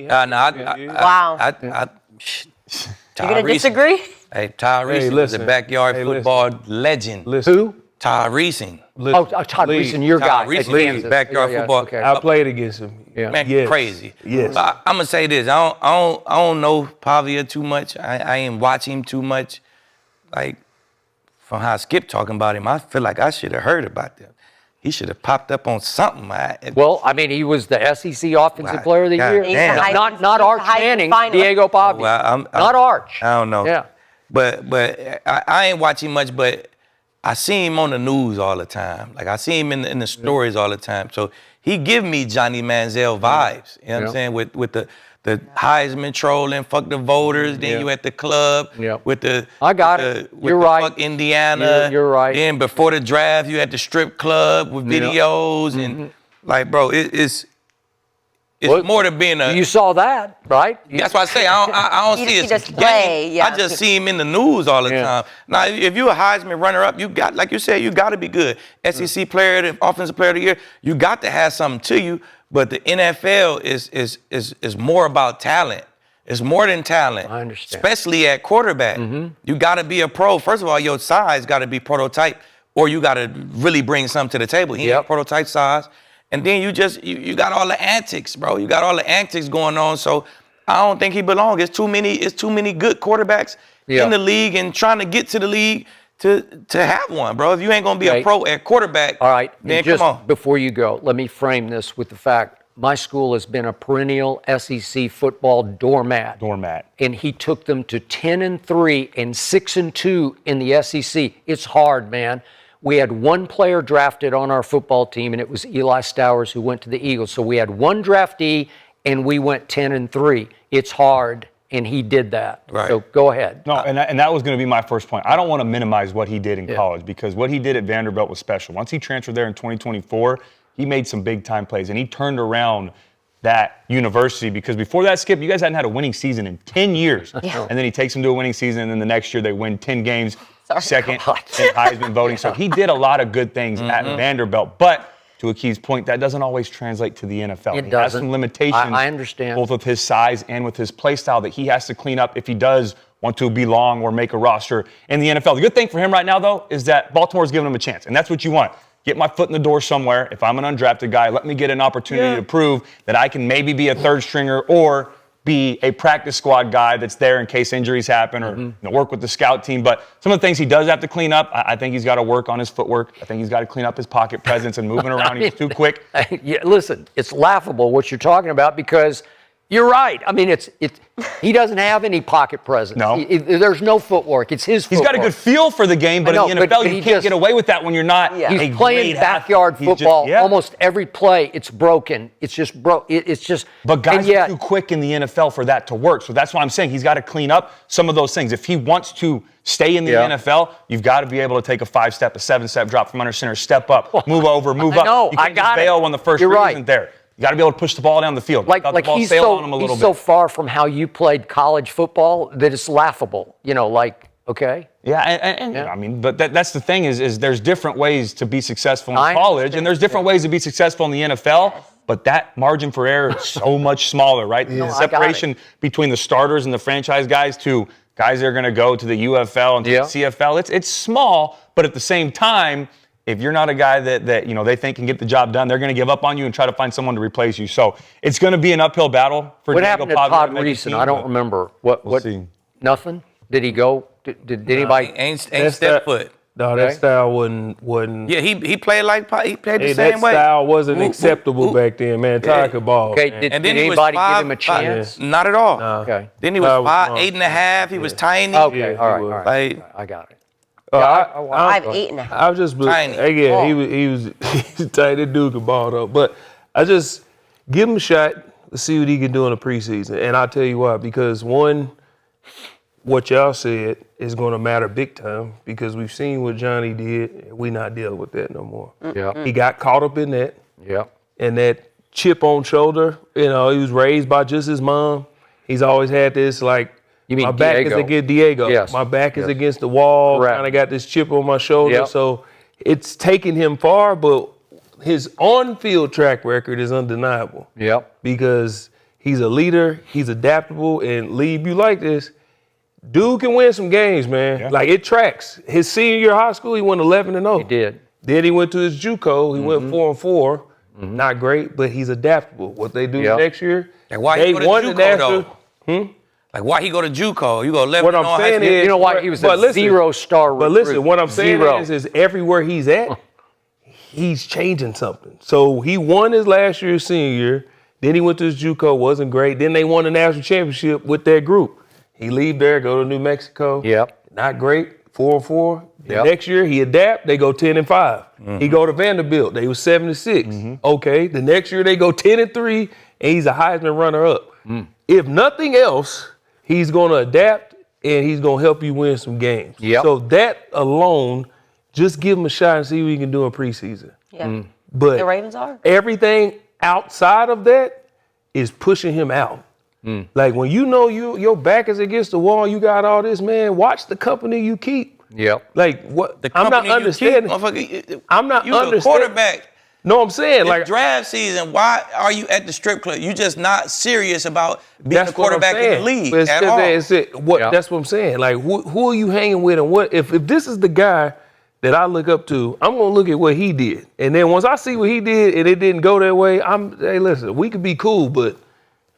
You're going to disagree? Hey, Tyrese was a backyard football legend. Who? Tyrese. Tyrese, your guy. Tyrese, backyard football. Okay. I played against him. Yeah. Man, crazy. Yes. But I'm gonna say this. I don't know Pavia too much. I ain't watch him too much. Like, from how Skip talking about him, I feel like I should have heard about them. He should have popped up on something. Well, I mean, he was the SEC Offensive Player of the Year. Damn. Not Arch Manning, Diego Pavia. Well, not Arch. I don't know. Yeah. But I ain't watching much, but I see him on the news all the time. Like, I see him in the stories all the time. So he give me Johnny Manziel vibes. You know what I'm saying? With the Heisman trolling, fuck the voters. Then you at the club with the I got it. You're right. Fuck Indiana. You're right. Then before the draft, you at the strip club with videos and like, bro, it's more than being a. You saw that, right? That's why I say I don't see his game. I just see him in the news all the time. Now, if you're a Heisman runner-up, you got, like you said, you got to be good. SEC player, the Offensive Player of the Year, you got to have something to you. But the NFL is more about talent. It's more than talent. I understand. Especially at quarterback. You got to be a pro. First of all, your size got to be prototype, or you got to really bring something to the table. He ain't prototype size. And then you got all the antics, bro. You got all the antics going on. So I don't think he belongs. It's too many good quarterbacks in the league and trying to get to the league to have one, bro. If you ain't gonna be a pro at quarterback, all right, then just come on. Before you go, let me frame this with the fact my school has been a perennial SEC football doormat. And he took them to 10-3 and 6-2 in the SEC. It's hard, man. We had one player drafted on our football team, and it was Eli Stowers, who went to the Eagles. So we had one draftee, and we went 10-3. It's hard, and he did that. Right. So go ahead. No, and that was going to be my first point. I don't want to minimize what he did in college, because what he did at Vanderbilt was special. Once he transferred there in 2024, he made some big-time plays, and he turned around that university, because before that, Skip, you guys hadn't had a winning season in 10 years. And then he takes them to a winning season, and then the next year they win 10 games. Second in Heisman voting. So he did a lot of good things at Vanderbilt. But to Aqib's point, that doesn't always translate to the NFL. It he doesn't. has some limitations. I understand. Both with his size and with his play style that he has to clean up if he does want to belong or make a roster in the NFL. The good thing for him right now, though, is that Baltimore's giving him a chance. And that's what you want. get my foot in the door somewhere. If I'm an undrafted guy, let me get an opportunity to prove that I can maybe be a third stringer or be a practice squad guy that's there in case injuries happen or work with the scout team. But some of the things he does have to clean up, I think he's got to work on his footwork. I think he's got to clean up his pocket presence and moving around. He's too quick. Listen, it's laughable what you're talking about because you're right. I mean, he doesn't have any pocket presence. No. There's no footwork. It's his footwork. He's got a good feel for the game, but in the NFL, you can't get away with that when you're not He's playing backyard football. Almost every play, it's broken. It's just But guys are too quick in the NFL for that to work. So that's why I'm saying he's got to clean up some of those things. If he wants to stay in the NFL, you've got to be able to take a 5-step, a 7-step drop from under center, step up, move over, move up. No, you can't just bail when the first read isn't there. You got to be able to push the ball down the field. Like he's so far from how you played college football that it's laughable. Okay. Yeah, and I mean, but that's the thing is there's different ways to be successful in college, and there's different ways to be successful in the NFL. Yes. But that margin for error is so much smaller, right? The separation between the starters and the franchise guys to guys that are going to go to the UFL and to the CFL, it's small, but at the same time, if you're not a guy that they think can get the job done, they're going to give up on you and try to find someone to replace you. So it's going to be an uphill battle for What Diego happened to Pavia Todd to make Reese? the team, I don't remember. What? see. Nothing? Did he go? Did anybody? Ain't step foot. No, that style wasn't. Yeah, he played the same that way. That style wasn't acceptable back then, man. Todd could ball. Okay, man. did And then he was anybody give 5, him a chance? Not at all. Okay. Then he was 8.5. He was tiny. Okay, all right. Like, I got it. I'm 8.5. I just Tiny. again, he was tiny. That dude could ball though. But I just give him a shot. Let's see what he can do in the preseason. And I'll tell you why. Because one, what y'all said is going to matter big time because we've seen what Johnny did. And we not dealing with that no more. Yeah. He got caught up in that. Yeah. And that chip on shoulder. He was raised by just his mom. He's always had this You mean my back Diego? is against Diego. Yes. My back is against the wall. Correct. Kind of got this chip on my shoulder. Yep. So it's taken him far, but his on-field track record is undeniable. Yep. Because he's a leader, he's adaptable, and Lieb, you like this. Dude can win some games, man. Yeah. Like it tracks. His senior year of high school, he went 11-0. He did. Then he went to his JUCO. He went 4-4. Not great, but he's adaptable. What they do next year, like why they he go to won the JUCO national. though? Like why he go to JUCO? You go 11 What I'm saying is, You know what? He was a zero-star recruit. But listen, what I'm saying Zero. is everywhere he's at, he's changing something. So he won his last year, senior year. Then he went to his JUCO, wasn't great. Then they won the national championship with that group. He leave there, go to New Mexico. Yep. Not great, 4-4. The Yep. next year he adapt, they go 10-5. He go to Vanderbilt, they was 7-6. Okay, the next year they go 10-3, and he's a Heisman runner-up. If nothing else, he's gonna adapt and he's gonna help you win some games. Yep. So that alone, just give him a shot and see what he can do in preseason. Yeah. But The Ravens are. everything outside of that is pushing him out. Like when you know your back is against the wall, you got all this, man, watch the company you keep. Yep. Like what? The I'm not company you understanding. keep, motherfucker, I'm not you the understanding. quarterback. No, I'm saying It's like draft season. Why are you at the strip club? You just not serious about being a that's what I'm quarterback in the saying. league But at all. That's what I'm saying. Like who are you hanging with, and what if this is the guy that I look up to? I'm gonna look at what he did, and then once I see what he did and it didn't go that way, hey, listen, we could be cool, but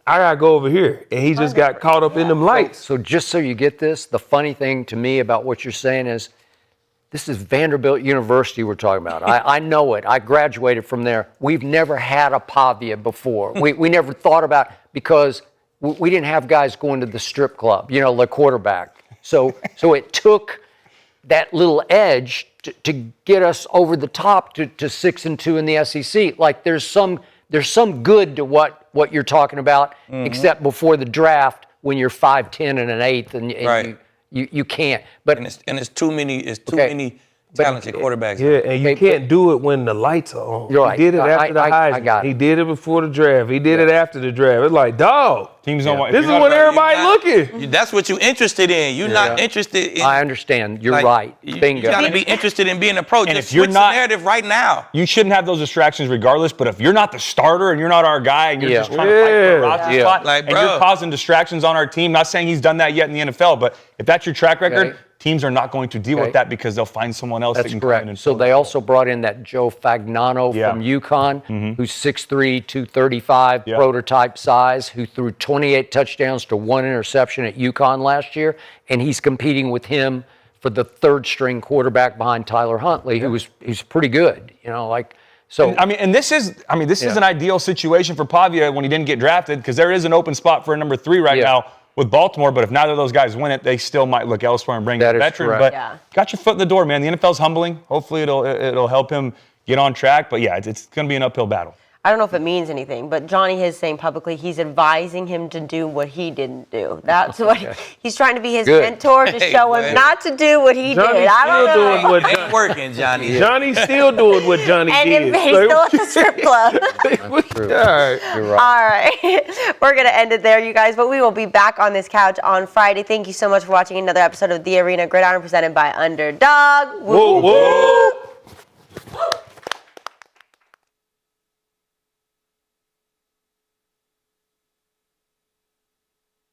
I gotta go over here, and he just got caught up in them lights. So just so you get this, the funny thing to me about what you're saying is this is Vanderbilt University we're talking about. I know it. I graduated from there. We've never had a Pavia before. We never thought about because we didn't have guys going to the strip club, the quarterback. So it took that little edge to get us over the top to 6-2 in the SEC. Like there's some good to what you're talking about, except before the draft when you're 5'10" and an eighth and Right. you can't. But And it's too many talented quarterbacks. Yeah, and you can't do it when the lights are on. You're right. He did it after the Heisman. I got it. He did it before the draft. He did it after the draft. It's like, dog, Teams don't want. this is when everybody looking. That's what you're interested in. You're not interested in. I understand. You're like, right. You Bingo. got to be interested in being a pro. And Just if you're switch not- the narrative right now. You shouldn't have those distractions regardless, but if you're not the starter and you're not our guy and you're Yeah. just trying to fight for a roster spot Like, and you're bro. causing distractions on our team, not saying he's done that yet in the NFL, but if that's your track record, Okay. teams are not going to deal with that because they'll find someone else that That's can come in correct. and So fill they the also brought in that Joe Fagnano from UConn, who's 6'3", 235, prototype size, who threw 28 touchdowns to 1 interception at UConn last year, and he's competing with him for the third-string quarterback behind Tyler Huntley, who's pretty good. So. And this is an ideal situation for Pavia when he didn't get drafted because there is an open spot for a number 3 right now with Baltimore. But if neither of those guys win it, they still might look elsewhere and bring a veteran. Correct. But got your foot in the door, man. The NFL's humbling. Hopefully it'll help him get on track. But yeah, it's going to be an uphill battle. I don't know if it means anything, but Johnny is saying publicly he's advising him to do what he didn't do. That's what he's trying to be his mentor to show him not to do what he did. I don't know. Doing what It ain't working, Johnny. Johnny's still doing what Johnny did. And he's still at the strip club. All right. You're right. All right. We're going to end it there, you guys, but we will be back on this couch on Friday. Thank you so much for watching another episode of The Arena Gridiron presented by Underdog. Woo, woo.